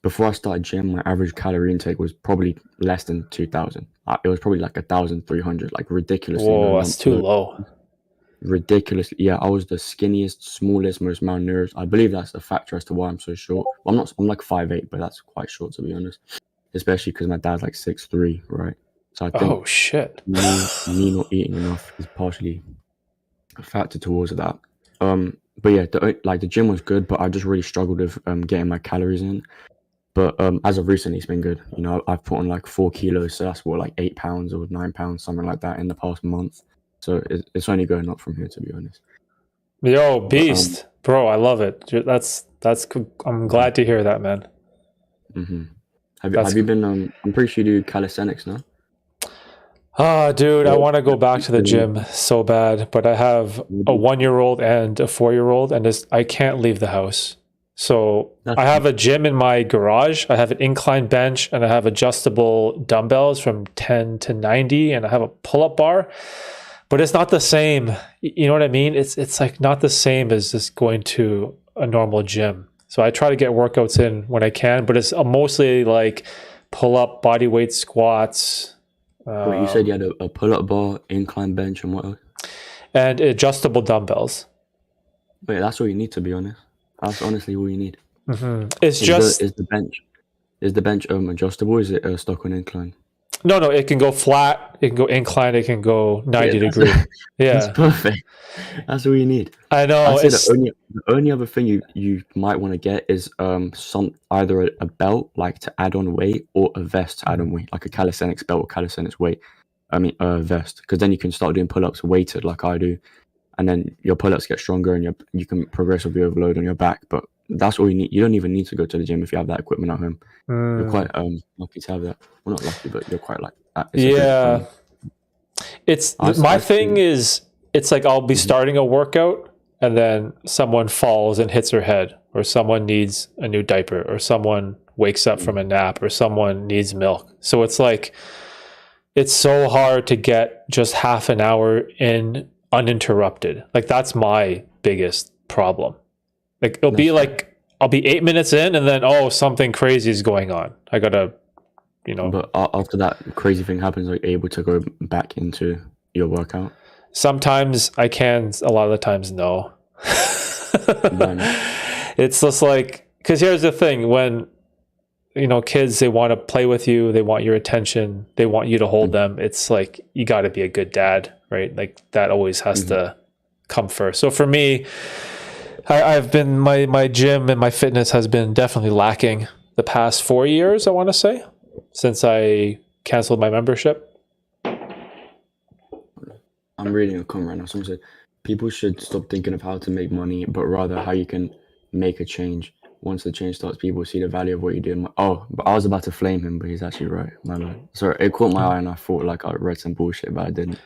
before I started gym, my average calorie intake was probably less than 2,000. It was probably like 1,300, like ridiculously Whoa, low. that's too low. Ridiculously, yeah. I was the skinniest, smallest, most malnourished. I believe that's a factor as to why I'm so short. Well, I'm like 5'8", but that's quite short to be honest. Especially because my dad's like 6'3", right? So I think Oh shit. me not eating enough is partially a factor towards that. But yeah, the gym was good, but I just really struggled with getting my calories in. But as of recently, it's been good. You know, I've put on like 4 kilos, so that's what, like 8 pounds or 9 pounds, something like that, in the past month. So it's only going up from here, to be honest. Yo, beast, bro, I love it. That's. I'm glad to hear that, man. Have you been? I'm pretty sure you do calisthenics now. Ah, dude, I want to go back to the gym so bad, but I have a 1-year-old and a 4-year-old, and I can't leave the house. So I have a gym in my garage. I have an incline bench, and I have adjustable dumbbells from 10 to 90, and I have a pull-up bar. But it's not the same. You know what I mean? It's like not the same as just going to a normal gym. So I try to get workouts in when I can, but it's mostly like pull-up, body weight squats. Wait, you said you had a pull-up bar, incline bench, and what else? And adjustable dumbbells. Wait, that's all you need, to be honest. That's honestly all you need. It's is the bench adjustable? Is it stuck on incline? No, it can go flat, it can go incline, it can go 90 degree. Yeah, that's perfect. That's all you need. I know. I'd say the only other thing you might want to get is either a belt, like to add on weight, or a vest to add on weight, like a calisthenics belt or calisthenics weight. I mean vest, because then you can start doing pull-ups weighted like I do, and then your pull-ups get stronger and you can progressively overload on your back. But that's all you need. You don't even need to go to the gym if you have that equipment at home. You're quite lucky to have that. Well, not lucky, but you're quite like that. Yeah, my thing is, it's like I'll be starting a workout and then someone falls and hits her head, or someone needs a new diaper, or someone wakes up from a nap, or someone needs milk. So it's like, it's so hard to get just half an hour in uninterrupted. Like that's my biggest problem. Like it'll be like, I'll be 8 minutes in and then, something crazy is going on. I gotta, But after that crazy thing happens, are you able to go back into your workout? Sometimes I can, a lot of the times no. It's just like, because here's the thing, when, kids, they want to play with you, they want your attention, they want you to hold them. It's like, you got to be a good dad, right? Like that always has to come first. So for me, I've been, my gym and my fitness has been definitely lacking the past 4 years, I want to say, since I canceled my membership. I'm reading a comment right now. Someone said, people should stop thinking of how to make money, but rather how you can make a change. once the change starts, people see the value of what you do. Oh, but I was about to flame him, but he's actually right. My bad. Sorry, it caught my eye and I thought like I read some bullshit, but I didn't.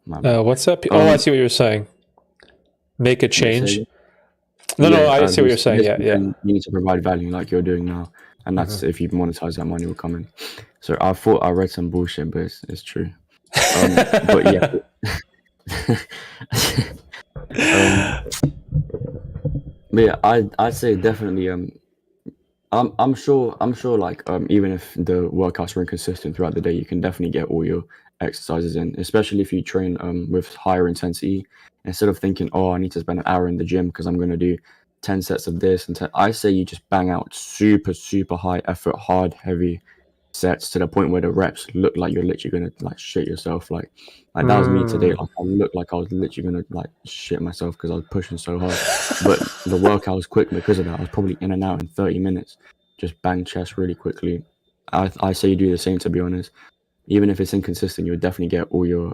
My bad. What's up? Oh, I see what you're saying. Make a change. No, I see what you're saying. Yeah. You need to provide value like you're doing now, and that's if you monetize, that money will come in. So I thought I read some bullshit, but it's true. But yeah. But yeah, I'd say definitely. I'm sure like even if the workouts are inconsistent throughout the day, you can definitely get all your exercises in, especially if you train with higher intensity. Instead of thinking, oh, I need to spend an hour in the gym because I'm going to do 10 sets of this, and I say you just bang out super high effort, hard, heavy sets to the point where the reps look like you're literally going to like shit yourself. Like that was me today. Like I looked like I was literally going to like shit myself because I was pushing so hard. But the workout was quick because of that. I was probably in and out in 30 minutes. Just bang chest really quickly. I say you do the same, to be honest. Even if it's inconsistent, you'll definitely get all your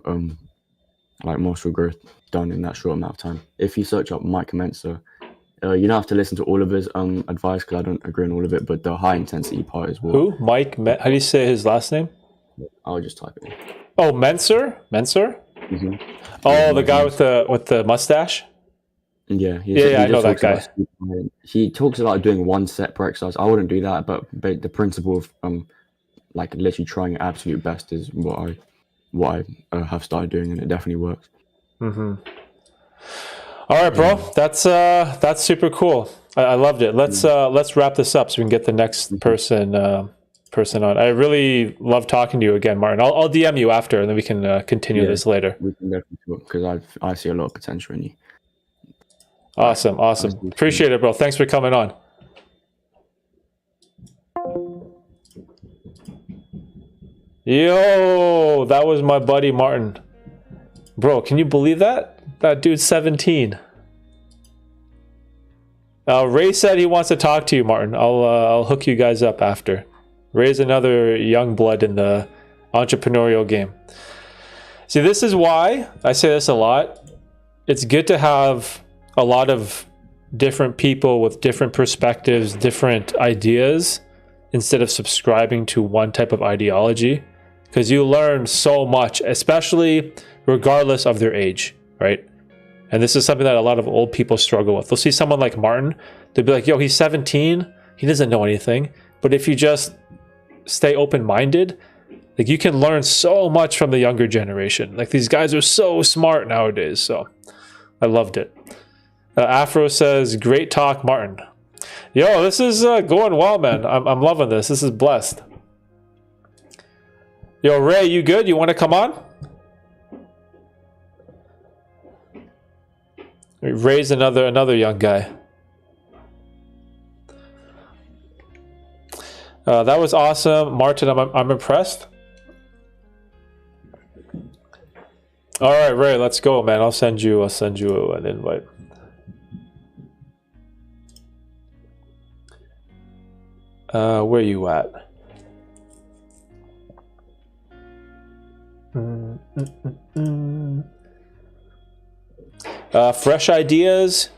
like muscle growth done in that short amount of time. If you search up Mike Mensa, you don't have to listen to all of his advice because I don't agree on all of it, but the high intensity part is what. Who? Mike? How do you say his last name? I'll just type it in. Oh, Menser? Mm-hmm. Oh, the guy with the mustache? Yeah, I know that guy. He talks about doing one set per exercise. I wouldn't do that, but the principle of like literally trying your absolute best is what I have started doing, and it definitely works. Mm-hmm. All right, bro. Yeah. That's super cool. I loved it. Let's wrap this up so we can get the next person on. I really love talking to you again, Martin. I'll DM you after, and then we can continue this later. We can definitely talk because I see a lot of potential in you. Awesome. Appreciate it, bro. Thanks for coming on. Yo, that was my buddy Martin. Bro, can you believe that? That dude's 17. Ray said he wants to talk to you, Martin. I'll hook you guys up after. Ray's another young blood in the entrepreneurial game. See, this is why I say this a lot. It's good to have a lot of different people with different perspectives, different ideas, instead of subscribing to one type of ideology, because you learn so much, especially regardless of their age, right? And this is something that a lot of old people struggle with. They'll see someone like Martin, they'll be like, yo, he's 17, he doesn't know anything. But if you just stay open-minded, like you can learn so much from the younger generation. Like these guys are so smart nowadays. So I loved it. Afro says, great talk, Martin. Yo, this is going well, man. I'm loving this. This is blessed. Yo, Ray, you good? You want to come on? Ray's another young guy. That was awesome, Martin. I'm impressed. All right, Ray, let's go, man. I'll send you an invite. Where you at? Fresh ideas.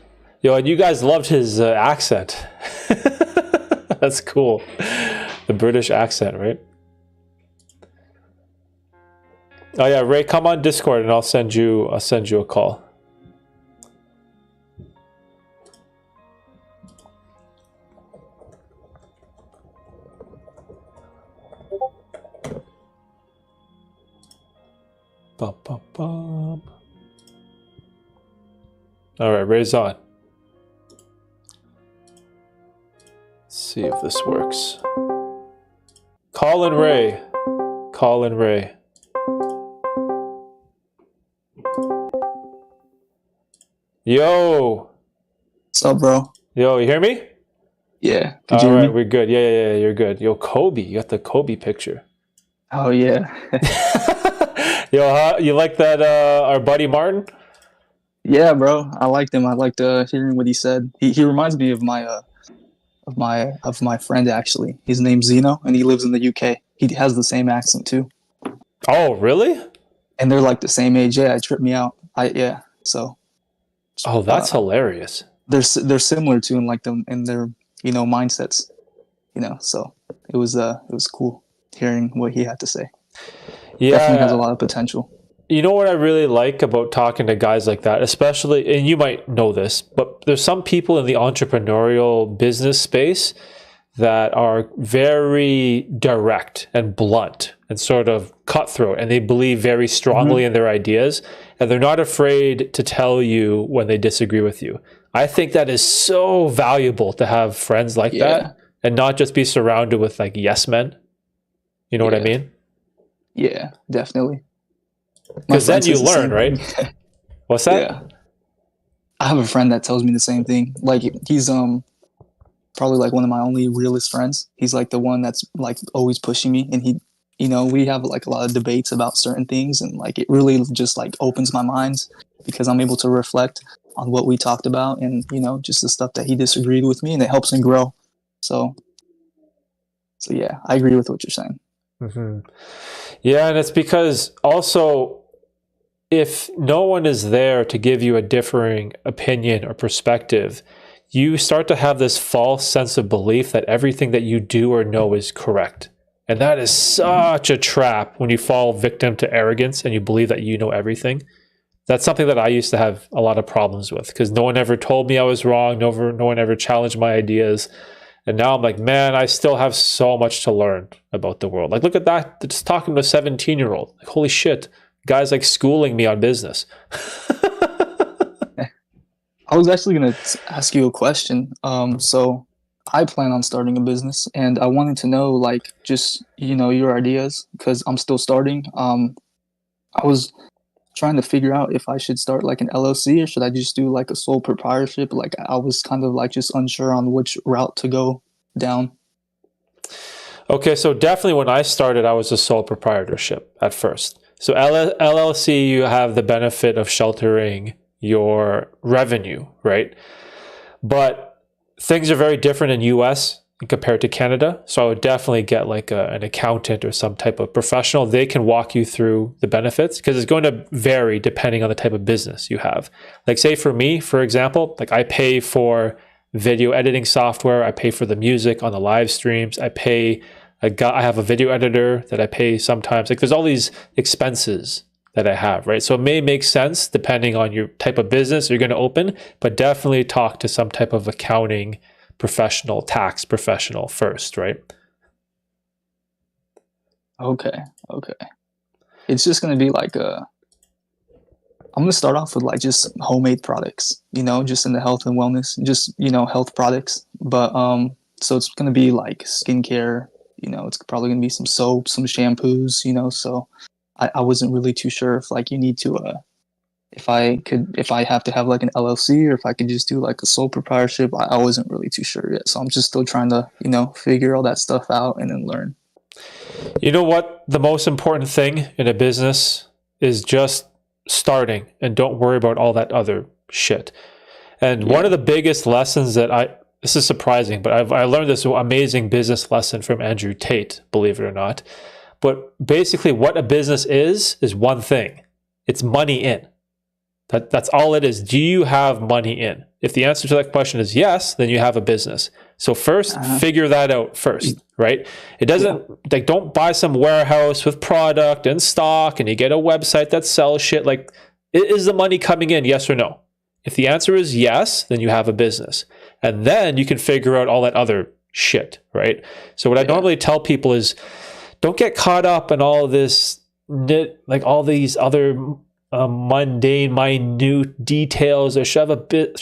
Yo, and you guys loved his accent. That's cool. The British accent, right? Oh yeah, Ray, come on Discord and I'll send you a call. Bum, bum, bum. All right, Ray's on. Let's see if this works. Call in Ray. Call in Ray. Yo. What's up, bro? Yo, you hear me? Yeah. All right, we're good. Yeah, you're good. Yo, Kobe. You got the Kobe picture. Oh, yeah. Yo, you like that, our buddy Martin? Yeah, bro. I liked him. I liked hearing what he said. He reminds me of my friend, actually. His name's Zeno, and he lives in the UK. He has the same accent, too. Oh, really? And they're like the same age. Yeah, it tripped me out. So. Oh, that's hilarious. They're similar too in like in their mindsets. So it was cool hearing what he had to say. Definitely has a lot of potential. You know what I really like about talking to guys like that, especially, and you might know this, but there's some people in the entrepreneurial business space that are very direct and blunt and sort of cutthroat, and they believe very strongly in their ideas, and they're not afraid to tell you when they disagree with you. I think that is so valuable to have friends like that and not just be surrounded with like yes men. You know what I mean? Yeah, definitely. Because then you learn, right? What's that? Yeah. I have a friend that tells me the same thing. Like he's probably like one of my only realist friends. He's like the one that's like always pushing me, and he, we have like a lot of debates about certain things, and like it really just like opens my mind because I'm able to reflect on what we talked about and just the stuff that he disagreed with me, and it helps me grow. So yeah, I agree with what you're saying. Mm-hmm. Yeah, and it's because also if no one is there to give you a differing opinion or perspective, you start to have this false sense of belief that everything that you do or know is correct. And that is such a trap when you fall victim to arrogance and you believe that you know everything. That's something that I used to have a lot of problems with because no one ever told me I was wrong. No one ever challenged my ideas. And now I'm like, man, I still have so much to learn about the world. Like, look at that. Just talking to a 17-year-old. Like, holy shit. Guy's like schooling me on business. I was actually going to ask you a question. So I plan on starting a business, and I wanted to know, like, just, your ideas, because I'm still starting. I was trying to figure out if I should start like an LLC or should I just do like a sole proprietorship. Like I was kind of like just unsure on which route to go down. Okay, so definitely when I started, I was a sole proprietorship at first. So LLC, you have the benefit of sheltering your revenue, right? But things are very different in US compared to Canada. So I would definitely get like an accountant or some type of professional. They can walk you through the benefits because it's going to vary depending on the type of business you have. Like say for me, for example, like I pay for video editing software. I pay for the music on the live streams. I have a video editor that I pay sometimes. Like there's all these expenses that I have, right? So it may make sense depending on your type of business you're going to open, but definitely talk to some type of accounting professional, tax professional first, right? Okay. It's just going to be like I'm going to start off with like just homemade products, just in the health and wellness, just, health products. But so it's going to be like skincare, it's probably going to be some soaps, some shampoos, so I wasn't really too sure if like you need to if I have to have like an LLC or if I could just do like a sole proprietorship. I wasn't really too sure yet. So I'm just still trying to, figure all that stuff out and then learn. You know what? The most important thing in a business is just starting and don't worry about all that other shit. And one of the biggest lessons that this is surprising, but I learned this amazing business lesson from Andrew Tate, believe it or not. But basically what a business is one thing. It's money in. That's all it is. Do you have money in? If the answer to that question is yes, then you have a business. So first, figure that out first, right? It doesn't, like, don't buy some warehouse with product and stock and you get a website that sells shit. Like, is the money coming in, yes or no? If the answer is yes, then you have a business. And then you can figure out all that other shit, right? So what I normally tell people is don't get caught up in all this, like all these other mundane, minute details. Or should I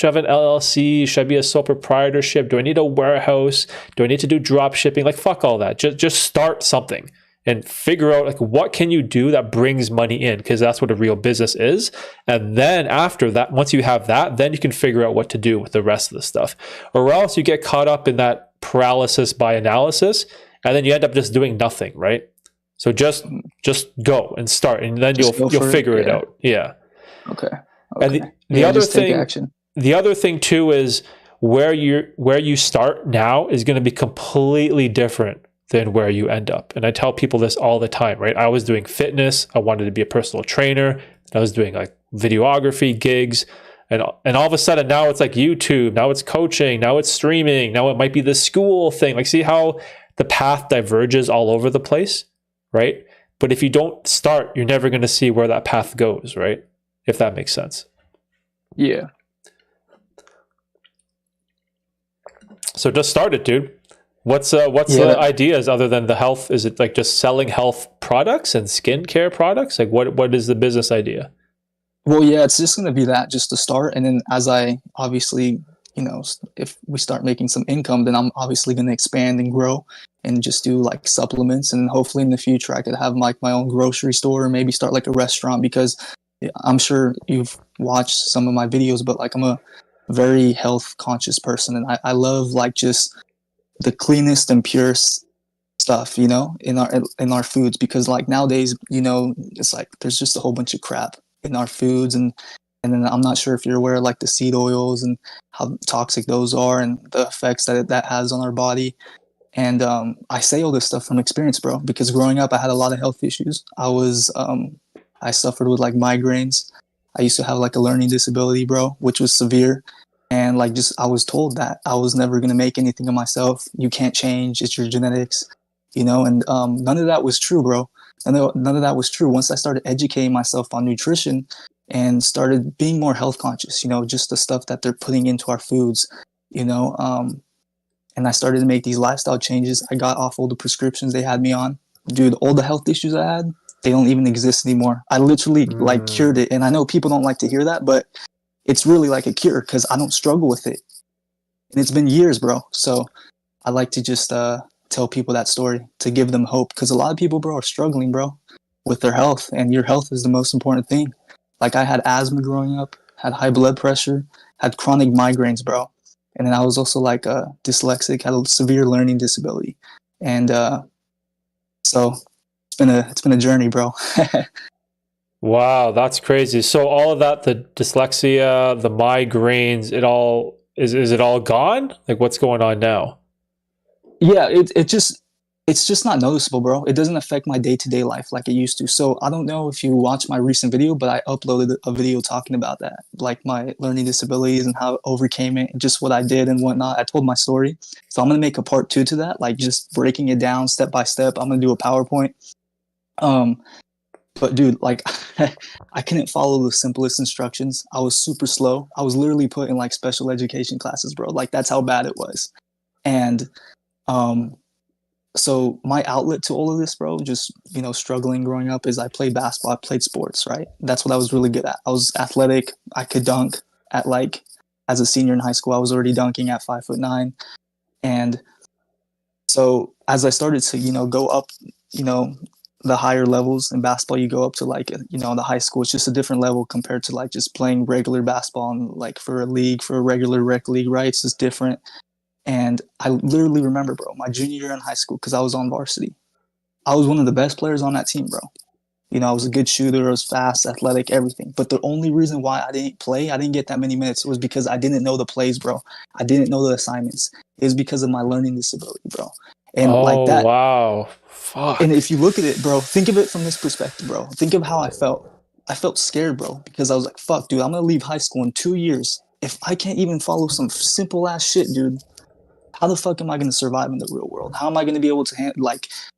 have an LLC? Should I be a sole proprietorship? Do I need a warehouse? Do I need to do drop shipping? Like, fuck all that. Just start something and figure out like what can you do that brings money in, because that's what a real business is. And then after that, once you have that, then you can figure out what to do with the rest of the stuff. Or else you get caught up in that paralysis by analysis, and then you end up just doing nothing, right? So just go and start, and then you'll figure it out. Yeah. Okay. And the other thing too is where you start now is going to be completely different than where you end up. And I tell people this all the time, right? I was doing fitness. I wanted to be a personal trainer. I was doing like videography gigs. And all of a sudden now it's like YouTube, now it's coaching, now it's streaming, now it might be the school thing. Like, see how the path diverges all over the place, right? But if you don't start, you're never going to see where that path goes, right? If that makes sense. Yeah. So just start it, dude. What's the ideas other than the health? Is it like just selling health products and skincare products? Like what is the business idea? Well, yeah, it's just going to be that, just to start. And then as I obviously, if we start making some income, then I'm obviously going to expand and grow and just do like supplements. And hopefully in the future, I could have like my own grocery store or maybe start like a restaurant, because I'm sure you've watched some of my videos, but like I'm a very health conscious person. And I love like just the cleanest and purest stuff, in our foods, because like nowadays, it's like there's just a whole bunch of crap in our foods, and then I'm not sure if you're aware of like the seed oils and how toxic those are and the effects that has on our body. And I say all this stuff from experience, bro, because growing up I had a lot of health issues. I suffered with like migraines. I used to have like a learning disability, bro, which was severe. And like just I was told that I was never going to make anything of myself. You can't change, it's your genetics, and none of that was true, bro. None of that was true. Once I started educating myself on nutrition and started being more health conscious, just the stuff that they're putting into our foods, and I started to make these lifestyle changes. I got off all the prescriptions they had me on. Dude, all the health issues I had, they don't even exist anymore. I literally like cured it. And I know people don't like to hear that, but it's really like a cure because I don't struggle with it. And it's been years, bro. So I like to just tell people that story to give them hope, because a lot of people, bro, are struggling, bro, with their health, and your health is the most important thing. Like I had asthma growing up, had high blood pressure, had chronic migraines, bro, and then I was also like dyslexic, had a severe learning disability, and so it's been a journey, bro. Wow, that's crazy. So all of that, the dyslexia, the migraines, it all is it all gone? Like what's going on now? Yeah, it's just not noticeable, bro. It doesn't affect my day-to-day life like it used to. So I don't know if you watched my recent video, but I uploaded a video talking about that, like my learning disabilities and how I overcame it and just what I did and whatnot. I told my story. So I'm going to make a part 2 to that, like just breaking it down step by step. I'm going to do a PowerPoint. But dude, like I couldn't follow the simplest instructions. I was super slow. I was literally put in like special education classes, bro. Like that's how bad it was. And so my outlet to all of this, bro, just, struggling growing up, is I played basketball, I played sports, right? That's what I was really good at. I was athletic. I could dunk at as a senior in high school, I was already dunking at 5'9". And so as I started to, go up, the higher levels in basketball, you go up to the high school. It's just a different level compared to like just playing regular basketball and like for a regular rec league, right? It's just different. And I literally remember, bro, my junior year in high school, because I was on varsity. I was one of the best players on that team, bro. I was a good shooter, I was fast, athletic, everything. But the only reason why I didn't get that many minutes, was because I didn't know the plays, bro. I didn't know the assignments. It was because of my learning disability, bro. And like that. Wow. Fuck. And if you look at it, bro, think of it from this perspective, bro. Think of how I felt. I felt scared, bro, because I was like, fuck, dude, I'm going to leave high school in 2 years. If I can't even follow some simple ass shit, dude, how the fuck am I going to survive in the real world? How am I going to be able to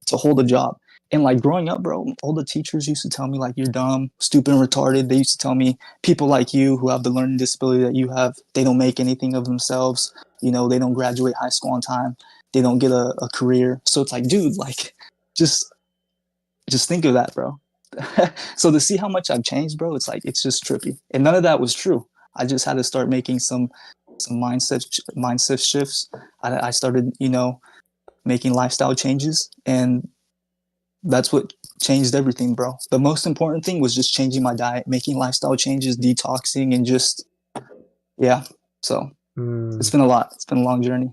to hold a job? And like growing up, bro, all the teachers used to tell me like, you're dumb, stupid, and retarded. They used to tell me people like you who have the learning disability that you have, they don't make anything of themselves. They don't graduate high school on time. They don't get a career. So it's like, dude, like just think of that, bro. So to see how much I've changed, bro, it's like, it's just trippy. And none of that was true. I just had to start making some mindset shifts. I started, making lifestyle changes, and that's what changed everything, bro. The most important thing was just changing my diet, making lifestyle changes, detoxing, and just, yeah. So it's been a lot. It's been a long journey.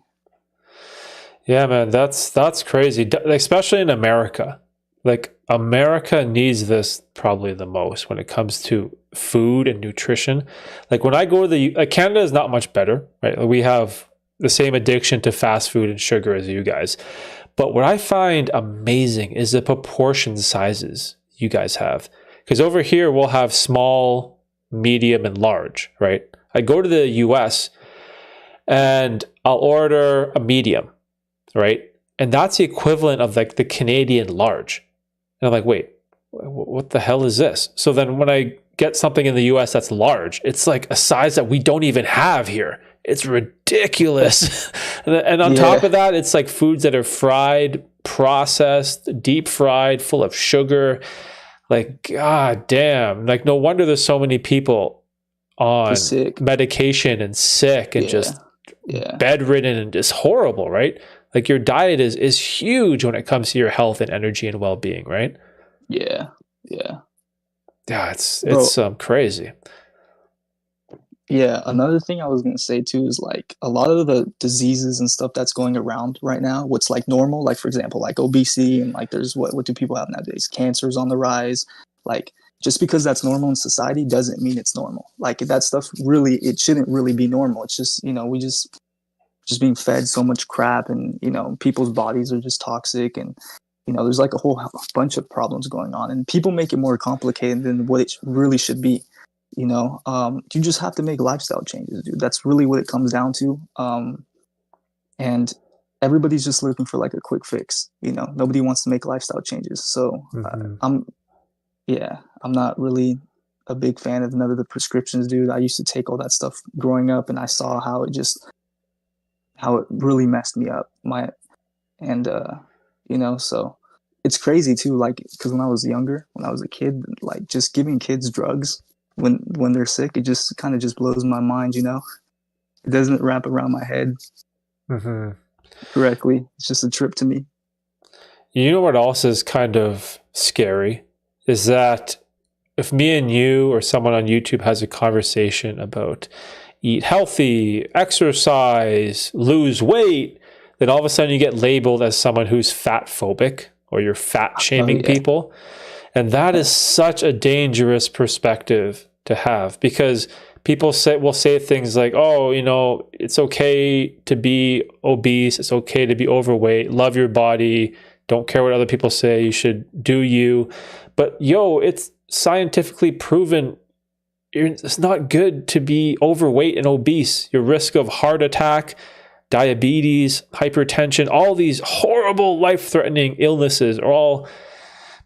Yeah, man, that's crazy, especially in America. Like America needs this probably the most when it comes to food and nutrition. Like when I go to Canada is not much better, right? We have the same addiction to fast food and sugar as you guys. But what I find amazing is the proportion sizes you guys have. Because over here we'll have small, medium, and large, right? I go to the US and I'll order a medium, right? And that's the equivalent of like the Canadian large. And I'm like, wait, what the hell is this? So then when I get something in the US that's large, it's like a size that we don't even have here. It's ridiculous. And on top of that, it's like foods that are fried, processed, deep fried, full of sugar. Like, god damn. Like, no wonder there's so many people on medication and sick and just bedridden and just horrible, right? Like, your diet is huge when it comes to your health and energy and well-being, right? Yeah. Yeah, it's crazy. Yeah, another thing I was going to say too is like a lot of the diseases and stuff that's going around right now, what's like normal, like for example, like obesity and like there's what do people have nowadays? Cancer's on the rise. Like just because that's normal in society doesn't mean it's normal. Like that stuff really, it shouldn't really be normal. It's just, we just being fed so much crap and, people's bodies are just toxic and, there's like a whole bunch of problems going on and people make it more complicated than what it really should be. You just have to make lifestyle changes, dude. That's really what it comes down to. And everybody's just looking for like a quick fix. Nobody wants to make lifestyle changes. So I'm not really a big fan of none of the prescriptions, dude. I used to take all that stuff growing up, and I saw how it really messed me up. So it's crazy too. Like, because when I was a kid, like just giving kids drugs when they're sick, it just kind of just blows my mind. It doesn't wrap around my head correctly. It's just a trip to me. You know what else is kind of scary is that if me and you or someone on YouTube has a conversation about eat healthy, exercise, lose weight, then all of a sudden you get labeled as someone who's fat phobic or you're fat shaming people. And that is such a dangerous perspective to have because people will say things like, oh, it's okay to be obese. It's okay to be overweight. Love your body. Don't care what other people say. You should do you. But it's scientifically proven it's not good to be overweight and obese. Your risk of heart attack, diabetes, hypertension, all these horrible life-threatening illnesses are all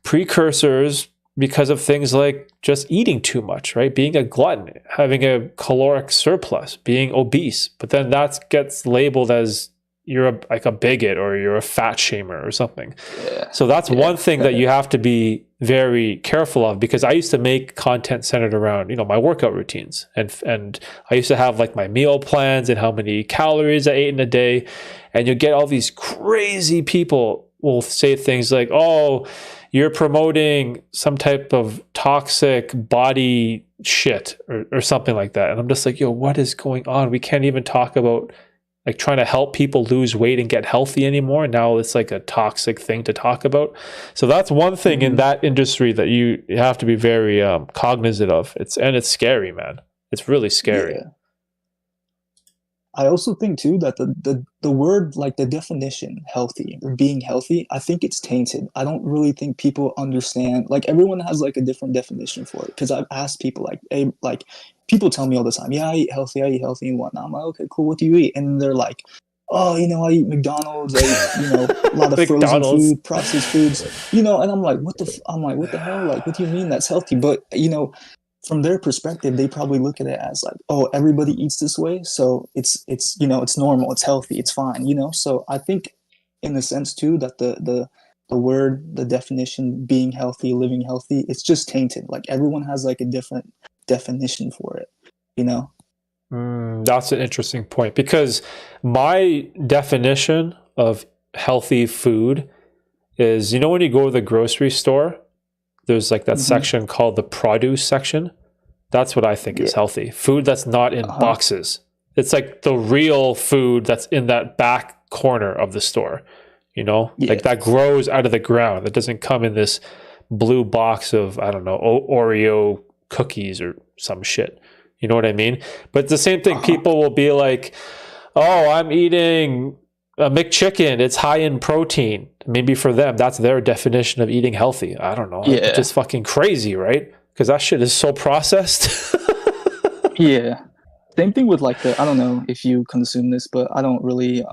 precursors because of things like just eating too much, right? Being a glutton, having a caloric surplus, being obese. But then that gets labeled as you're a bigot or you're a fat shamer or something. Yeah. So that's one thing that you have to be very careful of because I used to make content centered around, my workout routines. And I used to have like my meal plans and how many calories I ate in a day. And you get all these crazy people will say things like, oh, you're promoting some type of toxic body shit or something like that. And I'm just like, what is going on? We can't even talk about like trying to help people lose weight and get healthy anymore. Now it's like a toxic thing to talk about. So that's one thing in that industry that you have to be very cognizant of. It's scary, man. It's really scary. Yeah. I also think too that the word, like the definition healthy or being healthy, I think it's tainted. I don't really think people understand, like everyone has like a different definition for it. Cause I've asked people like, hey, like people tell me all the time, yeah, I eat healthy and whatnot. I'm like, okay, cool. What do you eat? And they're like, oh, I eat McDonald's. I eat, a lot of frozen food, processed foods, and I'm like, what the hell? Like, what do you mean that's healthy? But, from their perspective, they probably look at it as like, oh, everybody eats this way, so it's it's normal, it's healthy, it's fine, So I think, in a sense too, that the word, the definition, being healthy, living healthy, it's just tainted. Like everyone has like a different definition for it, That's an interesting point because my definition of healthy food is, when you go to the grocery store, there's like that section called the produce section. That's what I think is healthy. Food that's not in boxes. It's like the real food that's in that back corner of the store, like that grows out of the ground. That doesn't come in this blue box of, I don't know, Oreo cookies or some shit. You know what I mean? But it's the same thing. People will be like, oh, I'm eating a McChicken, it's high in protein. Maybe for them, that's their definition of eating healthy. I don't know. Yeah. It's just fucking crazy, right? Because that shit is so processed. Yeah. Same thing with like I don't know if you consume this, but I don't really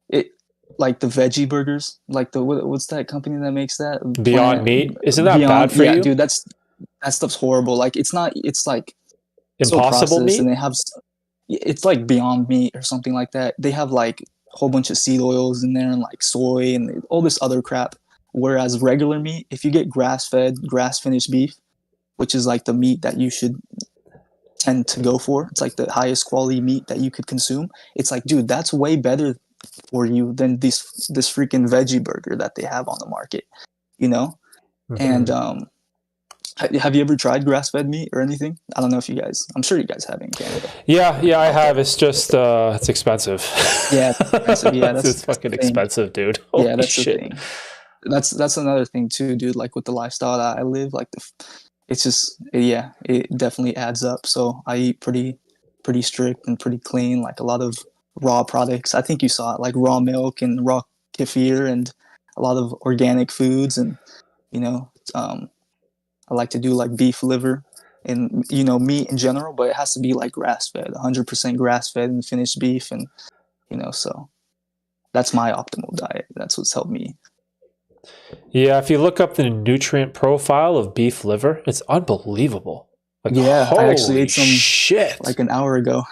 it like the veggie burgers, like what's that company that makes that? Beyond Meat, isn't that bad for yeah, you? dude, that stuff's horrible. Like it's like so Impossible processed, and meat. they have it's like Beyond Meat or something like that. They have like a whole bunch of seed oils in there and like soy and all this other crap. Whereas regular meat, if you get grass-fed, grass-finished beef, which is like the meat that you should tend to go for, it's like the highest quality meat that you could consume. It's like, dude, that's way better for you than this freaking veggie burger that they have on the market, you know? And have you ever tried grass-fed meat or anything? I don't know if you guys, I'm sure you guys have in Canada. Yeah, I have. It's just it's expensive. Yeah, it's expensive. Yeah, that's it's fucking the thing. expensive, dude. Holy Yeah, that's shit. the thing. That's another thing too, dude. Like with the lifestyle that I live, like it's just it definitely adds up. So I eat pretty strict and pretty clean, like a lot of raw products. I think you saw it, like raw milk and raw kefir and a lot of organic foods, and you know, I like to do like beef liver and meat in general, but it has to be like grass fed, 100% grass fed and finished beef, and so that's my optimal diet. That's what's helped me. Yeah, if you look up the nutrient profile of beef liver, it's unbelievable. Like, yeah, I actually ate some shit like an hour ago.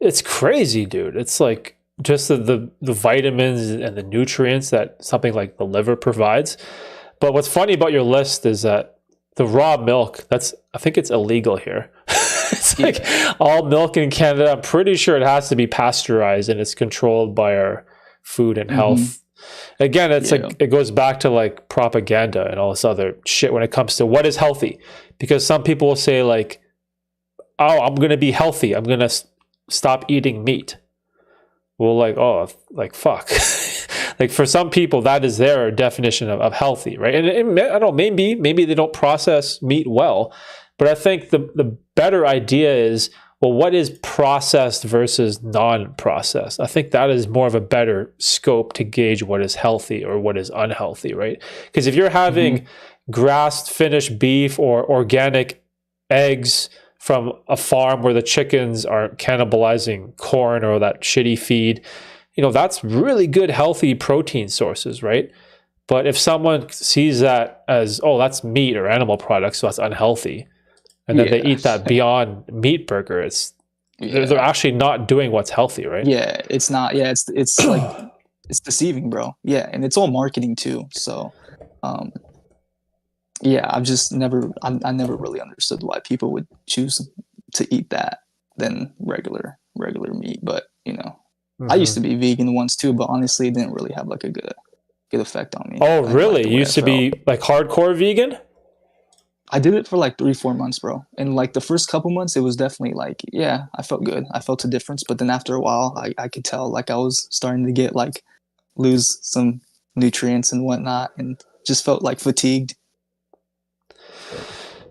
It's crazy, dude. It's like just the vitamins and the nutrients that something like the liver provides. But what's funny about your list is that the raw milk, I think it's illegal here. It's like all milk in Canada, I'm pretty sure it has to be pasteurized and it's controlled by our food and health. Again, it's like it goes back to like propaganda and all this other shit when it comes to what is healthy. Because some people will say like, oh, I'm going to be healthy. I'm going to stop eating meat. Well, like, oh, like, fuck. Like for some people, that is their definition of healthy, right? And I don't know, maybe they don't process meat well, but I think the better idea is, well, what is processed versus non-processed? I think that is more of a better scope to gauge what is healthy or what is unhealthy, right? Because if you're having grass-finished beef or organic eggs from a farm where the chickens are cannibalizing corn or that shitty feed, that's really good, healthy protein sources, right? But if someone sees that as, oh, that's meat or animal products, so that's unhealthy, and then they eat that Beyond Meat burger, they're actually not doing what's healthy, right? Yeah, it's not. Yeah, it's like it's deceiving, bro. Yeah, and it's all marketing too. So, yeah, I've just I never really understood why people would choose to eat that than regular meat. But I used to be vegan once too, but honestly, it didn't really have like a good effect on me. Oh, really? You used to be like hardcore vegan? I did it for like 3-4 months, bro. And like the first couple months, it was definitely like, yeah, I felt good. I felt a difference. But then after a while, I could tell like I was starting to get like lose some nutrients and whatnot, and just felt like fatigued.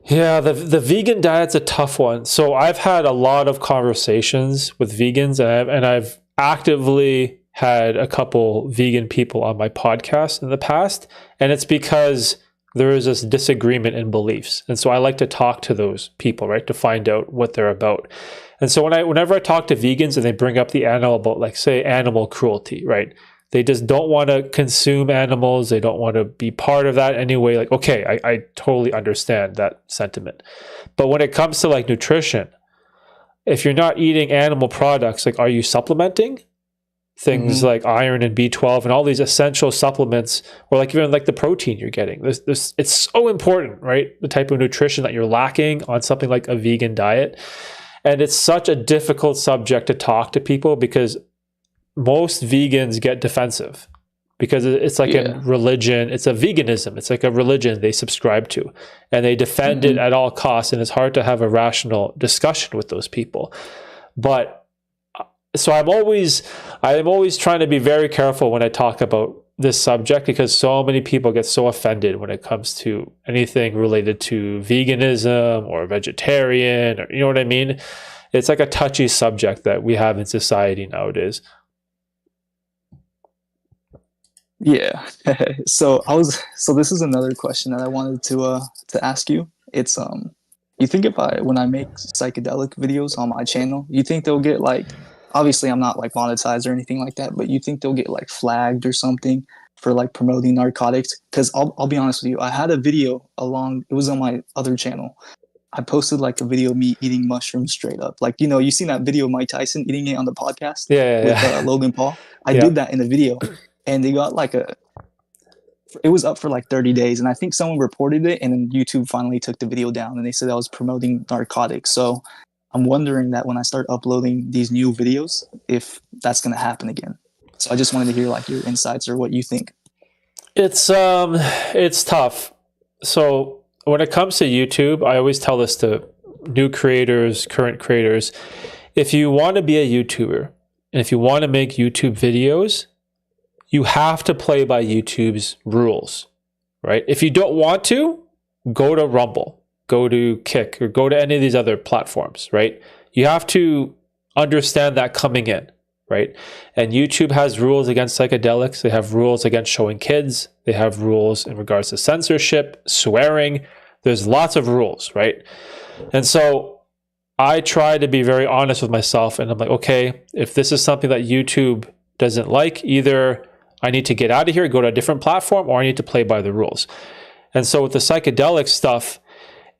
Yeah, the vegan diet's a tough one. So I've had a lot of conversations with vegans, and I've actively had a couple vegan people on my podcast in the past, and it's because there is this disagreement in beliefs. And so I like to talk to those people, right, to find out what they're about. And so whenever I talk to vegans and they bring up the animal, about like say animal cruelty, right? They just don't want to consume animals. They don't want to be part of that anyway. Like, okay, I totally understand that sentiment. But when it comes to like nutrition, if you're not eating animal products, like are you supplementing things like iron and B12 and all these essential supplements, or like even like the protein you're getting? This it's so important, right? The type of nutrition that you're lacking on something like a vegan diet. And it's such a difficult subject to talk to people because most vegans get defensive because it's like a religion. It's a veganism. It's like a religion they subscribe to, and they defend it at all costs. And it's hard to have a rational discussion with those people. But so I'm always trying to be very careful when I talk about this subject, because so many people get so offended when it comes to anything related to veganism or vegetarian, or you know what I mean? It's like a touchy subject that we have in society nowadays. Yeah. So this is another question that I wanted to ask you. It's you think when I make psychedelic videos on my channel, you think they'll get like, obviously I'm not like monetized or anything like that, but you think they'll get like flagged or something for like promoting narcotics? Because I'll be honest with you, I had a video it was on my other channel. I posted like a video of me eating mushrooms straight up. Like, you know, you seen that video of Mike Tyson eating it on the podcast with Logan Paul? I did that in the video, and they got like it was up for like 30 days, and I think someone reported it, and then YouTube finally took the video down, and they said I was promoting narcotics. So I'm wondering that when I start uploading these new videos, if that's going to happen again. So I just wanted to hear like your insights or what you think. It's tough. So when it comes to YouTube, I always tell this to new creators, current creators. If you want to be a YouTuber, and if you want to make YouTube videos, you have to play by YouTube's rules, right? If you don't want to, go to Rumble, go to Kick, or go to any of these other platforms, right? You have to understand that coming in, right? And YouTube has rules against psychedelics. They have rules against showing kids. They have rules in regards to censorship, swearing. There's lots of rules, right? And so I try to be very honest with myself, and I'm like, okay, if this is something that YouTube doesn't like, either I need to get out of here, go to a different platform, or I need to play by the rules. And so with the psychedelic stuff,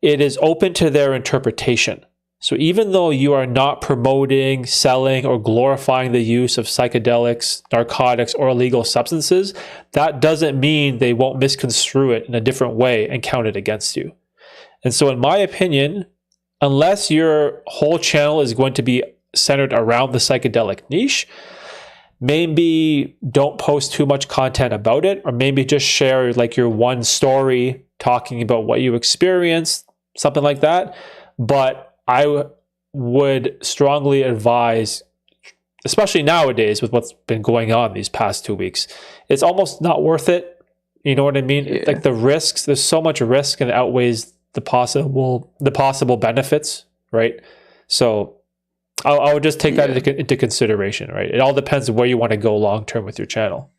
it is open to their interpretation. So even though you are not promoting, selling, or glorifying the use of psychedelics, narcotics, or illegal substances, that doesn't mean they won't misconstrue it in a different way and count it against you. And so in my opinion, unless your whole channel is going to be centered around the psychedelic niche, maybe don't post too much content about it, or maybe just share like your one story talking about what you experienced, something like that. But I would strongly advise, especially nowadays with what's been going on these past 2 weeks, it's almost not worth it. You know what I mean? Yeah. Like the risks, there's so much risk, and it outweighs the possible benefits, right? So I would just take that into consideration, right? It all depends on where you want to go long term with your channel.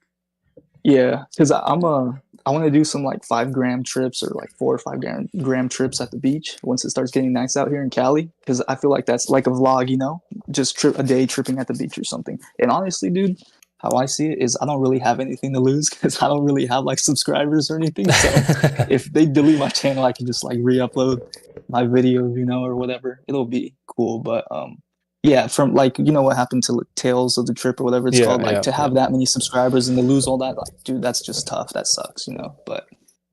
Yeah, because I want to do some like 5-gram trips or like 4 or 5-gram trips at the beach once it starts getting nice out here in Cali. Because I feel like that's like a vlog, you know, just a day tripping at the beach or something. And honestly, dude, how I see it is I don't really have anything to lose because I don't really have like subscribers or anything. So if they delete my channel, I can just like re-upload my videos, you know, or whatever. It'll be cool. But yeah, from like, you know what happened to Tales of the Trip or whatever it's called, like to have that many subscribers and to lose all that, like, dude, that's just tough. That sucks, you know. But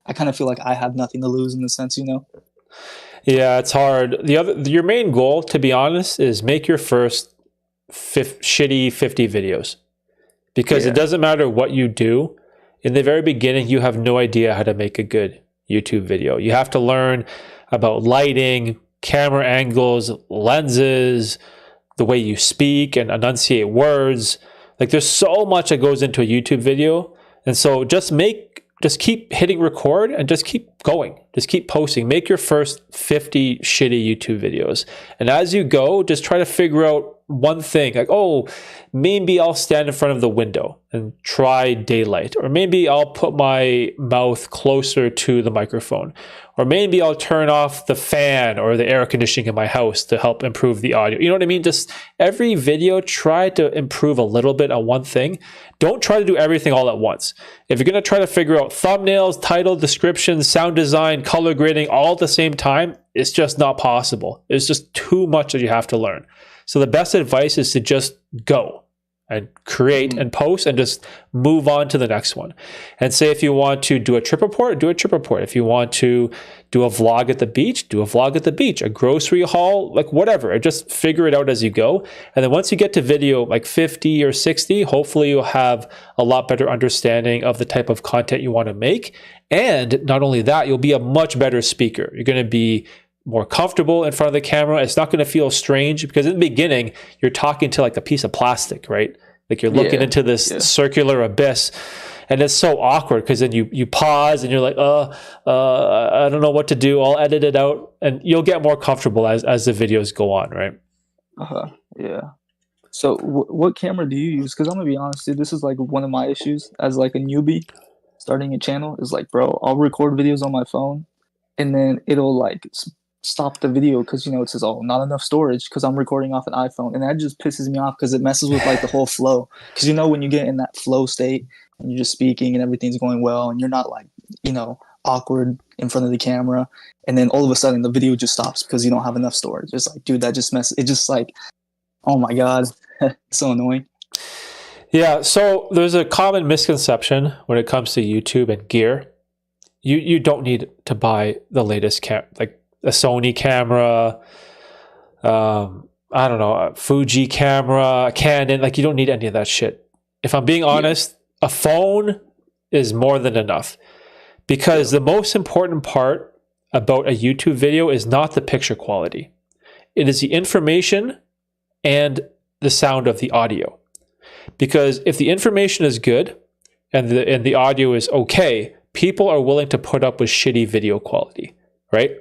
I kind of feel like I have nothing to lose in the sense, you know. Yeah, it's hard. Your main goal, to be honest, is make your first shitty 50 videos, because it doesn't matter what you do. In the very beginning, you have no idea how to make a good YouTube video. You have to learn about lighting, camera angles, lenses, the way you speak and enunciate words. Like there's so much that goes into a YouTube video. And so just keep hitting record and just keep going. Just keep posting. Make your first 50 shitty YouTube videos. And as you go, just try to figure out one thing. Like, oh, maybe I'll stand in front of the window and try daylight. Or maybe I'll put my mouth closer to the microphone. Or maybe I'll turn off the fan or the air conditioning in my house to help improve the audio. You know what I mean? Just every video, try to improve a little bit on one thing. Don't try to do everything all at once. If you're going to try to figure out thumbnails, title, description, sound design, color grading all at the same time, it's just not possible. It's just too much that you have to learn. So the best advice is to just go and create and post and just move on to the next one. And say if you want to do a trip report, do a trip report. If you want to do a vlog at the beach, do a vlog at the beach, a grocery haul, like whatever. Just figure it out as you go. And then once you get to video like 50 or 60, hopefully you'll have a lot better understanding of the type of content you want to make. And not only that, you'll be a much better speaker. You're going to be more comfortable in front of the camera. It's not going to feel strange because in the beginning, you're talking to like a piece of plastic, right? Like you're looking into this circular abyss, and it's so awkward because then you pause and you're like, I don't know what to do. I'll edit it out, and you'll get more comfortable as the videos go on, right? Yeah. So what camera do you use? Because I'm gonna be honest, dude, this is like one of my issues as like a newbie starting a channel is like, bro, I'll record videos on my phone, and then it'll like stop the video because it says, oh, not enough storage because I'm recording off an iPhone, and that just pisses me off because it messes with like the whole flow. Because when you get in that flow state and you're just speaking and everything's going well and you're not like awkward in front of the camera, and then all of a sudden the video just stops because you don't have enough storage. It's like, dude, that just messes. It just like, oh my god, it's so annoying. Yeah, so there's a common misconception when it comes to YouTube and gear. You don't need to buy the latest like a Sony camera, I don't know, a Fuji camera, a Canon. Like, you don't need any of that shit. If I'm being honest, a phone is more than enough, because the most important part about a YouTube video is not the picture quality. It is the information and the sound of the audio. Because if the information is good and the audio is okay, people are willing to put up with shitty video quality, right?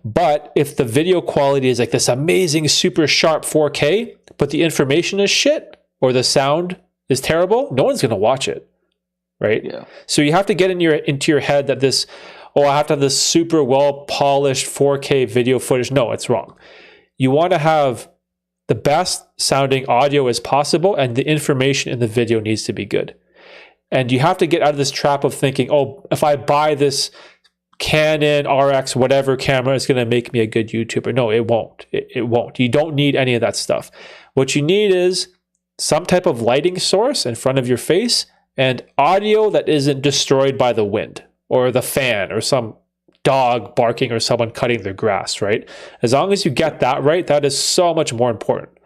But if the video quality is like this amazing, super sharp 4K, but the information is shit or the sound is terrible, no one's going to watch it, right? Yeah. So you have to get into your head that I have to have this super well-polished 4K video footage. No, it's wrong. You want to have the best sounding audio as possible, and the information in the video needs to be good. And you have to get out of this trap of thinking, oh, if I buy this Canon RX whatever camera, it's going to make me a good YouTuber. No, it won't. It won't. You don't need any of that stuff. What you need is some type of lighting source in front of your face and audio that isn't destroyed by the wind or the fan or some dog barking or someone cutting their grass, right? As long as you get that right, that is so much more important.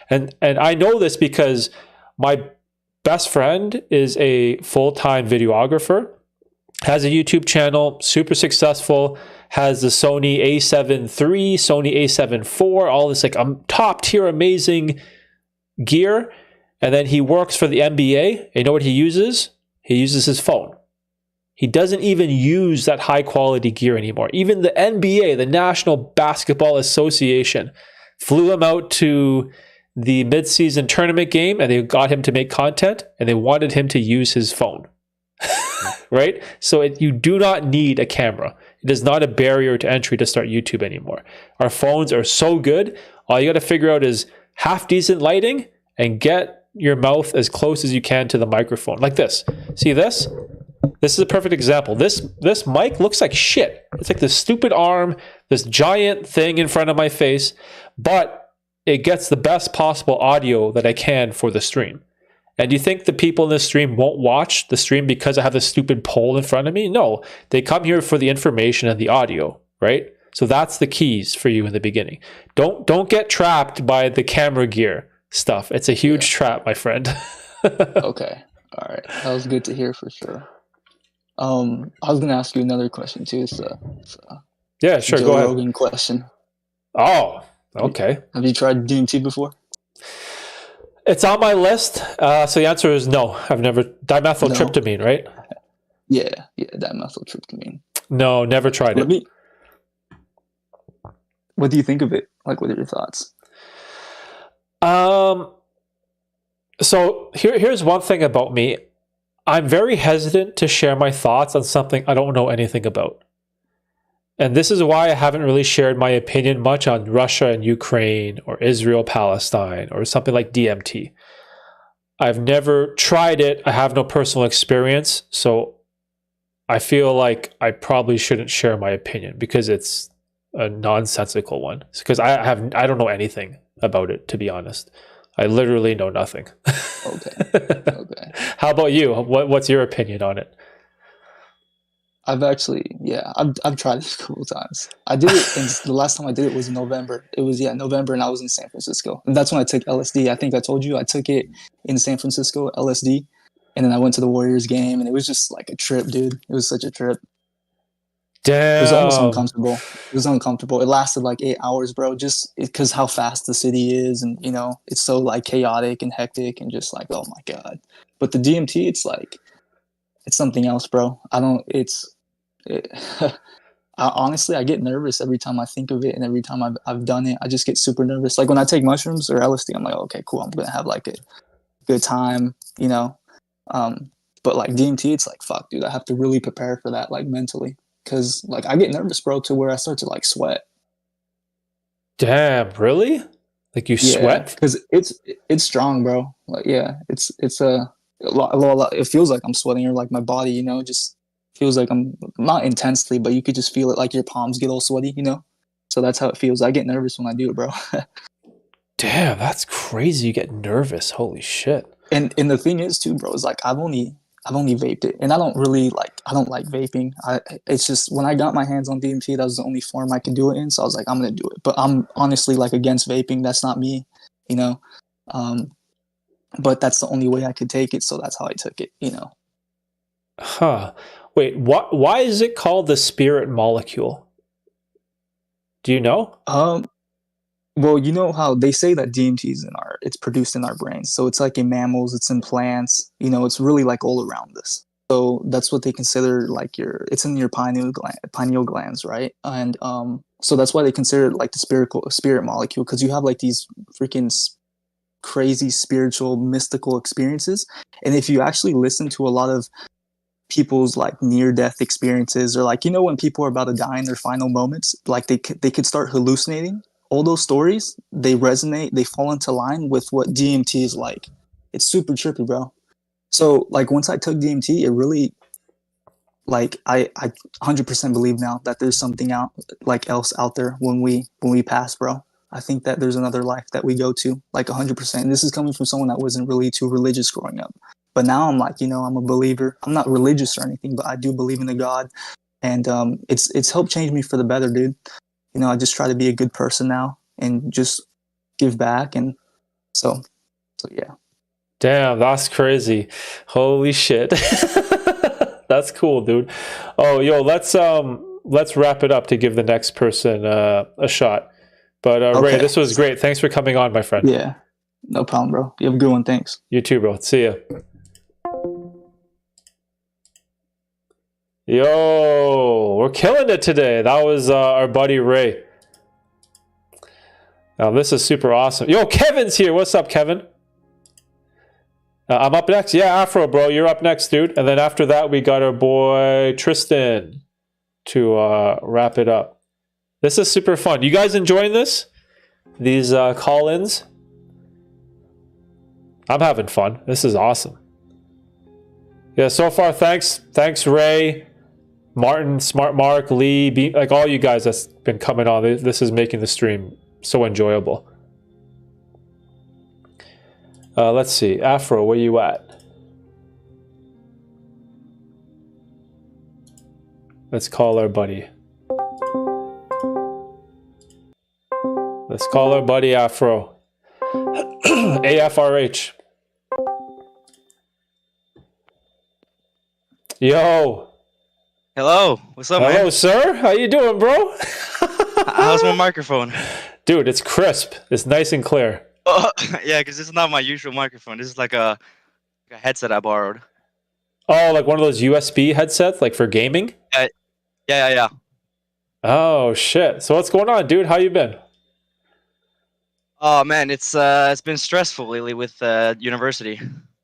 And I know this because my best friend is a full-time videographer, has a YouTube channel, super successful, has the Sony A7 III, Sony A7 IV, all this like top tier amazing gear. And then he works for the NBA. And you know what he uses? He uses his phone. He doesn't even use that high quality gear anymore. Even the NBA, the National Basketball Association, flew him out to the midseason tournament game, and they got him to make content, and they wanted him to use his phone. Right? So you do not need a camera. It is not a barrier to entry to start YouTube anymore. Our phones are so good. All you got to figure out is half decent lighting and get your mouth as close as you can to the microphone. Like this. See this? This is a perfect example. This mic looks like shit. It's like this stupid arm, this giant thing in front of my face, but it gets the best possible audio that I can for the stream. And do you think the people in this stream won't watch the stream because I have this stupid pole in front of me? No, they come here for the information and the audio, right? So that's the keys for you in the beginning. Don't get trapped by the camera gear stuff. It's a huge trap, my friend. Okay. All right. That was good to hear for sure. I was gonna ask you another question too. It's yeah, sure. Joe Go ahead. Rogan question. Oh, okay. Have you tried DMT before? It's on my list. So the answer is no. I've never dimethyltryptamine, right? Yeah, dimethyltryptamine. No, never tried it. What do you think of it? Like, what are your thoughts? So here's one thing about me. I'm very hesitant to share my thoughts on something I don't know anything about. And this is why I haven't really shared my opinion much on Russia and Ukraine or Israel, Palestine, or something like DMT. I've never tried it. I have no personal experience. So I feel like I probably shouldn't share my opinion because it's a nonsensical one. Because I don't know anything about it, to be honest. I literally know nothing. Okay. How about you? What's your opinion on it? I've tried it a couple of times. I did it, and the last time I did it was in November. It was November, and I was in San Francisco, and that's when I took LSD. I think I told you I took it in San Francisco, LSD, and then I went to the Warriors game, and it was just like a trip, dude. It was such a trip. Damn. It was almost uncomfortable. It was uncomfortable. It lasted like 8 hours, bro. Just because how fast the city is, and it's so like chaotic and hectic, and just like, oh my god. But the DMT, it's like, it's something else, bro. Honestly, I get nervous every time I think of it, and every time I've done it, I just get super nervous. Like when I take mushrooms or LSD, I'm like, okay, cool, I'm gonna have like a good time, But like DMT, it's like, fuck, dude, I have to really prepare for that, like mentally, because like I get nervous, bro, to where I start to like sweat. Damn, really? Like you sweat? because it's strong, bro. Like, yeah, it's a lot. It feels like I'm sweating, or like my body, just feels like I'm not intensely, but you could just feel it, like your palms get all sweaty, So that's how it feels. I get nervous when I do it, bro. Damn, that's crazy. You get nervous. Holy shit. And the thing is too, bro, is like I've only vaped it, and I don't like vaping. It's just when I got my hands on DMT, that was the only form I could do it in. So I was like, I'm gonna do it. But I'm honestly like against vaping. That's not me, you know. But that's the only way I could take it, so that's how I took it, Huh. Wait, why is it called the spirit molecule? Do you know? Well, you know how they say that DMT is it's produced in our brains. So it's like in mammals, it's in plants, it's really like all around us. So that's what they consider like it's in your pineal glands, right? And so that's why they consider it like the spirit molecule, because you have like these freaking crazy spiritual mystical experiences. And if you actually listen to a lot of people's like near-death experiences, or like when people are about to die in their final moments, like they could start hallucinating. All those stories, they resonate, they fall into line with what DMT is like. It's super trippy, bro. So like once I took DMT, it really, like I 100% believe now that there's something else out there when we pass, bro. I think that there's another life that we go to, like 100%. And this is coming from someone that wasn't really too religious growing up. But now I'm like, I'm a believer. I'm not religious or anything, but I do believe in a God. And it's helped change me for the better, dude. I just try to be a good person now and just give back. And so yeah. Damn, that's crazy. Holy shit. That's cool, dude. Oh, yo, let's wrap it up to give the next person a shot. But Ray, this was great. Thanks for coming on, my friend. Yeah, no problem, bro. You have a good one. Thanks. You too, bro. See ya. Yo, we're killing it today. That was our buddy Ray. Now this is super awesome. Yo, Kevin's here. What's up, Kevin? I'm up next. Yeah, Afro, bro. You're up next, dude. And then after that, we got our boy Tristan to wrap it up. This is super fun. You guys enjoying this? These call-ins? I'm having fun. This is awesome. Yeah, so far, thanks, Ray, Martin, Smart Mark, Lee, like all you guys that's been coming on. This is making the stream so enjoyable. Let's see. Afro, where you at? Let's call our buddy. Let's call our buddy Afro. AFRH. Yo. Hello. What's up, man? Hello, sir. How you doing, bro? How's my microphone? Dude, it's crisp. It's nice and clear. Oh, yeah, because this is not my usual microphone. This is like a headset I borrowed. Oh, like one of those USB headsets, like for gaming? Yeah. Oh, shit. So what's going on, dude? How you been? Oh, man, it's been stressful lately with university.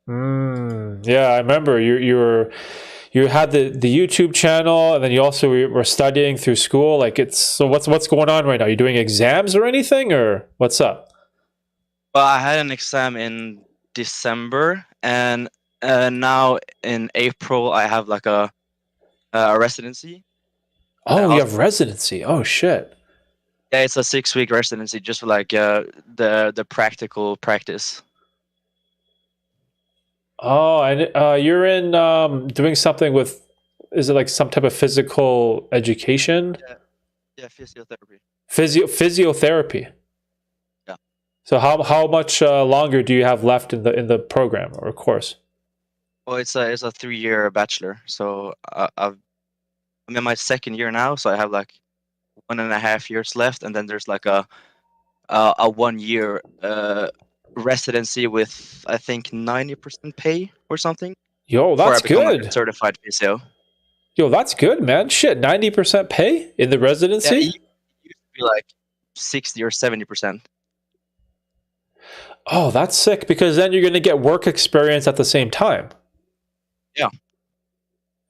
Yeah, I remember you had the YouTube channel, and then you also were studying through school. Like so what's going on right now? You doing exams or anything, or what's up? Well, I had an exam in December, and now in April I have like a residency. Oh, you have residency. Oh shit. Yeah, it's a 6-week residency just for like the practical practice. Oh, and you're in doing something with, is it like some type of physical education? Yeah, physiotherapy. Physiotherapy. Yeah. So how much longer do you have left in the program or course? Well, it's a 3-year bachelor. So I'm in my 2nd year now, so I have like 1.5 years left, and then there's like a 1-year residency with I think 90% pay or something. Yo, that's good. Like a certified physio. Yo, that's good, man. Shit, 90% pay in the residency? Yeah, it used to be like 60 or 70%. Oh, that's sick, because then you're going to get work experience at the same time. Yeah.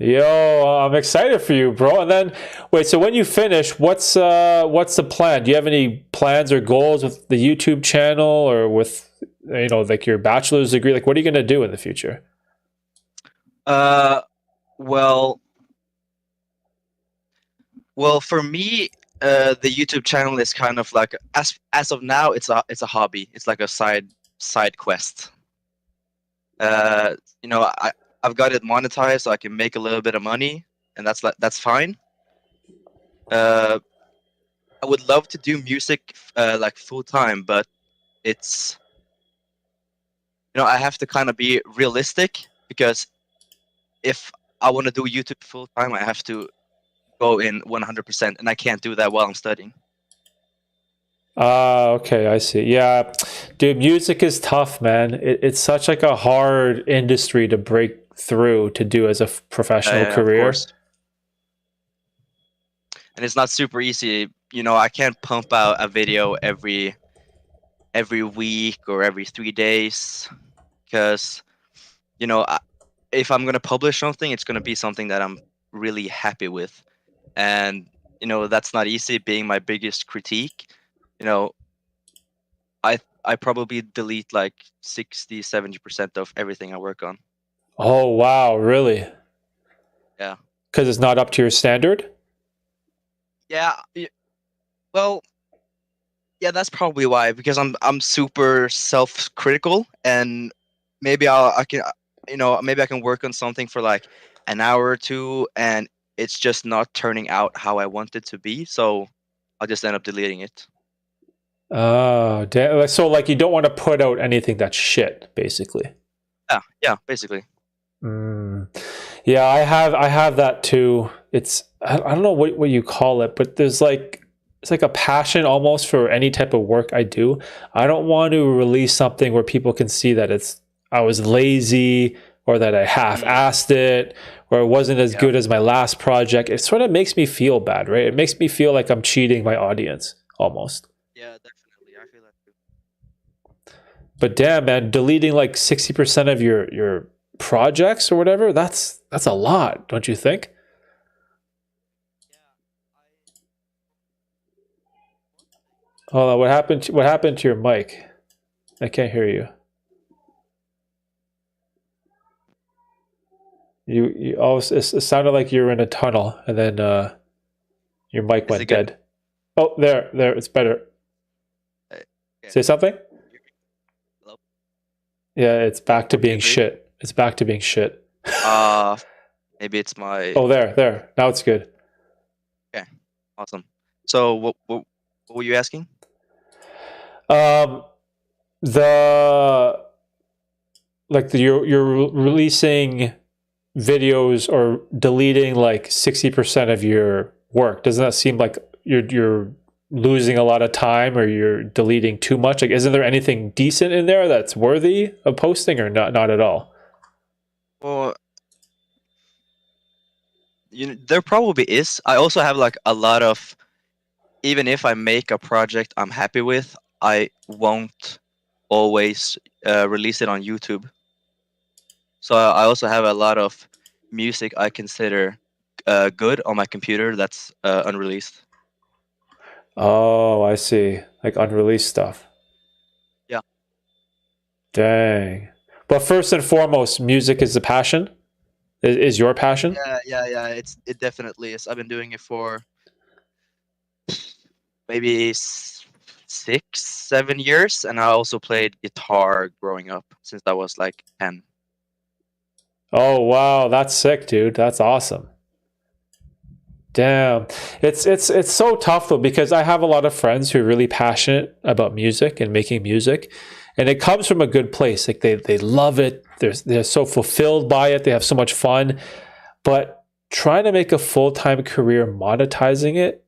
Yo, I'm excited for you, bro. And then, wait, so when you finish, what's the plan? Do you have any plans or goals with the YouTube channel or with, like your bachelor's degree? Like, what are you gonna do in the future? Well, for me, the YouTube channel is kind of like as of now, it's a hobby. It's like a side quest. I've got it monetized, so I can make a little bit of money, and that's fine. I would love to do music like full time, but it's I have to kind of be realistic because if I want to do YouTube full time, I have to go in 100%, and I can't do that while I'm studying. Okay, I see. Yeah, dude, music is tough, man. It's such like a hard industry to break through to do as a professional Yeah, of career. course. And it's not super easy. I can't pump out a video every week or every 3 days because if I'm gonna publish something, it's gonna be something that I'm really happy with, and that's not easy. Being my biggest critique, I probably delete like 60-70% of everything I work on. Oh, wow, really? Yeah. Because it's not up to your standard? Yeah. Well, yeah, that's probably why. Because I'm super self-critical, and maybe I can maybe I can work on something for like an hour or two, and it's just not turning out how I want it to be. So I'll just end up deleting it. Oh, damn. So like you don't want to put out anything that's shit, basically. Yeah, basically. Yeah, I have that too. I don't know what you call it, but it's like a passion almost for any type of work I do. I don't want to release something where people can see that I was lazy or that I half-assed it or it wasn't as good as my last project. It sort of makes me feel bad, right? It makes me feel like I'm cheating my audience almost. Yeah, definitely. I feel that too. But damn, man, deleting like 60% of your projects or whatever, that's a lot, don't you think? Hold on, what happened to your mic? I can't hear you. You always it sounded like you were in a tunnel and then your mic went dead. Oh, there, it's better. Say something? Hello? Yeah, it's back to being shit. It's back to being shit. Maybe it's my. Oh, there. Now it's good. Okay, awesome. So what were you asking? You're releasing videos or deleting like 60% of your work. Doesn't that seem like you're losing a lot of time or you're deleting too much? Like, isn't there anything decent in there that's worthy of posting or not at all? Well, there probably is. I also have like a lot of, even if I make a project I'm happy with, I won't always release it on YouTube. So I also have a lot of music I consider good on my computer that's unreleased. Oh, I see. Like unreleased stuff. Yeah. Dang. But first and foremost, music is the passion? Is your passion? Yeah. It definitely is. I've been doing it for maybe 6-7 years, and I also played guitar growing up since I was like 10. Oh wow, that's sick, dude. That's awesome. Damn. It's so tough though because I have a lot of friends who are really passionate about music and making music. And it comes from a good place. Like they love it. They're so fulfilled by it. They have so much fun. But trying to make a full-time career monetizing it,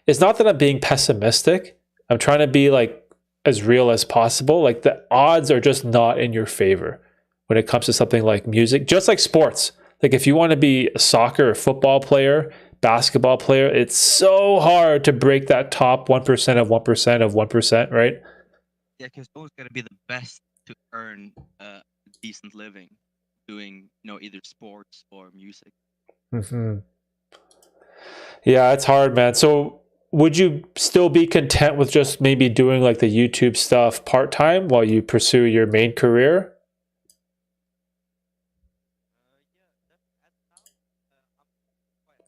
it's not that I'm being pessimistic. I'm trying to be like as real as possible. Like the odds are just not in your favor when it comes to something like music, just like sports. Like if you want to be a soccer or football player, basketball player, it's so hard to break that top 1% of 1% of 1%, right? Yeah, because always got to be the best to earn a decent living doing, either sports or music. Hmm. Yeah, it's hard, man. So would you still be content with just maybe doing like the YouTube stuff part-time while you pursue your main career?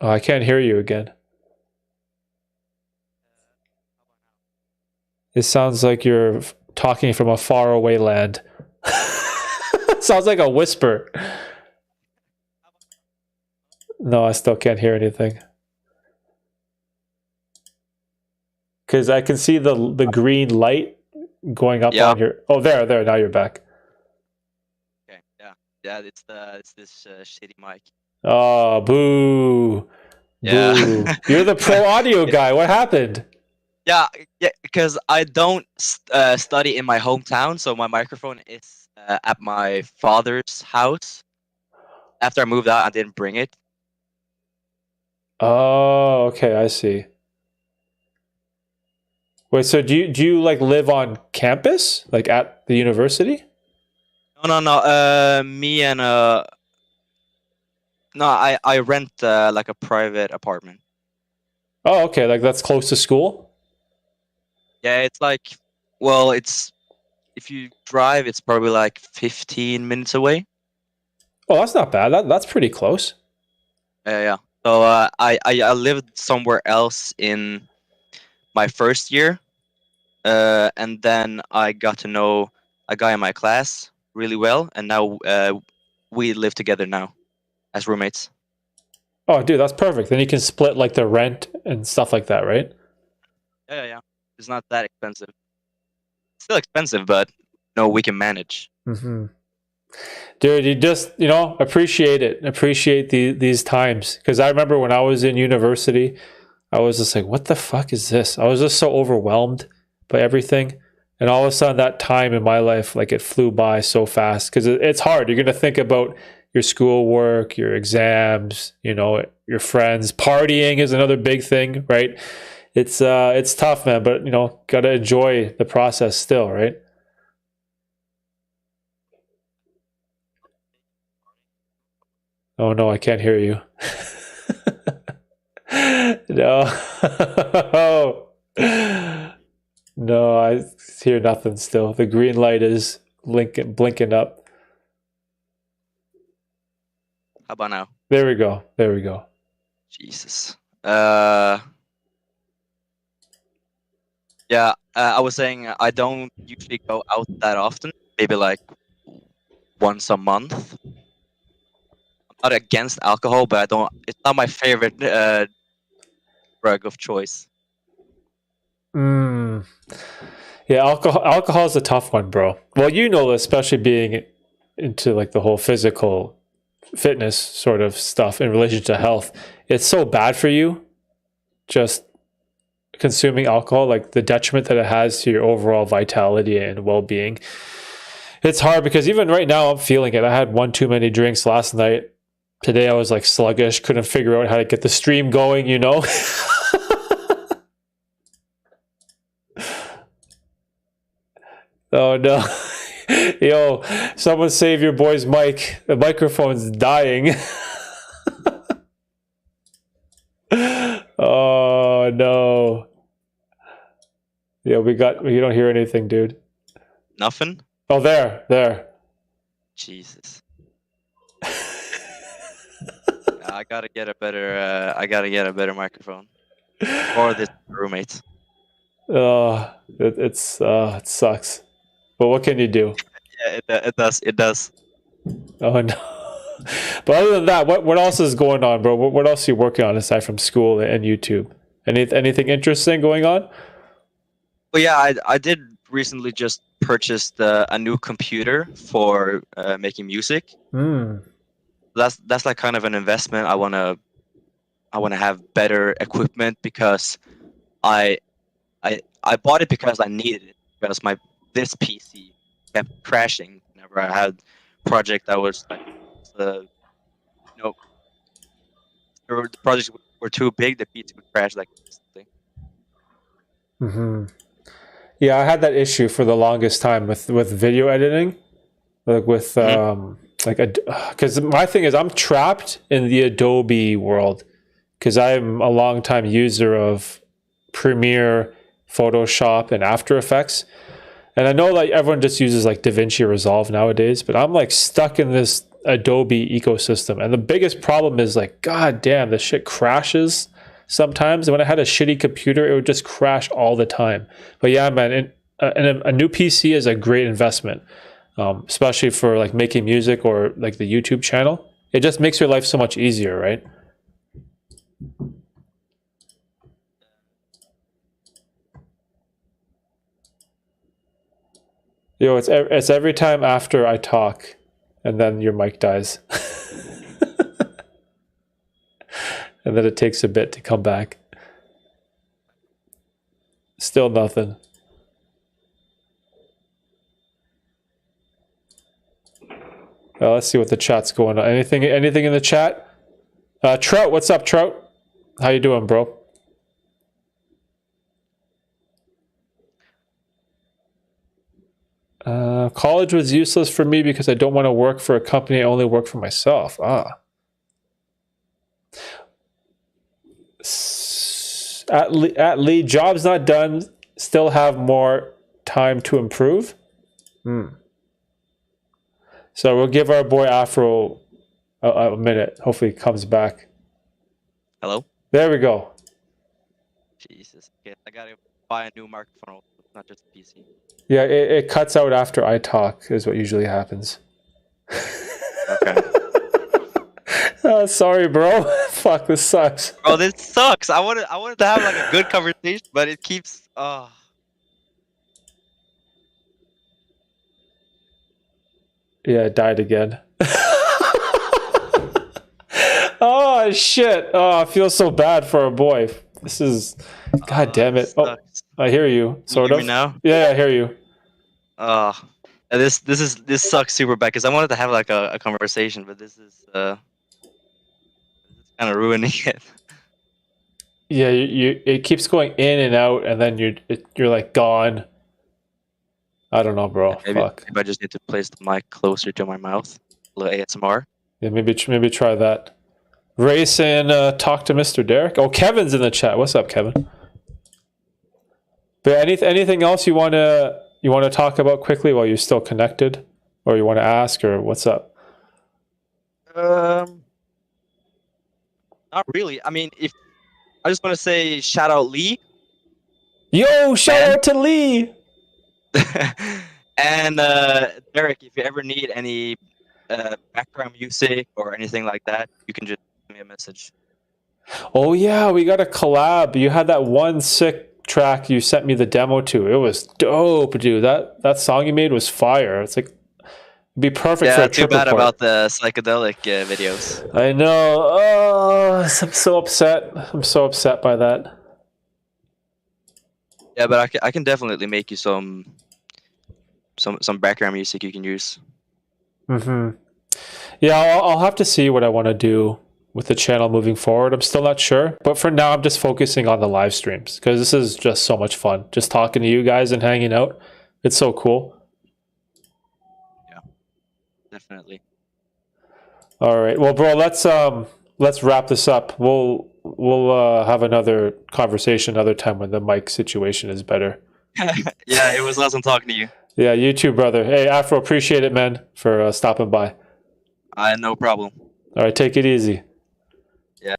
Oh, I can't hear you again. It sounds like you're talking from a faraway land. Sounds like a whisper. No, I still can't hear anything. Because I can see the green light going up Yeah. on your. Oh, there. Now you're back. Okay. Yeah. It's this shitty mic. Oh, boo, Yeah. boo! You're the pro audio guy. What happened? Yeah, because I don't study in my hometown, so my microphone is at my father's house. After I moved out, I didn't bring it. Oh, okay, I see. Wait, so do you like live on campus, like at the university? No. Me and no, I rent like a private apartment. Oh, okay, like that's close to school. Yeah, it's like, well, it's if you drive, it's probably like 15 minutes away. Oh, that's not bad. That's pretty close. Yeah. So I lived somewhere else in my first year, and then I got to know a guy in my class really well, and now we live together now as roommates. Oh, dude, that's perfect. Then you can split like the rent and stuff like that, right? Yeah. It's not that expensive. It's still expensive, but no, we can manage. Mm-hmm. Dude, you just appreciate it. Appreciate these times, because I remember when I was in university, I was just like, "What the fuck is this?" I was just so overwhelmed by everything, and all of a sudden, that time in my life, like it flew by so fast. Because it's hard. You're gonna think about your schoolwork, your exams, your friends. Partying is another big thing, right? It's tough, man. But gotta enjoy the process still, right? Oh no, I can't hear you. No. No, I hear nothing still. The green light is blinking up. How about now? There we go. There we go. Jesus. Yeah, I was saying I don't usually go out that often. Maybe like once a month. I'm not against alcohol, but I don't. It's not my favorite drug of choice. Mm. Yeah, alcohol is a tough one, bro. Well, especially being into like the whole physical fitness sort of stuff in relation to health. It's so bad for you, just consuming alcohol, like the detriment that it has to your overall vitality and well-being. It's hard because even right now I'm feeling it. I had one too many drinks last night. Today I was like sluggish, couldn't figure out how to get the stream going, Oh no. Yo, someone save your boy's mic. The microphone's dying. Oh no. Yeah, you don't hear anything, dude. Nothing. Oh, there. Jesus. I gotta get a better. I gotta get a better microphone. Or this roommate. It sucks. But what can you do? Yeah, it does. It does. Oh no. But other than that, what else is going on, bro? What else are you working on aside from school and YouTube? Anything interesting going on? Well, yeah, I did recently just purchased a new computer for making music. That's like kind of an investment. I wanna have better equipment because I bought it because I needed it, because this PC kept crashing whenever I had project that was like the the projects were too big, the PC would crash like instantly. Mm-hmm. Yeah, I had that issue for the longest time with video editing, like with like, because my thing is I'm trapped in the Adobe world because I'm a long time user of Premiere, Photoshop, and After Effects. And I know like everyone just uses like DaVinci Resolve nowadays, but I'm like stuck in this Adobe ecosystem. And the biggest problem is like, god damn, this shit crashes sometimes. And when I had a shitty computer, it would just crash all the time. But yeah, man, a new PC is a great investment, especially for like making music or like the YouTube channel. It just makes your life so much easier, right? Yo, it's every time after I talk, and then your mic dies. And then it takes a bit to come back. Still nothing. Let's see what the chat's going on. Anything in the chat? Trout, what's up, Trout? How you doing, bro? College was useless for me because I don't want to work for a company. I only work for myself. At Lee, job's not done. Still have more time to improve. So we'll give our boy Afro a minute. Hopefully he comes back. Hello? There we go. Jesus. Okay, I gotta buy a new microphone, not just a PC. Yeah, it cuts out after I talk is what usually happens. Okay. Sorry, bro. Fuck, this sucks. Bro, this sucks. I wanted to have like a good conversation, but it keeps Yeah, it died again. Oh shit. Oh, I feel so bad for our boy. This is god damn it. Oh, I hear you. Sort you of. hear me now? Yeah, I hear you. This sucks super bad because I wanted to have like a conversation, but this is kind of ruining it. Yeah, it keeps going in and out, and then you're like gone. I don't know, bro. Fuck. Maybe I just need to place the mic closer to my mouth. A little ASMR. Yeah, maybe try that. Ray saying, talk to Mr. Derek. Oh, Kevin's in the chat. What's up, Kevin? But anything else you want to talk about quickly while you're still connected, or you want to ask, or what's up? Not really. I mean, if I just want to say shout out Lee. Yo, shout out to Lee. And Derek, if you ever need any background music or anything like that, you can just send me a message. Oh yeah, we got a collab. You had that one sick track you sent me the demo to. It was dope, dude. That song you made was fire. It's like it'd be perfect for a too trip bad report. about the psychedelic videos. I know. Oh, I'm so upset. I'm so upset by that. Yeah, but I can definitely make you some background music you can use. Yeah, I'll have to see what I want to do with the channel moving forward. I'm still not sure, but for now I'm just focusing on the live streams because this is just so much fun. Just talking to you guys and hanging out. It's so cool. Yeah, definitely. All right, well, bro, let's wrap this up. We'll have another conversation another time when the mic situation is better. Yeah, it was awesome talking to you. Yeah, you too, brother. Hey, Afro, appreciate it, man, for stopping by. No problem. All right, take it easy. Yeah.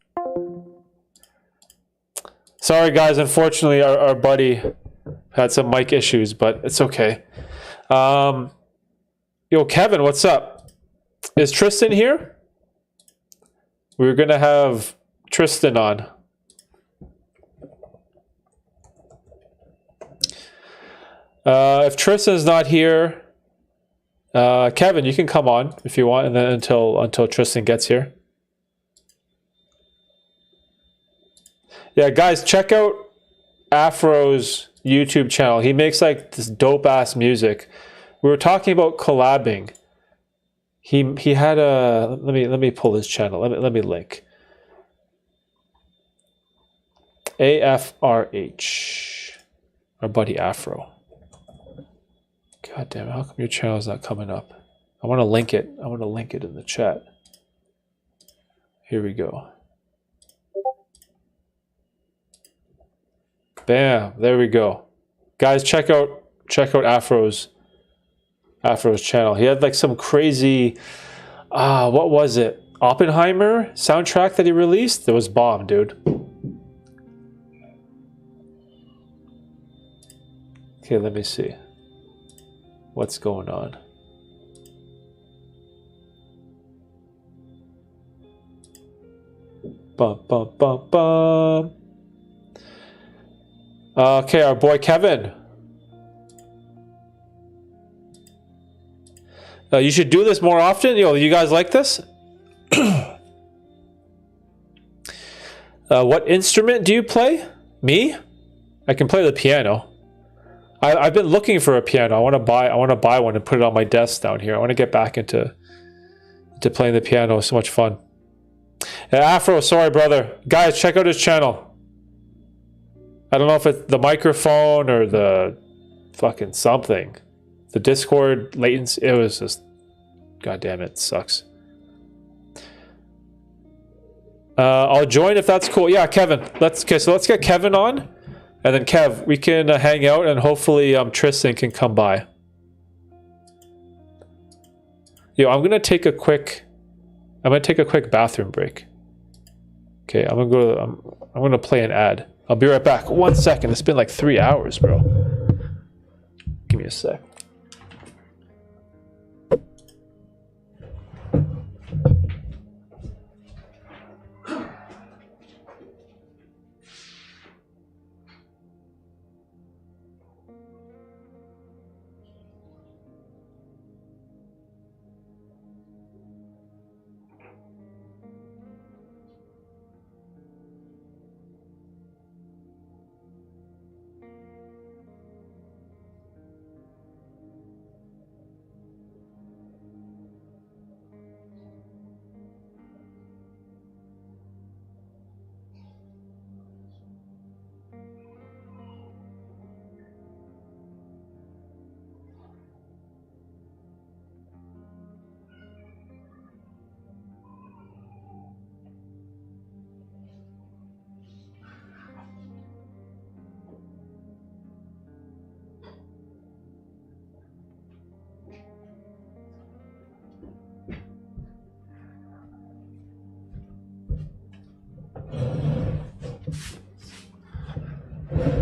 Sorry, guys. Unfortunately, our buddy had some mic issues, but it's okay. Yo, Kevin, what's up? Is Tristan here? We're going to have Tristan on. If Tristan's not here, Kevin, you can come on if you want, and then until Tristan gets here. Yeah, guys, check out Afro's YouTube channel. He makes like this dope ass music. We were talking about collabing. He had a let me pull his channel. Let me link. AFRH. Our buddy Afro. God damn it, how come your channel is not coming up? I want to link it. I want to link it in the chat. Here we go. Bam, there we go. Guys, check out Afro's channel. He had like some crazy what was it? Oppenheimer soundtrack that he released? It was bomb, dude. Okay, let me see. What's going on? Bum, bum, bum, bum. Okay, our boy Kevin. You should do this more often. Yo, you guys like this? What instrument do you play? Me? I can play the piano. I've been looking for a piano. I want to buy one and put it on my desk down here. I want to get back into playing the piano. It's so much fun. Afro, sorry brother. Guys, check out his channel. I don't know if it's the microphone or the fucking something. The Discord latency, it was just, god damn it, sucks. I'll join if that's cool. Yeah, Kevin. Let's get Kevin on, and then Kev, we can hang out, and hopefully Tristan can come by. Yo, I'm gonna take a quick bathroom break. Okay, I'm gonna play an ad. I'll be right back. 1 second. It's been like 3 hours, bro. Give me a sec.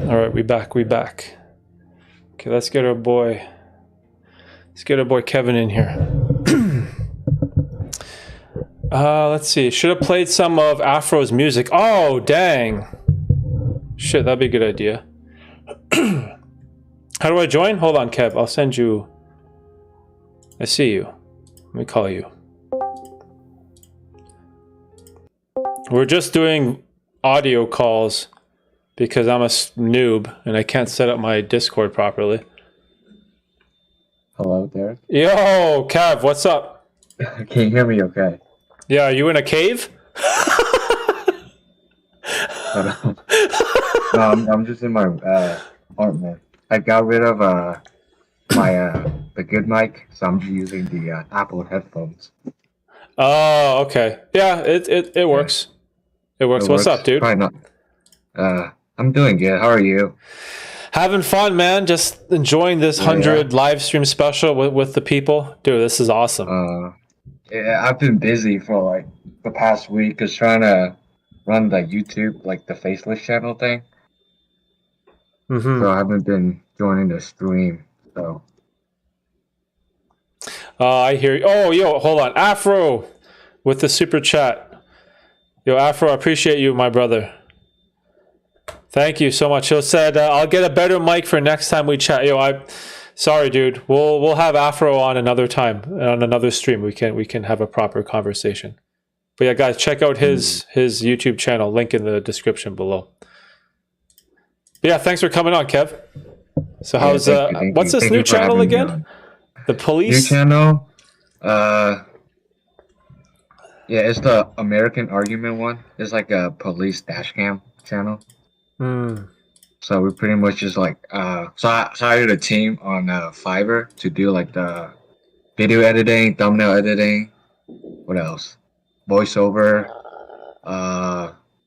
All right, we back. Okay, let's get our boy Kevin in here. Let's see. Should have played some of Afro's music. Oh, dang. Shit, that'd be a good idea. How do I join? Hold on, Kev. I'll send you. I see you. Let me call you. We're just doing audio calls because I'm a noob and I can't set up my Discord properly. Hello, Derek. Yo, Kev, what's up? Can you hear me okay? Yeah, are you in a cave? No, I'm just in my apartment. I got rid of the good mic, so I'm using the Apple headphones. Oh, okay. Yeah, it works. It works. What's up, dude? Probably not. I'm doing good. How are you? Having fun, man. Just enjoying this 100 live stream special with the people. Dude, this is awesome. Yeah, I've been busy for like the past week just trying to run the YouTube, like the faceless channel thing. Mm-hmm. So I haven't been joining the stream. So. I hear you. Oh, yo, hold on. Afro with the super chat. Yo, Afro, I appreciate you, my brother. Thank you so much. He said, I'll get a better mic for next time we chat. Yo, sorry, dude. We'll have Afro on another time, on another stream. We can have a proper conversation. But yeah, guys, check out his YouTube channel. Link in the description below. But yeah, thanks for coming on, Kev. So how's what's this new channel again? The police? New channel? Yeah, it's the American Argument one. It's like a police dash cam channel. So we pretty much just like so I hired a team on Fiverr to do like the video editing, thumbnail editing. What else? Voiceover,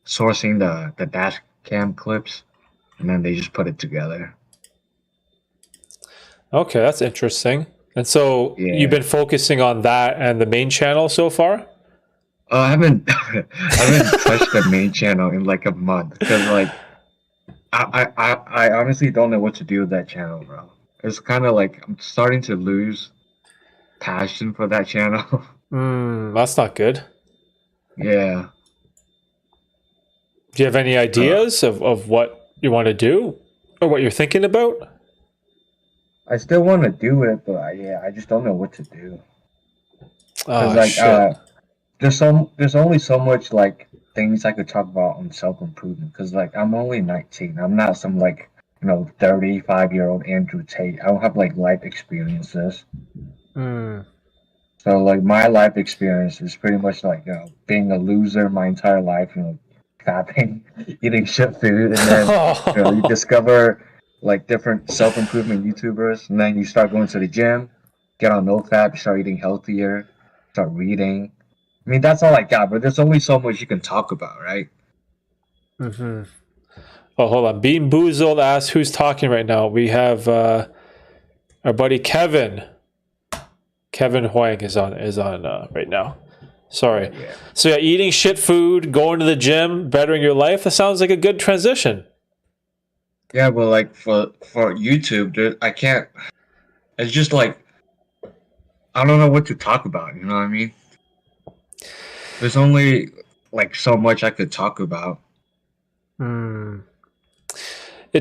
sourcing the dash cam clips, and then they just put it together. Okay, that's interesting. And so Yeah. you've been focusing on that and the main channel so far? I haven't I haven't touched the main channel in like a month because like I honestly don't know what to do with that channel, bro. It's kind of like I'm starting to lose passion for that channel. That's not good. Yeah. Do you have any ideas of what you want to do or what you're thinking about? I still want to do it, but I just don't know what to do. Oh, Like shit. there's only so much like things I could talk about on self-improvement because like I'm only 19. I'm not some like 35-year-old Andrew Tate. I don't have like life experiences. So like my life experience is pretty much like being a loser my entire life, fapping, eating shit food, and then you discover like different self-improvement YouTubers, and then you start going to the gym, get on NoFap, start eating healthier, start reading. I mean that's all I got, but there's only so much you can talk about, right? Oh, hold on. Bean Boozled asks who's talking right now. We have our buddy Kevin. Kevin Huang is on right now. Sorry. Yeah. So yeah, eating shit food, going to the gym, bettering your life. That sounds like a good transition. Yeah, but like for YouTube, I can't. It's just like I don't know what to talk about. You know what I mean? There's only like so much I could talk about. It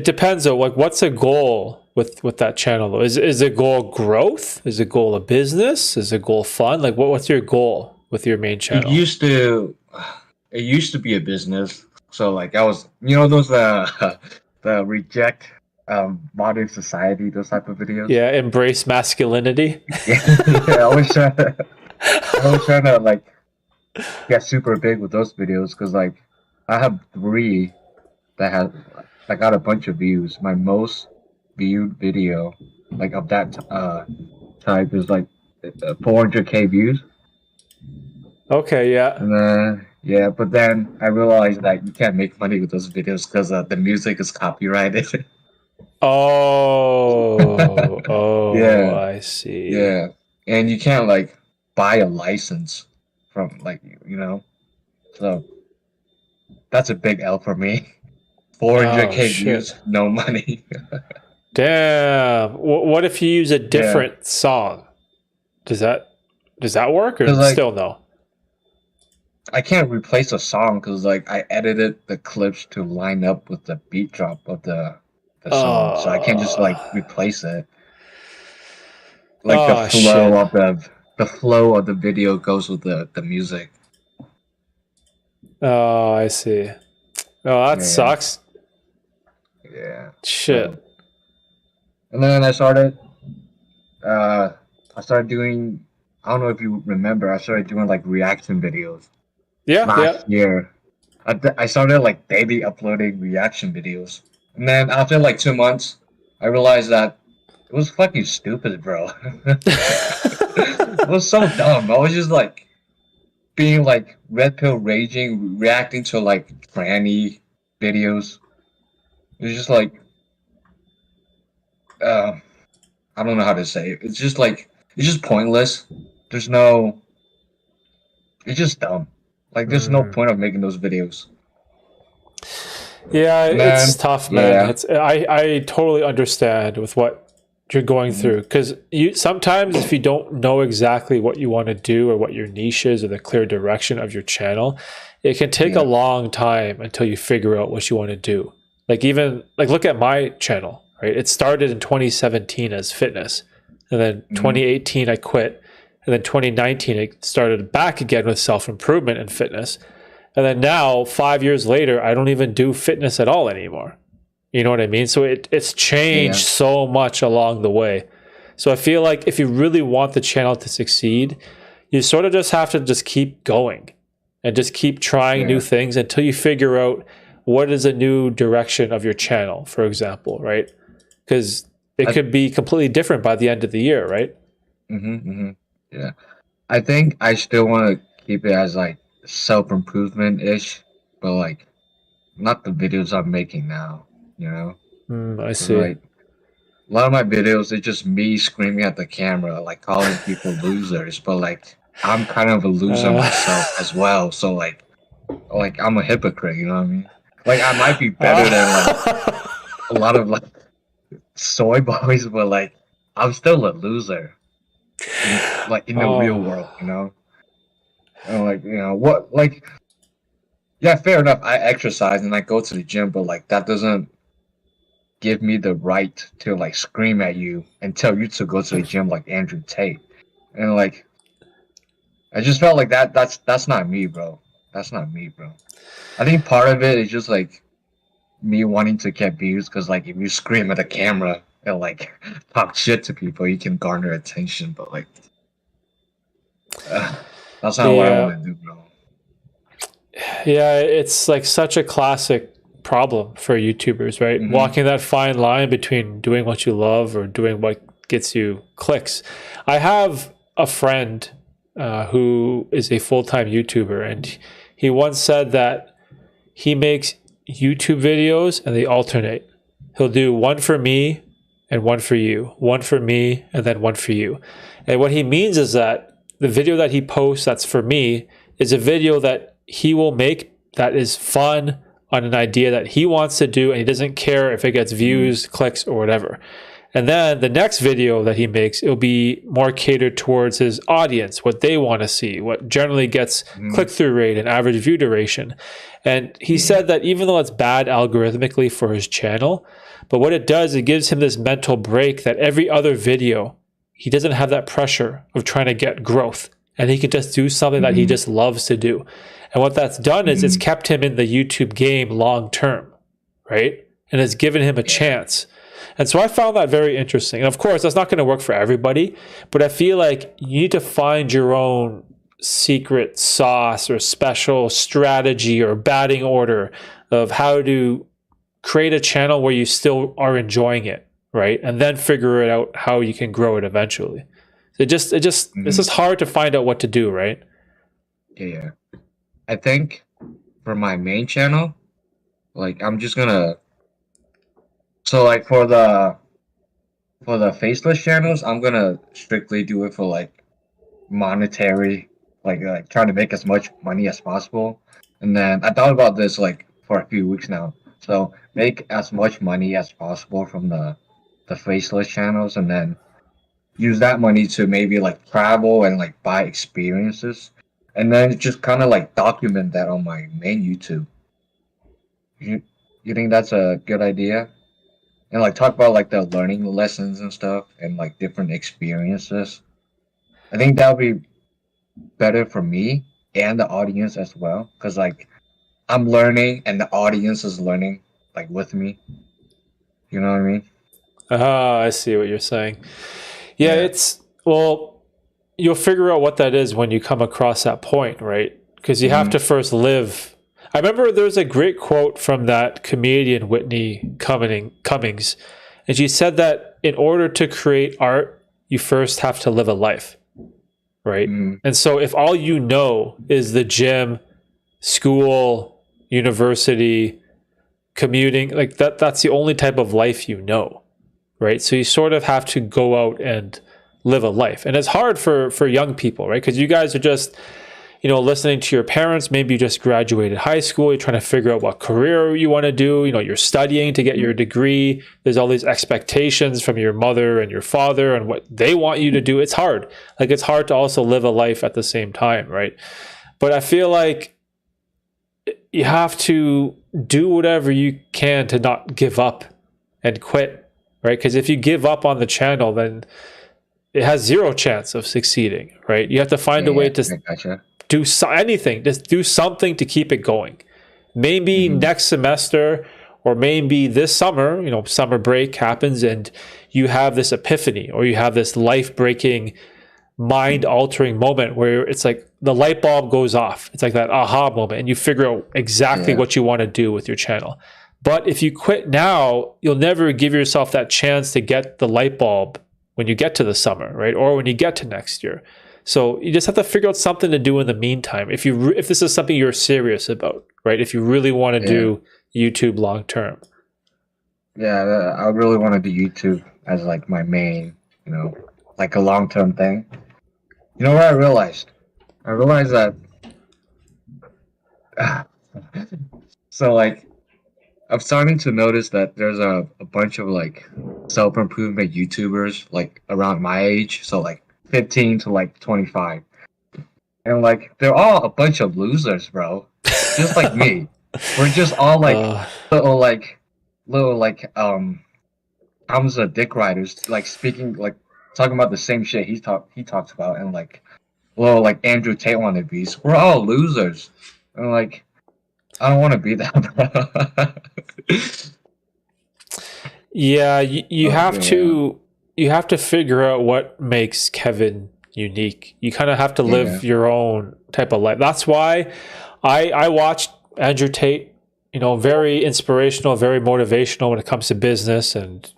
depends though. Like, what's a goal with that channel though? Is the goal growth? Is the goal a business? Is the goal fun? Like, what's your goal with your main channel? It used to be a business. So like I was, those the reject modern society, those type of videos. Yeah, embrace masculinity. Yeah, I was trying to like get super big with those videos because like I have 3 that got a bunch of views. My most viewed video like of that type is like 400K views. Okay, yeah. And then but then I realized that you can't make money with those videos because the music is copyrighted. Yeah. I see. Yeah, and you can't like buy a license from so that's a big L for me. 400K views, no money. Damn. What if you use a different song? Does that work or like, still no? I can't replace a song because like I edited the clips to line up with the beat drop of the song, so I can't just like replace it. Like the flow of the video goes with the music. Oh, I see. Oh, that sucks. Yeah. Shit. And then I started doing. I don't know if you remember. I started doing like reaction videos. Last year. I started like daily uploading reaction videos, and then after like 2 months, I realized that it was fucking stupid, bro. It was so dumb. I was just like being like red pill raging, reacting to like tranny videos. It was just like I don't know how to say it. It's just pointless. It's just dumb. Like there's no point of making those videos. Yeah, it's tough, man. Yeah. I totally understand with what you're going through because sometimes if you don't know exactly what you want to do or what your niche is or the clear direction of your channel, it can take a long time until you figure out what you want to do. Like even like look at my channel, right? It started in 2017 as fitness, and then 2018 I quit, and then 2019 it started back again with self-improvement and fitness. And then now, 5 years later, I don't even do fitness at all anymore. You know what I mean? So it's changed so much along the way. So I feel like if you really want the channel to succeed, you sort of just have to just keep going and just keep trying new things until you figure out what is a new direction of your channel, for example, right? Because it could be completely different by the end of the year, right? Yeah. I think I still want to keep it as like self-improvement ish, but like not the videos I'm making now, you know? I 'Cause, see. like a lot of my videos, it's just me screaming at the camera, like calling people losers, but like I'm kind of a loser myself as well. So like I'm a hypocrite, you know what I mean? Like I might be better than like a lot of like soy boys, but like I'm still a loser in the real Oh. world, you know? And like, what like yeah, fair enough. I exercise and I go to the gym, but like that doesn't give me the right to like scream at you and tell you to go to the gym like Andrew Tate. And like I just felt like that's not me, bro. That's not me, bro. I think part of it is just like me wanting to get views because like if you scream at the camera and like talk shit to people, you can garner attention. But like that's not what I Yeah. want to do, bro. Yeah, it's like such a classic problem for YouTubers, right? Mhm. Walking that fine line between doing what you love or doing what gets you clicks. I have a friend who is a full-time YouTuber, and he once said that he makes YouTube videos and they alternate. He'll do one for me and one for you, one for me and then one for you. And what he means is that the video that he posts that's for me is a video that he will make that is fun on an idea that he wants to do, and he doesn't care if it gets views, clicks, or whatever. And then the next video that he makes, it'll be more catered towards his audience, what they want to see, what generally gets click-through rate and average view duration. And he said that even though it's bad algorithmically for his channel, but what it does, it gives him this mental break that every other video, he doesn't have that pressure of trying to get growth. And he can just do something that he just loves to do. And what that's done is it's kept him in the YouTube game long term, right? And it's given him a chance. And so I found that very interesting. And of course, that's not going to work for everybody, but I feel like you need to find your own secret sauce or special strategy or batting order of how to create a channel where you still are enjoying it, right? And then figure it out how you can grow it eventually. It's just hard to find out what to do, right? Yeah. I think for my main channel, like I'm just gonna so like for the faceless channels, I'm gonna strictly do it for like monetary, like trying to make as much money as possible. And then I thought about this like for a few weeks now. So make as much money as possible from the faceless channels, and then use that money to maybe like travel and like buy experiences, and then just kind of like document that on my main YouTube. You think that's a good idea? And like talk about like the learning lessons and stuff and like different experiences. I think that would be better for me and the audience as well, because like I'm learning and the audience is learning like with me. You know what I mean? I see what you're saying. Yeah, well, you'll figure out what that is when you come across that point, right? Because you have to first live. I remember there's a great quote from that comedian Whitney Cummings, and she said that in order to create art, you first have to live a life, right? And so if all you know is the gym, school, university, commuting, like that's the only type of life you know, right? So you sort of have to go out and live a life. And it's hard for young people, right? Because you guys are just, listening to your parents. Maybe you just graduated high school. You're trying to figure out what career you want to do. You're studying to get your degree. There's all these expectations from your mother and your father and what they want you to do. It's hard. Like, it's hard to also live a life at the same time, right? But I feel like you have to do whatever you can to not give up and quit, right? Because if you give up on the channel, then it has zero chance of succeeding, right? You have to find a way to do anything, just do something to keep it going. Maybe next semester or maybe this summer, summer break happens and you have this epiphany or you have this life-breaking, mind-altering moment where it's like the light bulb goes off. It's like that aha moment and you figure out exactly what you want to do with your channel. But if you quit now, you'll never give yourself that chance to get the light bulb when you get to the summer, right? Or when you get to next year. So you just have to figure out something to do in the meantime. If this is something you're serious about, right? If you really want to do YouTube long term. Yeah, I really want to do YouTube as like my main, like a long term thing. You know what I realized? I realized that. So like, I'm starting to notice that there's a bunch of like self improvement YouTubers like around my age, so like 15 to like 25, and like they're all a bunch of losers, bro. Just like me. We're just all like little Hamza dick riders, like speaking like talking about the same shit he talks about, and like little like Andrew Tate wannabes. We're all losers, and like I don't want to be that, bro. Yeah, you have to figure out what makes Kevin unique. You kind of have to live your own type of life. That's why I watched Andrew Tate, very inspirational, very motivational when it comes to business and,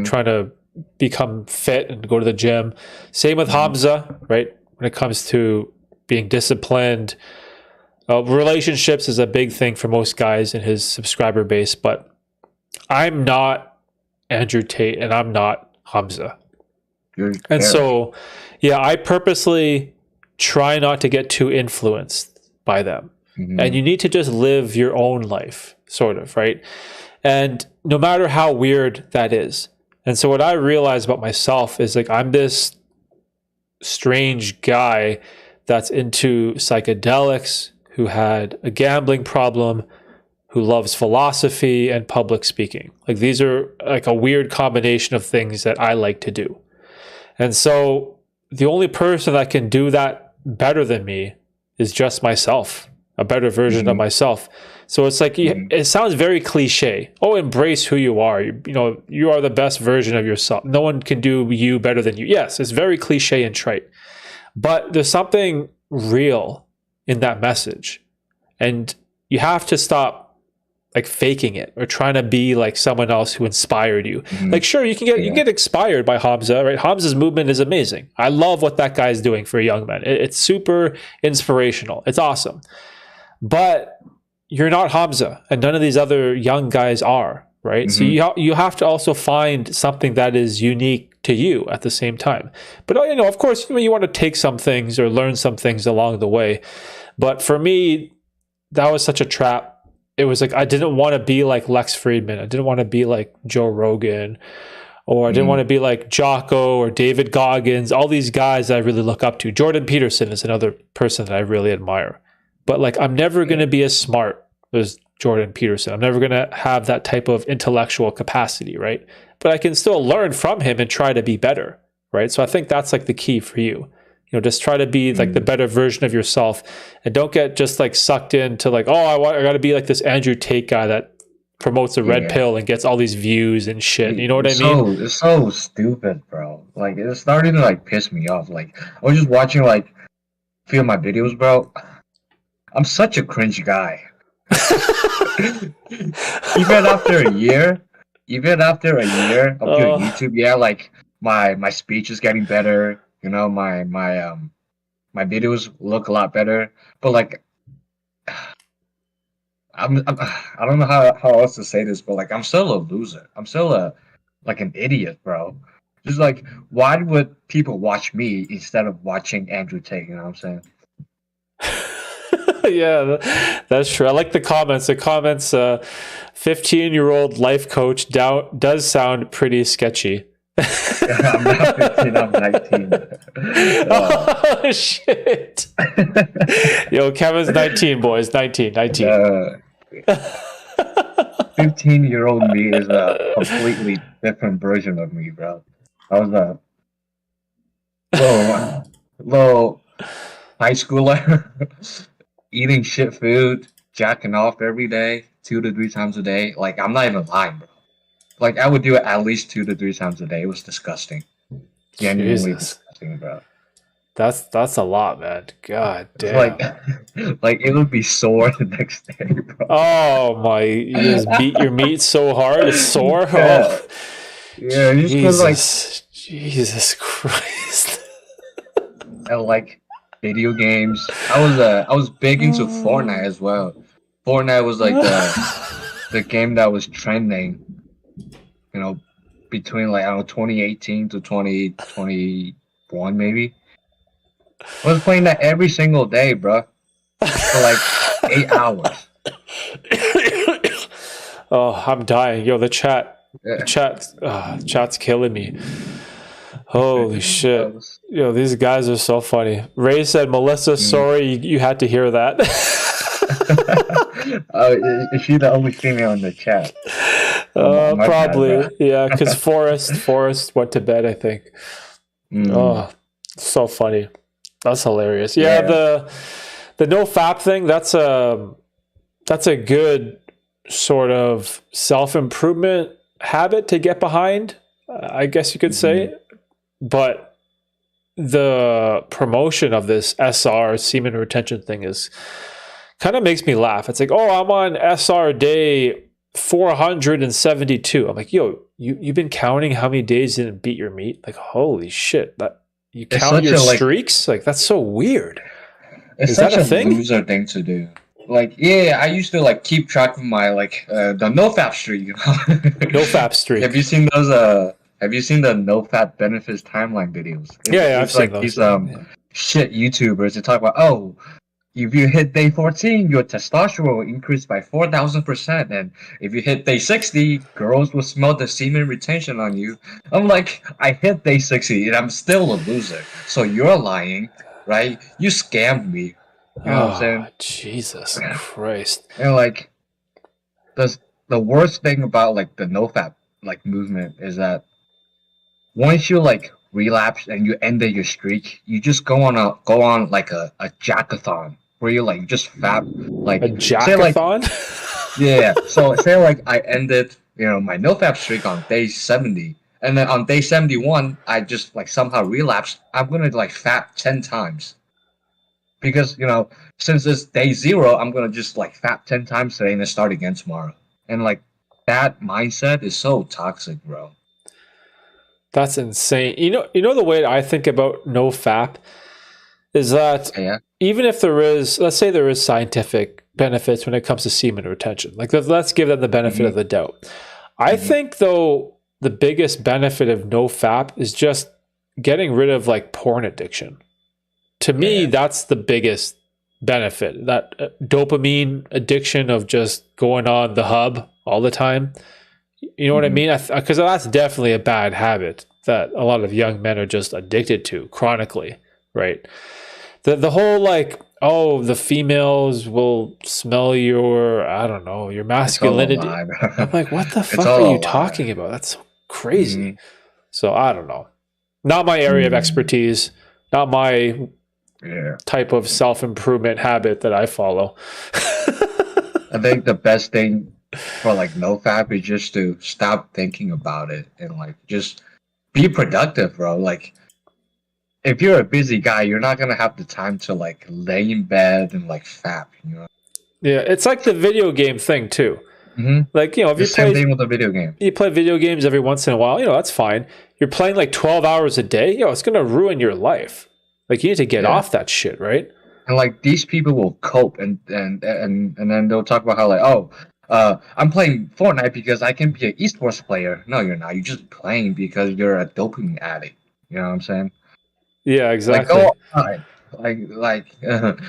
trying to become fit and go to the gym. Same with Hamza, right? When it comes to being disciplined. Relationships is a big thing for most guys in his subscriber base, but I'm not Andrew Tate and I'm not Hamza. And so, I purposely try not to get too influenced by them. And you need to just live your own life, sort of, right? And no matter how weird that is. And so what I realized about myself is like, I'm this strange guy that's into psychedelics, who had a gambling problem, who loves philosophy and public speaking. Like these are like a weird combination of things that I like to do. And so the only person that can do that better than me is just myself, a better version of myself. So it's like, it sounds very cliche. Oh, embrace who you are. You are the best version of yourself. No one can do you better than you. Yes, it's very cliche and trite, but there's something real in that message. And you have to stop like faking it or trying to be like someone else who inspired you. Like, sure, you can get inspired by Hamza, right? Hamza's movement is amazing. I love what that guy's doing for young men. It's super inspirational. It's awesome. But you're not Hamza, and none of these other young guys are, right? So you have to also find something that is unique to you at the same time. But of course, you want to take some things or learn some things along the way. But for me, that was such a trap. It was like I didn't want to be like Lex Friedman. I didn't want to be like Joe Rogan, or I didn't want to be like Jocko or David Goggins, all these guys that I really look up to. Jordan Peterson is another person that I really admire. But like, I'm never going to be as smart as Jordan Peterson. I'm never going to have that type of intellectual capacity, right? But I can still learn from him and try to be better, right? So I think that's like the key for you. Just try to be like the better version of yourself, and don't get just like sucked into like, I got to be like this Andrew Tate guy that promotes a red pill and gets all these views and shit. You know what I mean? It's so stupid, bro. Like it's starting to like piss me off. Like I was just watching like a few of my videos, bro. I'm such a cringe guy. Even after a year of doing YouTube, like my speech is getting better. My videos look a lot better, but like I don't know how else to say this, but like I'm still a loser. I'm still an idiot, bro. Just like, why would people watch me instead of watching Andrew Tate? You know what I'm saying? Yeah, that's true. I like the comments. 15-year-old life coach does sound pretty sketchy. I'm not 15, I'm 19. Oh, shit. Yo, Kevin's 19, boys. 19. 15-year-old me is a completely different version of me, bro. I was a little high schooler eating shit food, jacking off every day, 2 to 3 times a day. Like, I'm not even lying, bro. Like, I would do it at least 2 to 3 times a day. It was disgusting. Genuinely disgusting, bro. That's a lot, man. God damn. Like it would be sore the next day, bro. Oh my! You just beat your meat so hard it's sore. Yeah, oh. Yeah, just because like Jesus Christ. and like video games. I was big into Fortnite as well. Fortnite was like the game that was trending, you know, between like I don't know 2018 to 2021 maybe. I was playing that every single day, bro, for like 8 hours. Oh, I'm dying. Yo, the chat's killing me. Holy shit. Yo, these guys are so funny. Ray said, Melissa, sorry you had to hear that. Is she the only female in the chat? Probably. Bad, Yeah, because Forrest went to bed, I think. Oh, so funny. That's hilarious. Yeah, the NoFap thing, that's a good sort of self-improvement habit to get behind, I guess you could say. But the promotion of this SR, semen retention thing, is kind of makes me laugh. It's like, oh, I'm on SR day 472. I'm like, yo, you've been counting how many days you didn't beat your meat? Like, holy shit. That you count your streaks? Like, that's so weird. It's such a loser thing to do. Like, yeah, I used to like keep track of my like the NoFap streak, you know. NoFap streak. Have you seen those have you seen the NoFap benefits timeline videos? I've seen those. These shit YouTubers that talk about, oh, if you hit day 14, your testosterone will increase by 4,000%, and if you hit day 60, girls will smell the semen retention on you. I'm like, I hit day 60 and I'm still a loser. So you're lying, right? You scammed me. You know what I'm saying? Jesus Christ. And like, the worst thing about like the NoFap like movement is that once you like relapse and you ended your streak, you just go on like a jackathon where you like just fap like a jackathon. So say like I ended my NoFap streak on day 70, and then on day 71 I just like somehow relapsed. I'm gonna like fap 10 times. Because, since it's day 0, I'm going to just, like, fap 10 times today and then start again tomorrow. And, like, that mindset is so toxic, bro. That's insane. You know the way I think about NoFap is that even if there is, let's say there is scientific benefits when it comes to semen retention. Like, let's give them the benefit of the doubt. I think, though, the biggest benefit of NoFap is just getting rid of, like, porn addiction. To me, that's the biggest benefit. That dopamine addiction of just going on the hub all the time. You know what I mean? Because that's definitely a bad habit that a lot of young men are just addicted to chronically, right? The whole like, oh, the females will smell your, I don't know, your masculinity. I'm like, what the fuck are you talking about? That's so crazy. So I don't know. Not my area of expertise. Not my type of self-improvement habit that I follow. I think the best thing for like NoFap is just to stop thinking about it and like just be productive, bro. Like if you're a busy guy, you're not gonna have the time to like lay in bed and like fap, Yeah, it's like the video game thing too. Like, if you same thing with a video game. You play video games every once in a while, that's fine. You're playing like 12 hours a day, it's gonna ruin your life. Like, you need to get off that shit, right? And like these people will cope and then they'll talk about how like, I'm playing Fortnite because I can be an esports player. No, you're not. You're just playing because you're a dopamine addict. You know what I'm saying? Yeah, exactly.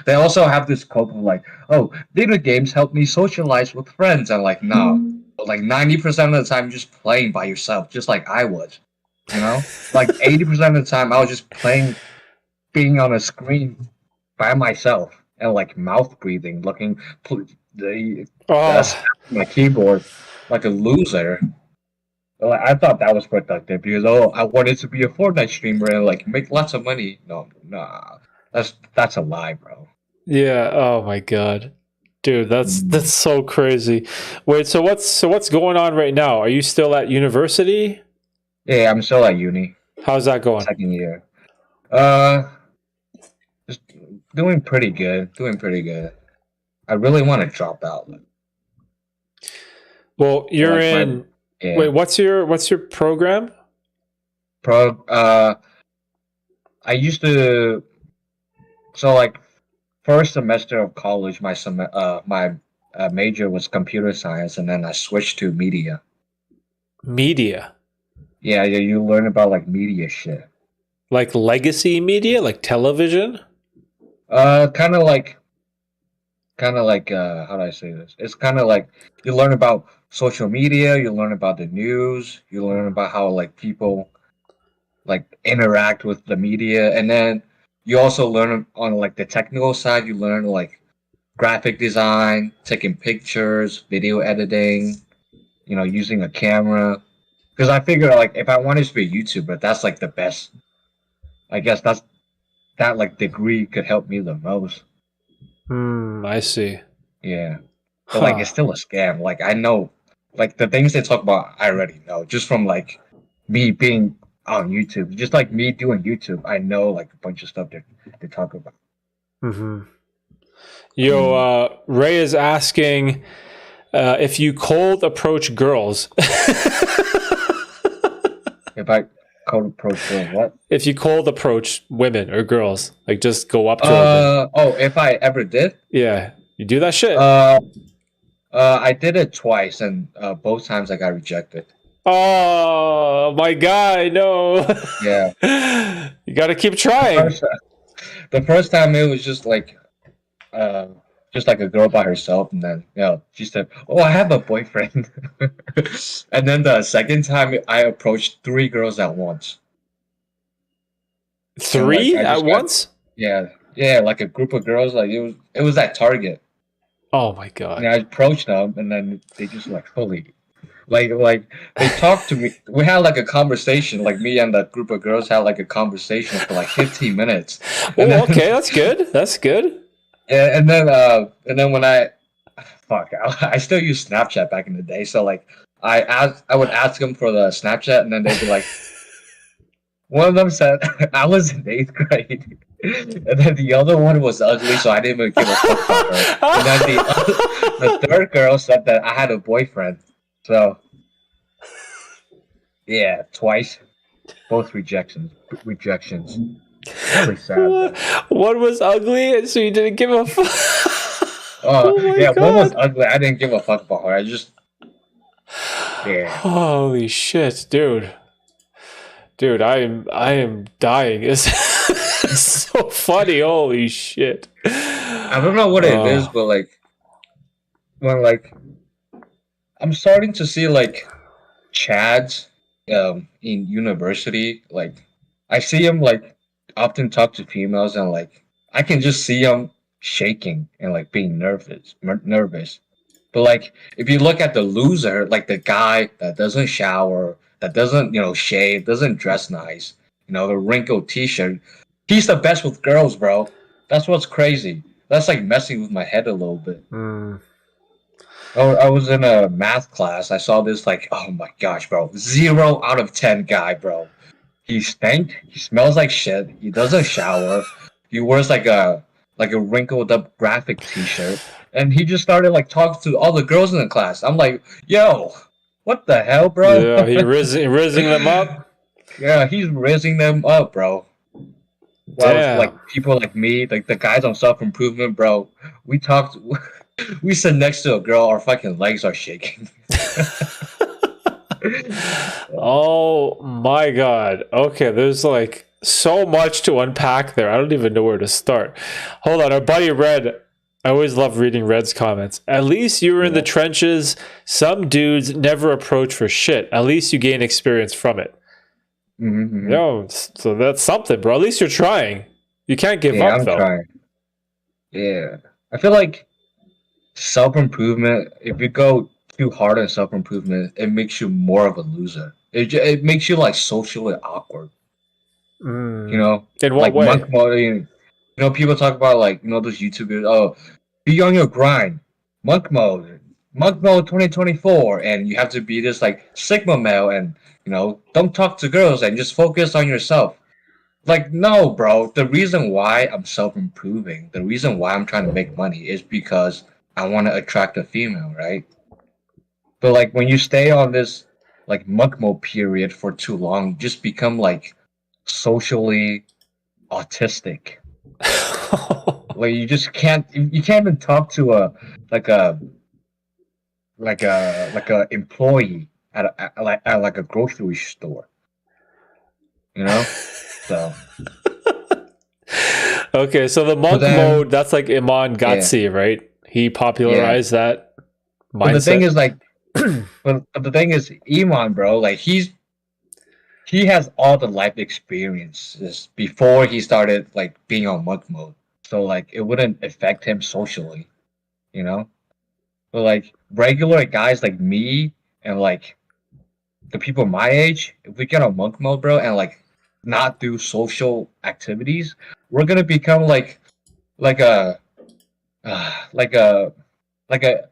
They also have this cope of like, oh, video games help me socialize with friends. And like, no, like 90% of the time, you're just playing by yourself, just like I was. Like 80% of the time, I was just playing. Being on a screen by myself and like mouth breathing, looking my keyboard like a loser. Like, I thought that was productive because I wanted to be a Fortnite streamer and like make lots of money. No, nah, that's a lie, bro. Yeah. Oh my god, dude, that's so crazy. Wait, so what's going on right now? Are you still at university? Yeah, I'm still at uni. How's that going? Second year. Just doing pretty good. I really want to drop out. Well, you're in. Wait, what's your program? I used to So like first semester of college, my major was computer science, and then I switched to media. Media. Yeah, you learn about like media shit. Like legacy media, like television? Kind of like how do I say this? It's kind of like you learn about social media, you learn about the news, you learn about how like people like interact with the media, and then you also learn on like the technical side, you learn like graphic design, taking pictures, video editing, using a camera. Because I figure like if I wanted to be a YouTuber, that's like the best. I guess that like degree could help me the most. I see. Yeah. But like it's still a scam. Like I know like the things they talk about I already know. Just from like me being on YouTube. Just like me doing YouTube, I know like a bunch of stuff they talk about. Mm-hmm. Yo, Ray is asking if you cold approach girls. If I cold approach girls, what? If you cold approach women or girls, like just go up to them. If I ever did? Yeah. You do that shit? I did it twice, and both times I got rejected. Oh, my guy, no. Yeah. You got to keep trying. The first time it was just like a girl by herself, and then she said, "Oh, I have a boyfriend." And then the second time I approached 3 girls at once. 3 like, at once? Yeah, like a group of girls. Like it was at Target. Oh my god! And I approached them, and then they just like fully, like they talked to me. We had like a conversation. Like me and that group of girls had like a conversation for like 15 minutes. Oh, okay, that's good. That's good. Yeah, and then when I still use Snapchat back in the day. So like I would ask them for the Snapchat, and then they'd be like, one of them said I was in 8th grade. And then the other one was ugly, so I didn't even give a fuck about her. And then the third girl said that I had a boyfriend. So, yeah, twice. Both rejections. Really sad. One was ugly, so you didn't give a fuck. Yeah, God. One was ugly. I didn't give a fuck about her. I just... Yeah. Holy shit, dude. Dude, I am dying. It's so funny. Holy shit. I don't know what it is, but like when like I'm starting to see like Chads in university, like I see him like often talk to females, and like I can just see him shaking and like being nervous. But like if you look at the loser, like the guy that doesn't shower, that doesn't, shave, doesn't dress nice, the wrinkled t-shirt, he's the best with girls, bro. That's what's crazy. That's like messing with my head a little bit. I was in a math class. I saw this like, oh my gosh, bro. 0 out of 10 guy, bro. He stank. He smells like shit. He doesn't shower. He wears like a wrinkled up graphic t-shirt. And he just started like talking to all the girls in the class. I'm like, yo, what the hell, bro? Yeah, he rizzing them up. Yeah, he's rizzing them up, bro. While like people like me, like the guys on self-improvement, bro, we sit next to a girl, our fucking legs are shaking. Oh my god. Okay, there's like so much to unpack there. I don't even know where to start. Hold on, our buddy Red. I always love reading Red's comments. At least you were in the trenches. Some dudes never approach for shit. At least you gain experience from it. Mm-hmm. Yo, so that's something, bro. At least you're trying. You can't give up, though. Trying. Yeah. I feel like self-improvement, if you go too hard on self-improvement, it makes you more of a loser. It makes you like socially awkward. In what like way? Monk mode, people talk about like, those YouTubers, be on your grind. Monk mode 2024, and you have to be this like Sigma male, and don't talk to girls and just focus on yourself. Like, no, bro. The reason why I'm self-improving, the reason why I'm trying to make money is because I want to attract a female, right? But like when you stay on this like monk mode period for too long, you just become like socially autistic. Like you just can't. You can't even talk to a like a like a employee at like a grocery store. You know. So. Okay, so the monk mode, that's like Iman Gatsi, right? He popularized that mindset. But the thing is, like, but the thing is, Iman, bro, like he has all the life experiences before he started like being on monk mode, so like it wouldn't affect him socially, you know. But like regular guys like me and like the people my age, if we get on monk mode, bro, and like not do social activities, we're gonna become like a like a like a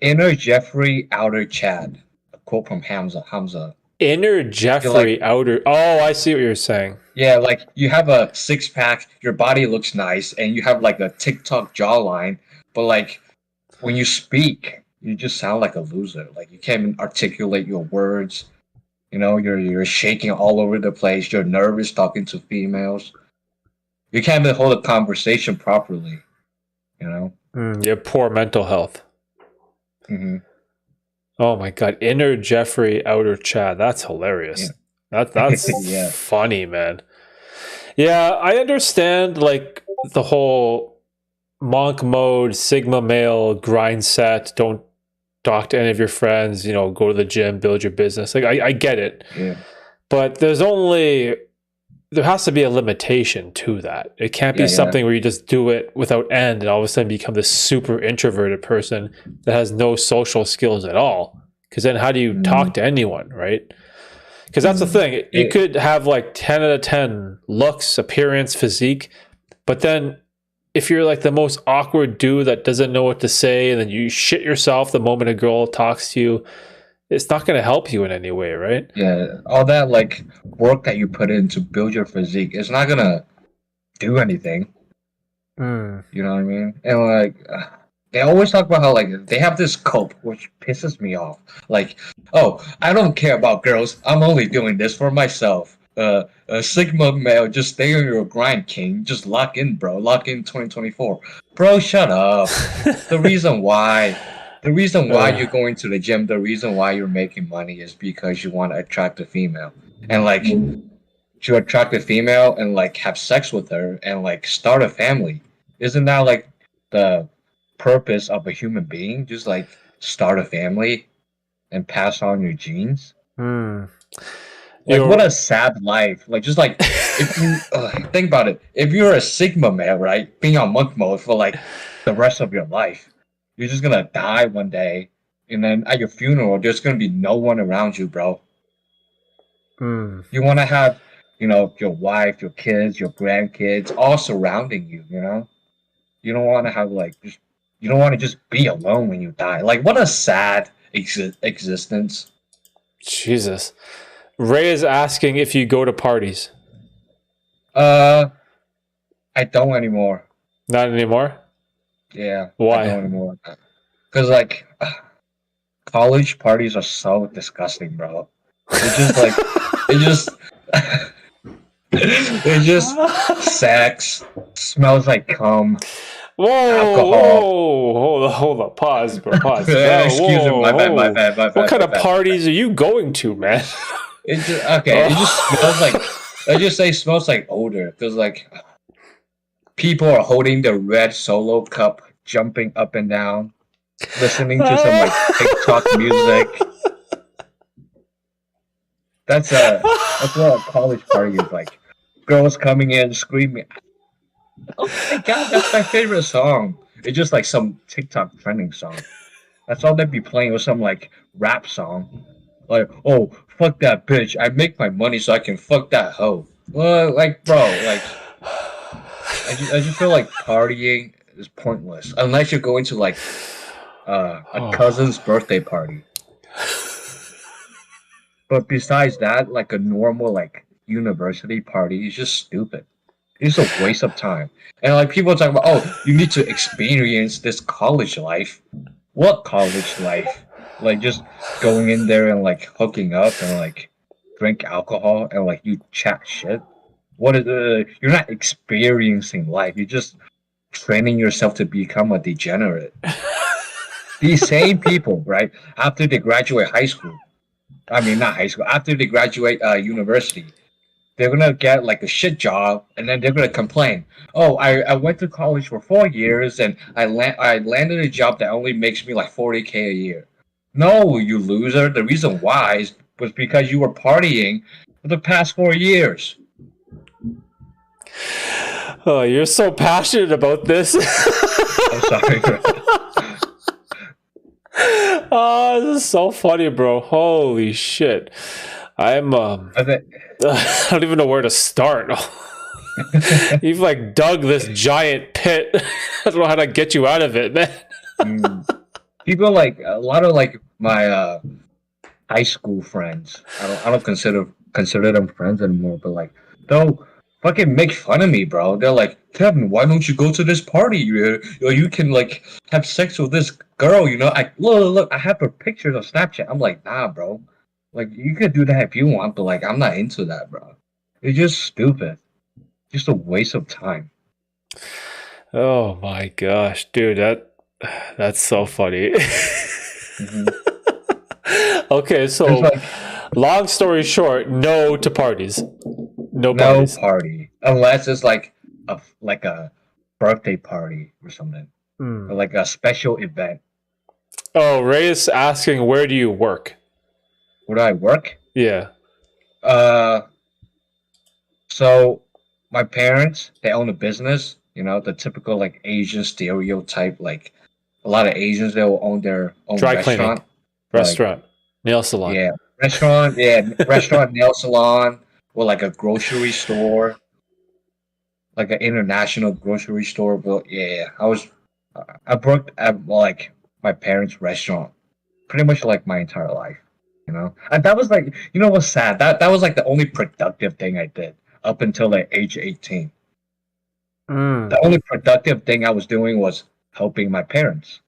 inner Jeffrey, outer Chad. A quote from Hamza. Inner Jeffrey, like, outer. Oh, I see what you're saying. Yeah, like you have a 6-pack, your body looks nice, and you have like a TikTok jawline, but like when you speak, you just sound like a loser. Like you can't even articulate your words. You know, you're shaking all over the place. You're nervous talking to females. You can't even hold a conversation properly. You know. You have poor mental health. Mm-hmm. Oh my god, inner Jeffrey, outer Chad. That's hilarious. Yeah. That's yeah. funny, man. Yeah, I understand like the whole monk mode, Sigma male, grind set, don't talk to any of your friends, you know, go to the gym, build your business. Like I get it. Yeah. But there has to be a limitation to that. It can't be something where you just do it without end and all of a sudden become this super introverted person that has no social skills at all. Because then how do you talk to anyone, right? Because that's the thing. You could have like 10 out of 10 looks, appearance, physique, but then if you're like the most awkward dude that doesn't know what to say and then you shit yourself the moment a girl talks to you, it's not going to help you in any way, right? Yeah, all that like work that you put in to build your physique is not gonna do anything. You know what I mean? And like they always talk about how like they have this cult, which pisses me off. Like, oh, I don't care about girls. I'm only doing this for myself. A Sigma male, just stay on your grind, king. Just lock in, bro. Lock in 2024. Bro, shut up. The reason why you're going to the gym, the reason why you're making money is because you want to attract a female. And like to attract a female and like have sex with her and like start a family. Isn't that like the purpose of a human being? Just like start a family and pass on your genes? Like what a sad life. Like just like if you think about it, if you're a Sigma male, right, being on monk mode for like the rest of your life, you're just gonna die one day, and then at your funeral, there's gonna be no one around you, bro. You want to have, you know, your wife, your kids, your grandkids, all surrounding you. You know, you don't want to have like you don't want to just be alone when you die. Like what a sad existence. Jesus. Ray is asking if you go to parties. I don't anymore. Not anymore? Yeah. Why? I don't anymore. Because like college parties are so disgusting, bro. It's just like it's just sex, smells like cum. Whoa, alcohol. Hold up, pause, bro, pause. Excuse me, my bad. What kind of parties are you going to, man? It just smells like. I just say smells like odor because like people are holding the red Solo cup, jumping up and down, listening to some like TikTok music. That's what a college party is like. Girls coming in screaming. Oh my god, that's my favorite song. It's just like some TikTok trending song. That's all they'd be playing, or some like rap song. Like, oh, fuck that bitch. I make my money so I can fuck that hoe. Well, like, bro, like, I just feel like partying is pointless unless you're going to like a cousin's birthday party. But besides that, like a normal like university party is just stupid. It's a waste of time. And like people talk about, oh, you need to experience this college life. What college life? Like just going in there and like hooking up and like drink alcohol and like you chat shit. you're not experiencing life. You're just training yourself to become a degenerate. These same people, right? After they graduate high school, I mean not high school. After they graduate university, they're gonna get like a shit job, and then they're gonna complain. Oh, I went to college for 4 years, and I landed a job that only makes me like 40K a year. No, you loser. The reason why was because you were partying for the past 4 years. Oh, you're so passionate about this. I'm sorry. Oh, this is so funny, bro. Holy shit. I'm I don't even know where to start. You've like dug this giant pit. I don't know how to get you out of it, man. People like a lot of like my high school friends. I don't consider them friends anymore, but like they'll fucking make fun of me, bro. They're like, Kevin, why don't you go to this party? You can like have sex with this girl, you know? I look, I have her pictures on Snapchat. I'm like, nah, bro. Like you could do that if you want, but like I'm not into that, bro. It's just stupid. Just a waste of time. Oh my gosh, dude, that's so funny. Mm-hmm. Okay, so like, long story short, no to parties. No No parties. party. Unless it's like a birthday party or something. Or like a special event. Oh, Ray is asking, where do you work? Where do I work? Yeah. So my parents, they own a business, you know, the typical like Asian stereotype, like a lot of Asians, they will own their own Dry restaurant. cleaning. Restaurant. Nail salon. Yeah. Restaurant, nail salon, or like a grocery store. Like an international grocery store. But yeah, I worked at like my parents' restaurant pretty much like my entire life, you know. And that was like, you know what's sad? That was like the only productive thing I did up until like age 18. The only productive thing I was doing was helping my parents.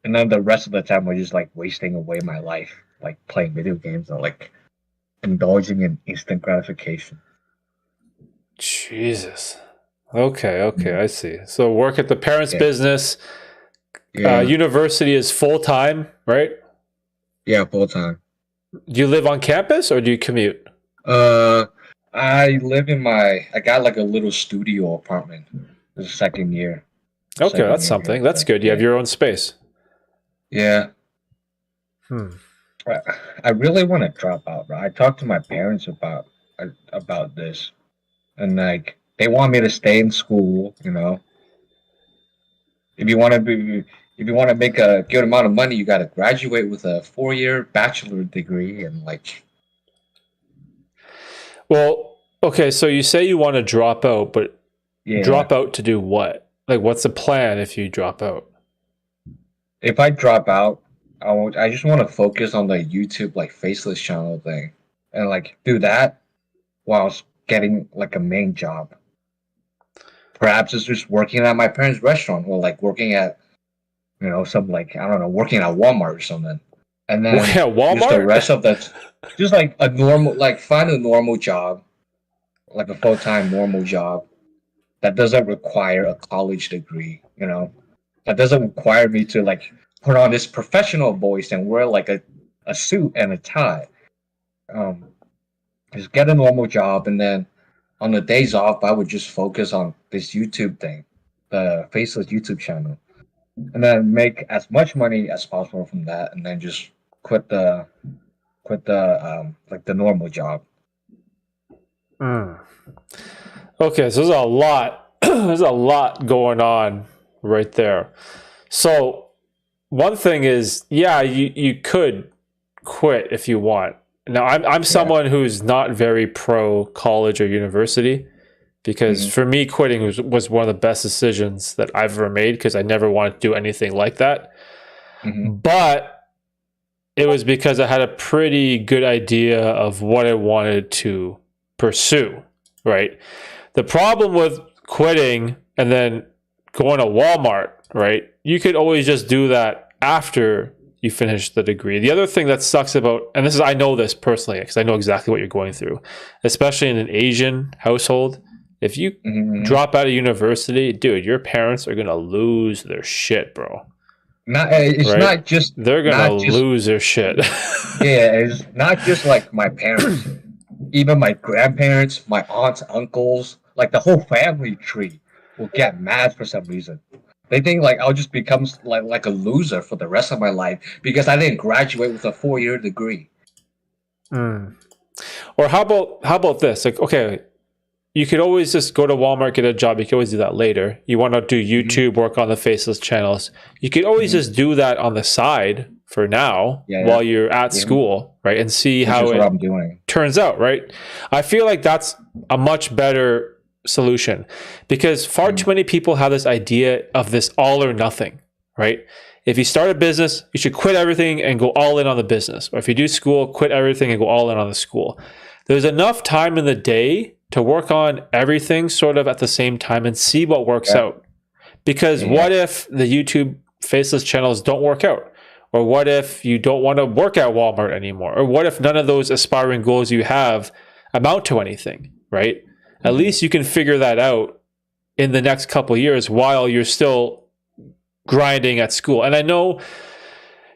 And then the rest of the time was just like wasting away my life, like playing video games or like indulging in instant gratification. Jesus. Okay, I see. So work at the parents' business. Yeah. University is full-time, right? Yeah, full time. Do you live on campus or do you commute? I got like a little studio apartment. It's the second year. Okay, that's something. That's good. You have your own space. Yeah. I really want to drop out, bro. I talked to my parents about this, and like they want me to stay in school. You know, if you want to make a good amount of money, you got to graduate with a 4-year bachelor degree, and like. Well, okay, so you say you want to drop out, but drop out to do what? Like, what's the plan if you drop out? If I drop out, I just want to focus on the YouTube like faceless channel thing, and like do that while getting like a main job. Perhaps it's just working at my parents' restaurant or like working at, you know, some like I don't know, working at Walmart or something, and then Walmart? Just the rest of that, just like a normal, like find a normal job, like a full-time normal job that doesn't require a college degree, you know, that doesn't require me to like put on this professional voice and wear like a suit and a tie. Just get a normal job, and then on the days off, I would just focus on this YouTube thing, the faceless YouTube channel, and then make as much money as possible from that, and then just quit the like the normal job. Okay, so there's a lot. There's a lot going on right there. So one thing is, yeah, you could quit if you want. Now, I'm someone who's not very pro college or university, because for me, quitting was one of the best decisions that I've ever made, because I never wanted to do anything like that. But it was because I had a pretty good idea of what I wanted to pursue, right? The problem with quitting and then going to Walmart, right? You could always just do that after you finish the degree. The other thing that sucks about, and this is, I know this personally because I know exactly what you're going through, especially in an Asian household. If you drop out of university, dude, your parents are gonna lose their shit, bro. It's right? not just they're gonna lose their shit. Yeah, it's not just like my parents, even my grandparents, my aunts, uncles, like the whole family tree will get mad for some reason. They think like I'll just become like a loser for the rest of my life because I didn't graduate with a 4-year degree. Or how about this? Like, okay, you could always just go to Walmart, get a job. You can always do that later. You want to do YouTube, work on the faceless channels. You could always just do that on the side for now while you're at school, right? And see how it turns out, right? I feel like that's a much better solution because far too many people have this idea of this all or nothing, right? If you start a business, you should quit everything and go all in on the business. Or if you do school, quit everything and go all in on the school. There's enough time in the day to work on everything sort of at the same time and see what works out. Because what if the YouTube faceless channels don't work out? Or what if you don't want to work at Walmart anymore? Or what if none of those aspiring goals you have amount to anything, right? At least you can figure that out in the next couple of years while you're still grinding at school. And I know,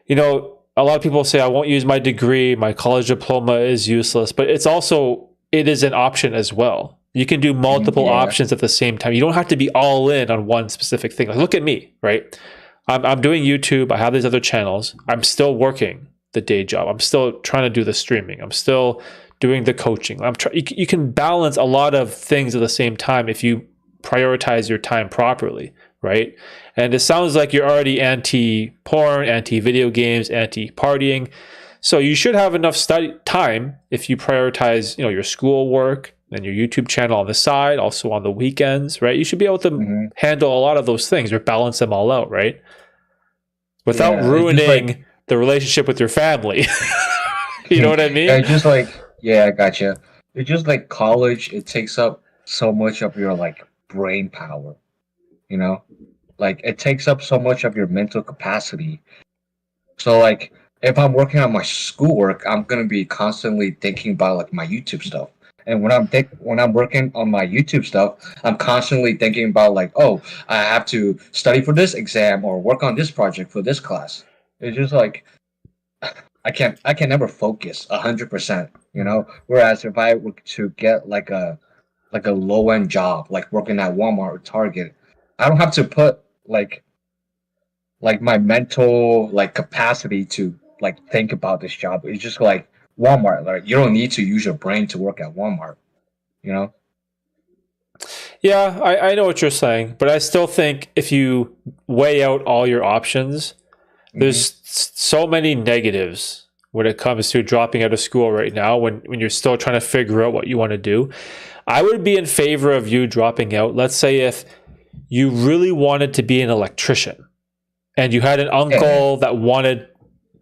you know, a lot of people say, I won't use my degree, my college diploma is useless, but it is an option as well. You can do multiple options at the same time. You don't have to be all in on one specific thing. Like, look at me, right? I'm doing YouTube. I have these other channels. I'm still working the day job. I'm still trying to do the streaming. I'm still doing the coaching. You can balance a lot of things at the same time if you prioritize your time properly, right? And it sounds like you're already anti-porn, anti-video games, anti-partying. So you should have enough study time if you prioritize, you know, your school work and your YouTube channel on the side, also on the weekends, right? You should be able to handle a lot of those things or balance them all out, right? Without ruining the relationship with your family. You know what I mean? I gotcha. It's just like college, it takes up so much of your like brain power, you know? Like it takes up so much of your mental capacity. So like if I'm working on my schoolwork, I'm gonna be constantly thinking about like my YouTube stuff. And when I'm working on my YouTube stuff, I'm constantly thinking about like, oh, I have to study for this exam or work on this project for this class. It's just like I can never focus 100%, you know. Whereas if I were to get like a low end job, like working at Walmart or Target, I don't have to put like my mental like capacity to like think about this job. It's just like Walmart. Like you don't need to use your brain to work at Walmart, you know? Yeah, I know what you're saying, but I still think if you weigh out all your options, there's so many negatives when it comes to dropping out of school right now when you're still trying to figure out what you want to do. I would be in favor of you dropping out. Let's say if you really wanted to be an electrician and you had an uncle that wanted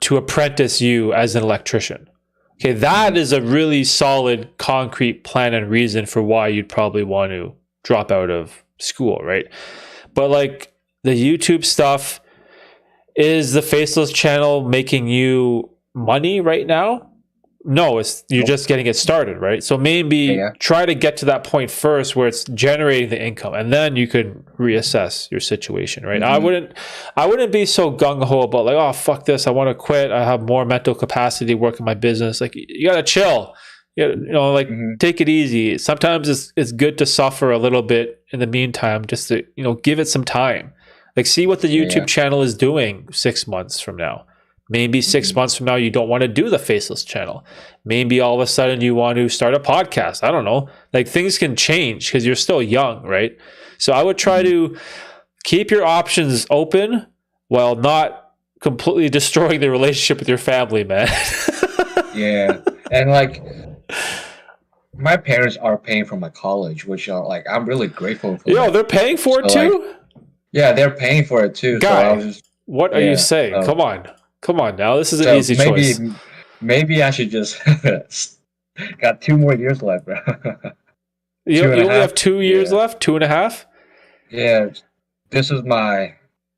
to apprentice you as an electrician. Okay, that is a really solid, concrete plan and reason for why you'd probably want to drop out of school, right? But like the YouTube stuff, is the faceless channel making you money right now? No, you're just getting it started, right? So maybe try to get to that point first where it's generating the income, and then you can reassess your situation, right? I wouldn't be so gung-ho about like, oh, fuck this, I want to quit, I have more mental capacity working my business. Like, you gotta chill. You know, like take it easy. Sometimes it's good to suffer a little bit in the meantime, just to, you know, give it some time. Like, see what the YouTube channel is doing 6 months from now. Maybe 6 months from now, you don't want to do the faceless channel. Maybe all of a sudden you want to start a podcast. I don't know. Like, things can change because you're still young, right? So I would try to keep your options open while not completely destroying the relationship with your family, man. Yeah. And like, my parents are paying for my college, which are like, I'm really grateful for. Yo, they're paying for it too? Like, yeah, they're paying for it too. Guy, so what are you saying? Come on now. This is an easy choice. Maybe I should just got 2 more years left, bro. You only have 2 years left? 2.5? Yeah. This is my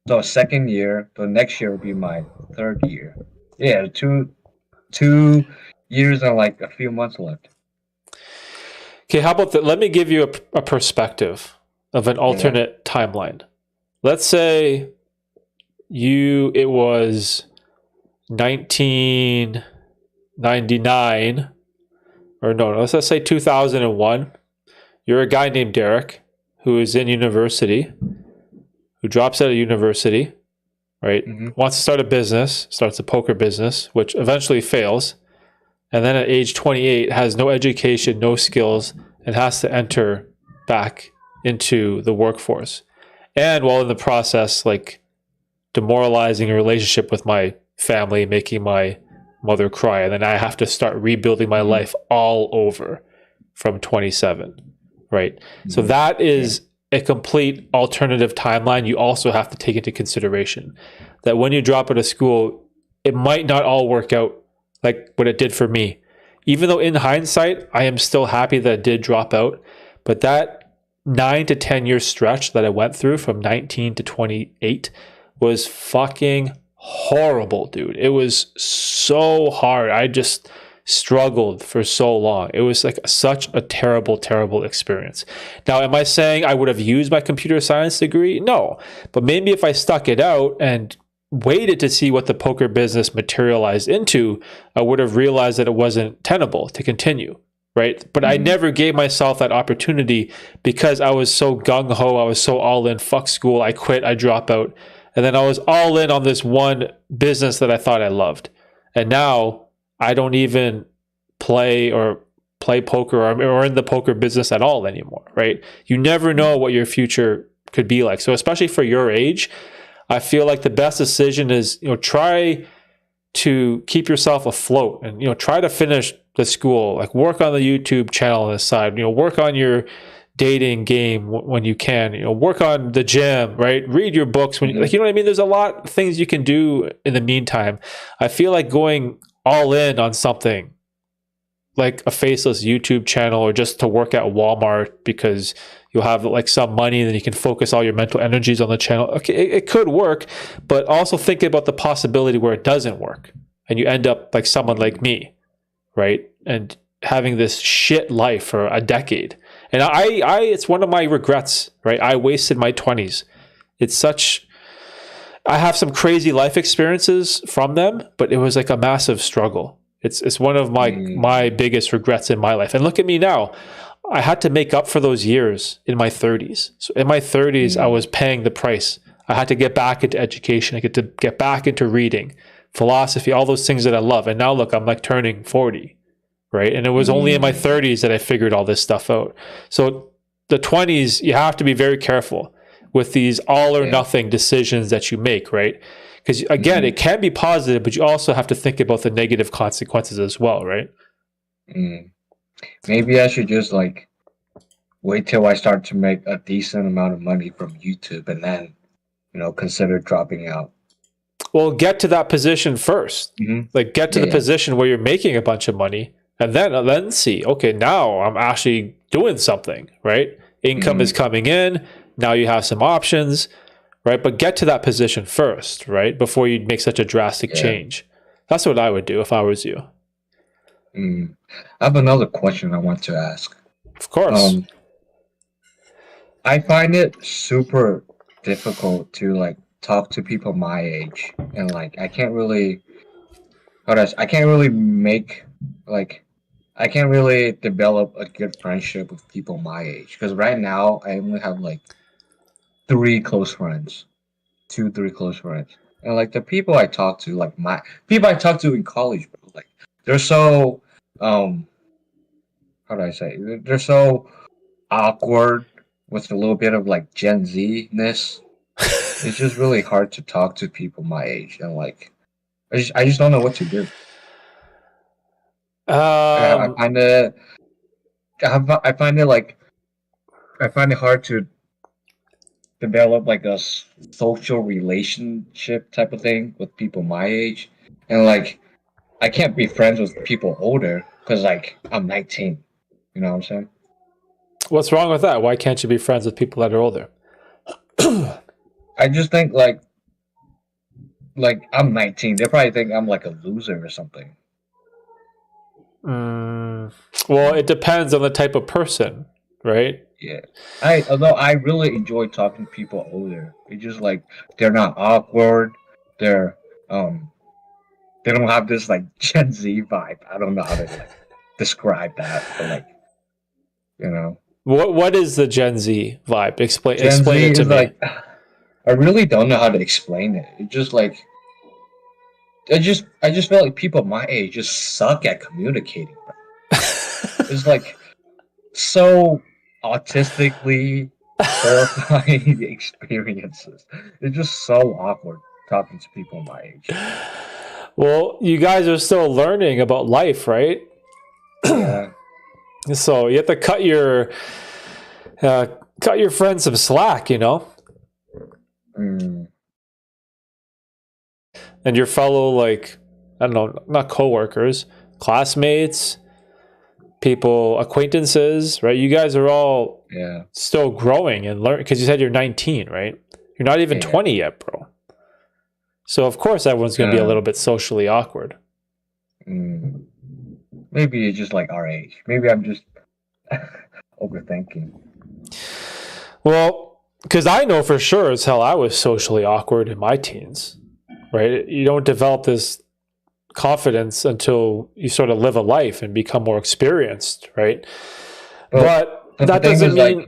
So second year, the next year will be my third year. Yeah, 2 years and like a few months left. Okay, how about that? Let me give you a perspective of an alternate timeline. Let's say it was 1999, or no, let's just say 2001. You're a guy named Derek who is in university, who drops out of university, right? Wants to start a business, starts a poker business, which eventually fails. And then at age 28, has no education, no skills, and has to enter back into the workforce. And while in the process, like demoralizing a relationship with my family, making my mother cry. And then I have to start rebuilding my life all over from 27, right? So that is a complete alternative timeline. You also have to take into consideration that when you drop out of school, it might not all work out like what it did for me. Even though in hindsight, I am still happy that I did drop out, but that 9 to 10 year stretch that I went through from 19 to 28 was fucking horrible, dude. It was so hard. I just struggled for so long. It was like such a terrible, terrible experience. Now, am I saying I would have used my computer science degree? No, but maybe if I stuck it out and waited to see what the poker business materialized into, I would have realized that it wasn't tenable to continue, right? But I never gave myself that opportunity because I was so gung-ho, I was so all in, fuck school, I quit, I drop out. And then I was all in on this one business that I thought I loved. And now I don't even play poker or in the poker business at all anymore, right? You never know what your future could be like. So especially for your age, I feel like the best decision is, try to keep yourself afloat and, try to finish the school, like work on the YouTube channel on the side, work on your dating game when you can, work on the gym, right? Read your books when you know what I mean? There's a lot of things you can do in the meantime. I feel like going all in on something like a faceless YouTube channel or just to work at Walmart because you'll have like some money and then you can focus all your mental energies on the channel. Okay, it could work, but also think about the possibility where it doesn't work and you end up like someone like me, right? And having this shit life for a decade. And it's one of my regrets, right? I wasted my 20s. I have some crazy life experiences from them, but it was like a massive struggle. It's one of my biggest regrets in my life. And look at me now. I had to make up for those years in my 30s. So in my 30s, I was paying the price. I had to get back into education. I get to get back into reading, philosophy, all those things that I love. And now look, I'm like turning 40, right? And it was only in my 30s that I figured all this stuff out. So the 20s, you have to be very careful with these all or nothing decisions that you make, right? Because again, it can be positive, but you also have to think about the negative consequences as well, right? Maybe I should just like wait till I start to make a decent amount of money from YouTube and then, consider dropping out. Well, get to that position first. Like get to the position where you're making a bunch of money and then see, okay, now I'm actually doing something, right? Income is coming in. Now you have some options. Right, but get to that position first, right, before you make such a drastic change. That's what I would do if I was you. I have another question I want to ask. Of course. I find it super difficult to like talk to people my age, and like I can't really develop a good friendship with people my age because right now I only have like 3 close friends, 3 close friends, and like the people I talk to, like my people I talk to in college, bro, like they're so how do I say? They're so awkward with a little bit of like Gen Z-ness. It's just really hard to talk to people my age, and like I just don't know what to do. I find it hard to develop like a social relationship type of thing with people my age, and like I can't be friends with people older because like I'm 19. You know what I'm saying? What's wrong with that? Why can't you be friends with people that are older? I just think like like I'm 19. They probably think I'm like a loser or something. Well, it depends on the type of person, right? Yeah. Although I really enjoy talking to people older. It's just like they're not awkward. They're they don't have this like Gen Z vibe. I don't know how to like describe that, but like you know. What is the Gen Z vibe? Explain Gen Z it to is me. like I really don't know how to explain it. It's just like I just feel like people my age just suck at communicating. It's like so autistically horrifying experiences. It's just so awkward talking to people my age. Well, you guys are still learning about life, right? Yeah. So you have to cut your friends some slack, you know? Mm. And your fellow, like, I don't know, not coworkers, classmates, people, acquaintances, right? You guys are all still growing and learning, because you said you're 19, right? You're not even 20 yet, bro. So of course everyone's going to be a little bit socially awkward. Maybe it's just like our age. Maybe I'm just overthinking. Well, because I know for sure as hell I was socially awkward in my teens, right? You don't develop this confidence until you sort of live a life and become more experienced, right? But that doesn't mean...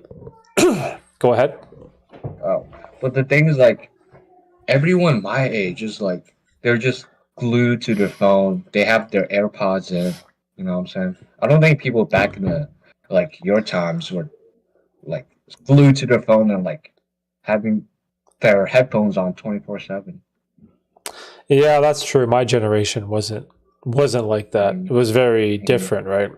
Like... Go ahead. Oh, but the thing is, like, everyone my age is like, they're just glued to their phone. They have their AirPods in. You know what I'm saying? I don't think people back in the, like, your times were, like, glued to their phone and, like, having their headphones on 24/7. Yeah, that's true. My generation wasn't like that. It was very different, right?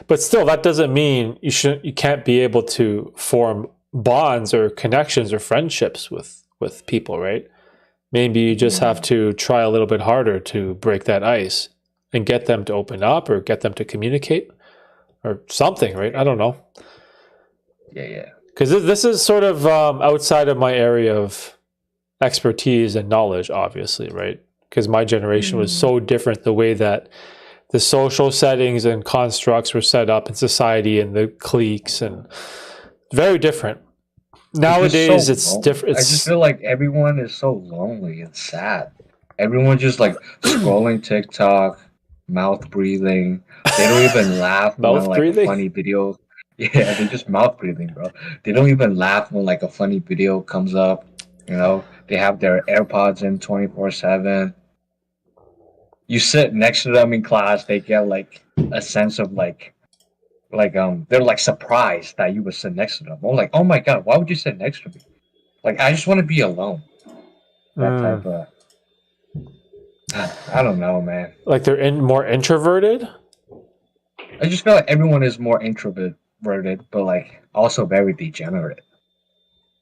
But still, that doesn't mean you can't be able to form bonds or connections or friendships with people, right? Maybe you just have to try a little bit harder to break that ice and get them to open up or get them to communicate or something, right? I don't know. Yeah. Because this is sort of outside of my area of expertise and knowledge, obviously, right? Because my generation was so different, the way that the social settings and constructs were set up in society and the cliques, and very different. Nowadays, it's different. I just feel like everyone is so lonely and sad. Everyone just like scrolling TikTok, mouth breathing. They don't even laugh when like a funny video. Yeah, they just mouth breathing, bro. They don't even laugh when like a funny video comes up. You know, they have their AirPods in 24/7. You sit next to them in class, they get like a sense of like they're like surprised that you would sit next to them. I'm like, oh my god, why would you sit next to me? Like, I just want to be alone. That type of I don't know, man. Like they're more introverted? I just feel like everyone is more introverted, but like also very degenerate.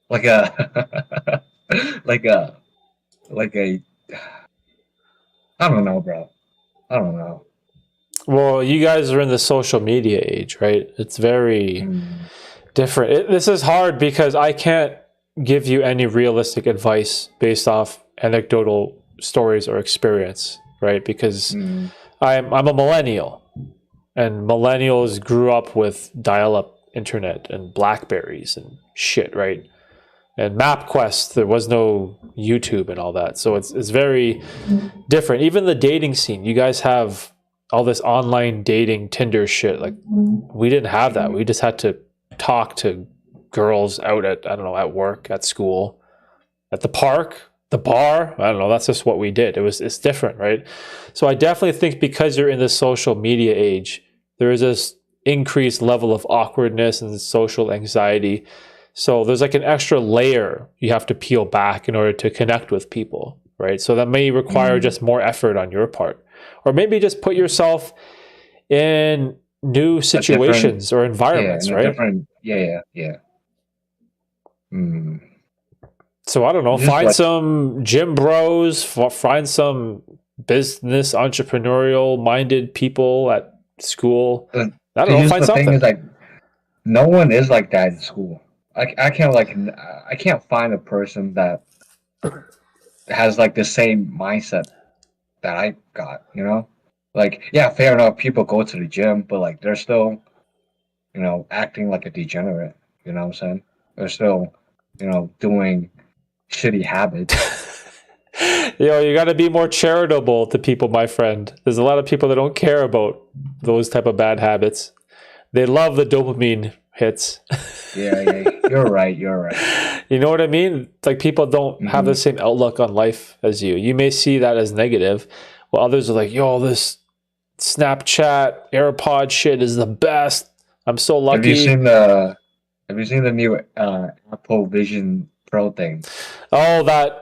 Like a like a I don't know, bro. I don't know. Well, you guys are in the social media age, right? It's very different. This is hard because I can't give you any realistic advice based off anecdotal stories or experience, right? Because I'm a millennial, and millennials grew up with dial-up internet and Blackberries and shit, right? And MapQuest, there was no YouTube and all that, so it's very different. Even the dating scene, you guys have all this online dating, Tinder shit. Like, we didn't have that. We just had to talk to girls out at, I don't know, at work, at school, at the park, the bar. I don't know. That's just what we did. It's different, right? So I definitely think because you're in the social media age, there is this increased level of awkwardness and social anxiety. So there's like an extra layer you have to peel back in order to connect with people, right? So that may require just more effort on your part. Or maybe just put yourself in new situations or environments, right? Yeah. So I don't know, find some gym bros, find some business entrepreneurial minded people at school. I don't know, find something. The thing is, like, no one is like that in school. I can't find a person that has like the same mindset that I got, you know? Like, yeah, fair enough, people go to the gym, but like they're still, acting like a degenerate, you know what I'm saying? They're still, doing shitty habits. You got to be more charitable to people, my friend. There's a lot of people that don't care about those type of bad habits. They love the dopamine hits. Yeah, you're right. You know what I mean? Like, people don't have the same outlook on life as you. You may see that as negative, while others are like, yo, this Snapchat AirPod shit is the best. I'm so lucky. Have you seen the new Apple Vision Pro thing? Oh, that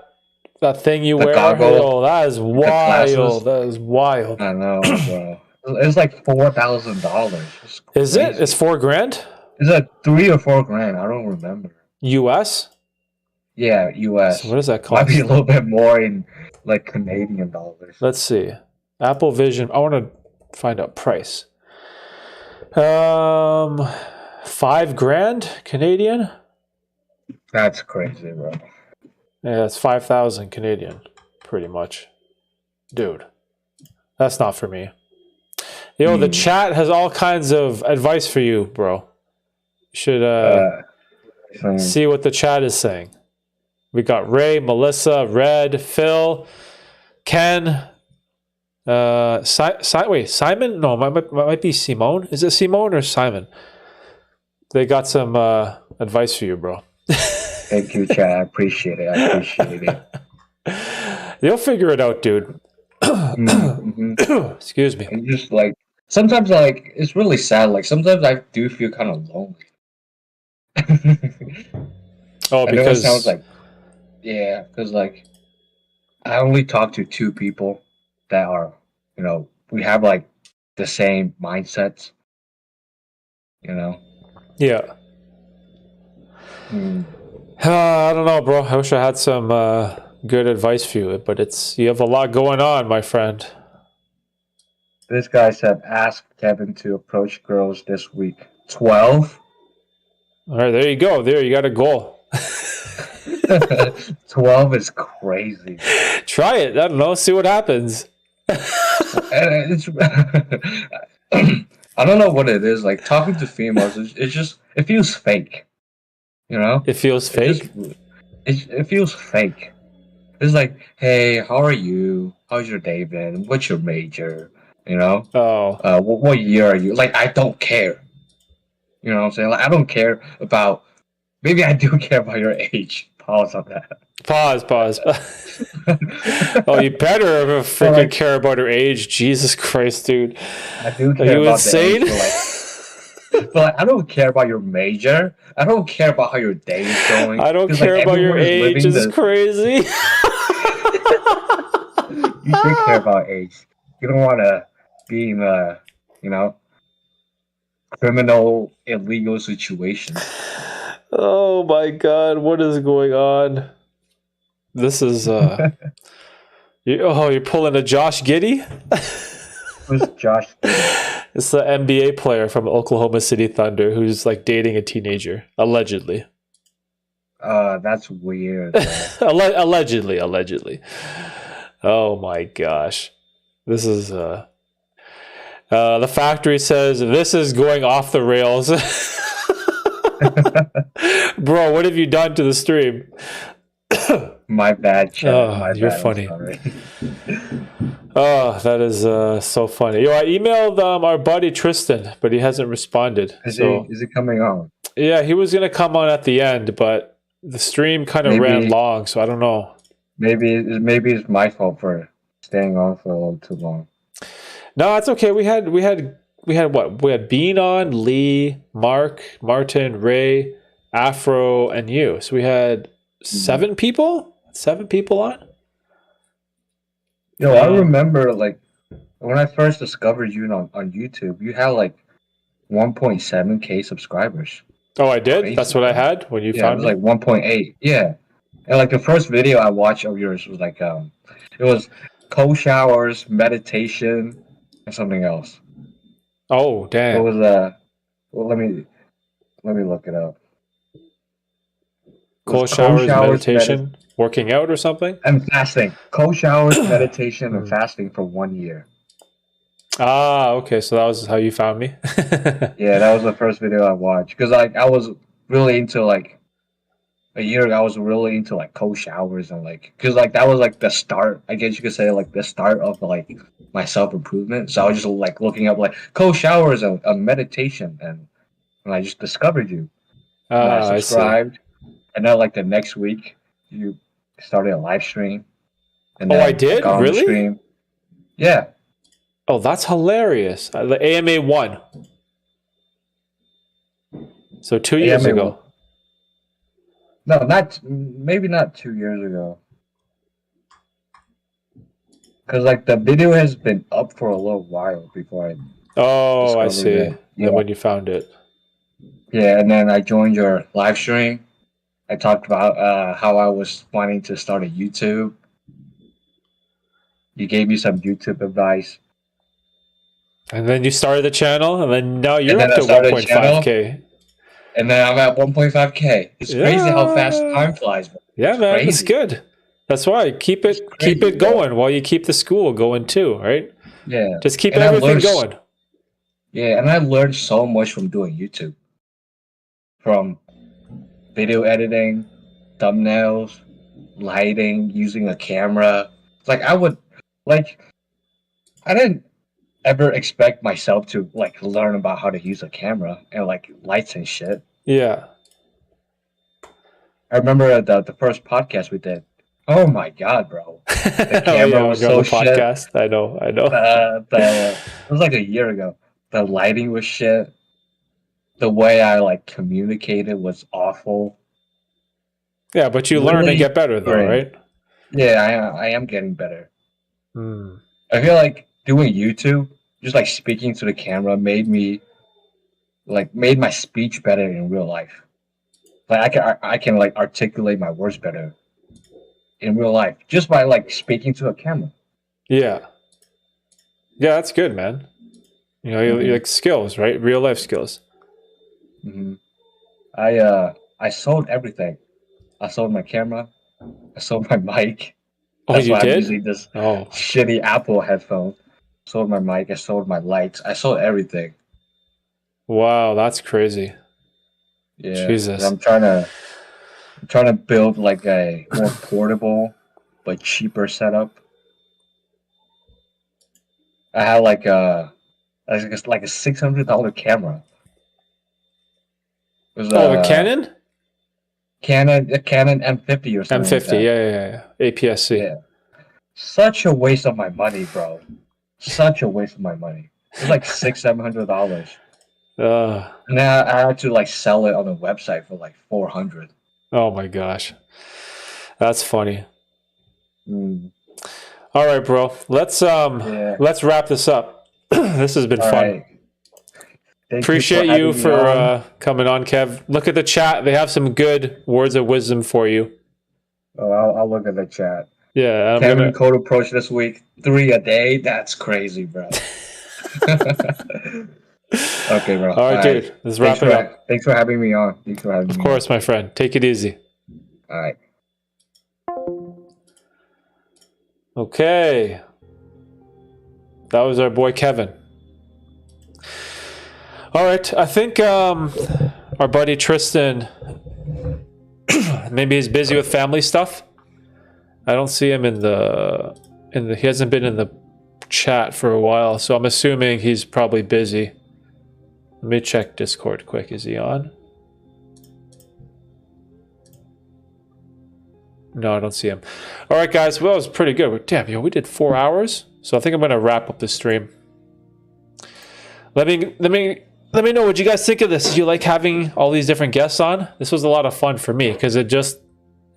thing you The wear? goggle, Oh, that is wild. That is wild. I know, bro. It's like $4,000. Is it? It's $4,000? It's like $3 or $4,000. I don't remember. US? Yeah, US. So what does that cost? Might be a little bit more in like Canadian dollars. Let's see. Apple Vision. I want to find out price. $5,000 Canadian? That's crazy, bro. Yeah, that's 5,000 Canadian, pretty much. Dude, that's not for me. The chat has all kinds of advice for you, bro. You should see what the chat is saying. We got Ray, Melissa, Red, Phil, Ken, wait, Simon? No, might be Simone. Is it Simone or Simon? They got some advice for you, bro. Thank you, chat. I appreciate it. You'll figure it out, dude. Excuse me. And just like sometimes, like it's really sad. Like sometimes I do feel kind of lonely. Oh, I know it because sounds like because like I only talk to 2 people that are, we have like the same mindsets. Yeah. I don't know, bro. I wish I had some good advice for you, but you have a lot going on, my friend. This guy said, ask Kevin to approach girls this week. 12? All right, there you go. There, you got a goal. 12 is crazy. Try it. I don't know. See what happens. I don't know what it is. Like, talking to females, it feels fake. It feels fake? It feels fake. It's like, hey, how are you? How's your day been? What's your major? Oh. What year are you? Like, I don't care. You know what I'm saying? Like, I don't care about. Maybe I do care about your age. Pause on that. Pause. Oh, you better freaking care about her age. Jesus Christ, dude. I do care Are you about insane? the age, but I don't care about your major. I don't care about how your day is going. I don't care about your age. It's crazy. You should care about age. You don't want to be in a, criminal, illegal situation. Oh my God, what is going on? This is you're pulling a Josh Giddey? Who's Josh Giddey? It's the NBA player from Oklahoma City Thunder who's like dating a teenager, allegedly. That's weird. Allegedly. Oh my gosh. This is the factory says this is going off the rails. Bro, what have you done to the stream? My bad, chat. Oh, you're funny. Oh, that is so funny. I emailed our buddy Tristan, but he hasn't responded. Is he coming on? Yeah, he was gonna come on at the end, but the stream kind of ran long, so I don't know. Maybe it's my fault for staying on for a little too long. No, it's okay. We had what? We had Bean on, Lee, Mark, Martin, Ray, Afro, and you. So we had 7 people? 7 people on? I remember like when I first discovered you on YouTube, you had like 1.7K subscribers. Oh, I did? Crazy. That's what I had when you found me? It was like 1.8. Yeah. And like the first video I watched of yours was like it was cold showers, meditation, and something else. Oh, damn. It was well, let me look it up. Cold showers, meditation. working out or something? And fasting. Cold showers, meditation, and fasting for 1 year. Ah, okay. So that was how you found me. Yeah, that was the first video I watched. Because like I was really into like a year ago, I was really into like cold showers and like because like that was like the start. I guess you could say like the start of like my self improvement. So I was just like looking up like cold showers and meditation, and I just discovered you. And I I see. subscribed, and then like the next week you started a live stream. And Oh, then I did? got on the Really? stream. Yeah. Oh, that's hilarious. The AMA 1. So 2 years AMA ago. No, maybe not 2 years ago. Because like the video has been up for a little while before I Oh, I discovered see. it. Yeah. Then when you found it. Yeah, and then I joined your live stream. I talked about how I was wanting to start a YouTube. You gave me some YouTube advice. And then you started the channel, and then now you're then up I to started a channel. 1.5K. And then I'm at 1.5K. It's crazy how fast time flies. Bro. Yeah, It's man, crazy. it's good. That's why keep it crazy, going while you keep the school going too, right? Yeah. Just keep And I everything learned going. Yeah, and I learned so much from doing YouTube. From video editing, thumbnails, lighting, using a camera. Like I didn't ever expect myself to like learn about how to use a camera and like lights and shit. Yeah. I remember the first podcast we did. Oh my god, bro! The Oh camera yeah, was we're on so the shit. podcast. I know. It was like a year ago. The lighting was shit. The way I like communicated was awful. Yeah, but you learn and Really get better though, great. right? Yeah, I am getting better. Hmm. I feel like doing YouTube, just like speaking to the camera, made my speech better in real life. Like I can like articulate my words better in real life just by like speaking to a camera. Yeah. Yeah, that's good, man. You know, you like skills, right? Real life skills. Mm-hmm. I sold everything. I sold my camera. I sold my mic. Oh, That's you why I'm did? using this Oh, shitty Apple headphone. Sold my mic. I sold my lights. I sold everything. wow, that's crazy. Yeah, 'cause Jesus. I'm trying to build like a more portable but cheaper setup. I had like a $600 camera. It was Oh, the Canon? A Canon M50 or something. M50, like that. yeah. APS-C. Yeah. Such a waste of my money, bro. Such a waste of my money. It was like $700. And then I had to like sell it on the website for like $400. Oh my gosh. That's funny. Mm. All right, bro. Let's wrap this up. This has been All fun. right. Thank Appreciate you you for coming on, Kev. Look at the chat. They have some good words of wisdom for you. Oh, I'll look at the chat. Yeah, Kevin code approach this week 3 a day. That's crazy, bro. Okay, bro. All right, dude. Let's wrap it up. Thanks for having me on. Of course, my friend. Take it easy. All right. Okay. That was our boy Kevin. All right. I think our buddy Tristan maybe he's busy with family stuff. I don't see him in the he hasn't been in the chat for a while, so I'm assuming he's probably busy. Let me check Discord quick. Is he on? No, I don't see him. All right, guys. Well, it was pretty good. Damn, we did 4 hours. So I think I'm gonna wrap up the stream. Let me know what you guys think of this. Did you like having all these different guests on? This was a lot of fun for me because it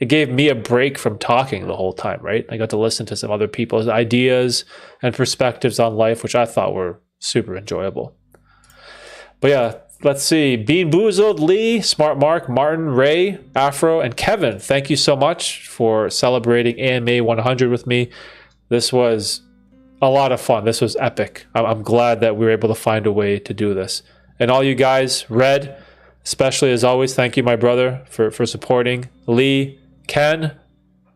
gave me a break from talking the whole time, right? I got to listen to some other people's ideas and perspectives on life, which I thought were super enjoyable. But yeah, let's see. Bean Boozled, Lee, Smart Mark, Martin, Ray, Afro, and Kevin. Thank you so much for celebrating AMA 100 with me. This was a lot of fun. This was epic. I'm glad that we were able to find a way to do this. And all you guys, Red, especially as always, thank you, my brother, for supporting. Lee, Ken,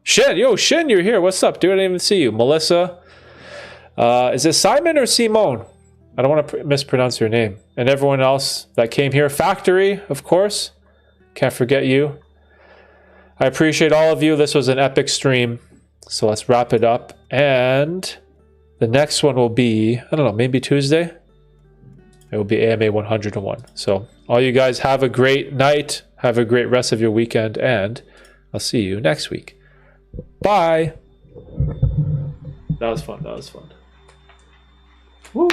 Shin, yo, Shin, you're here. What's up, dude? I didn't even see you. Melissa. Is it Simon or Simone? I don't want to mispronounce your name. And everyone else that came here. Factory, of course. Can't forget you. I appreciate all of you. This was an epic stream. So let's wrap it up. And the next one will be, I don't know, maybe Tuesday? It will be AMA 101. So all you guys have a great night. Have a great rest of your weekend. And I'll see you next week. Bye. That was fun. Woo!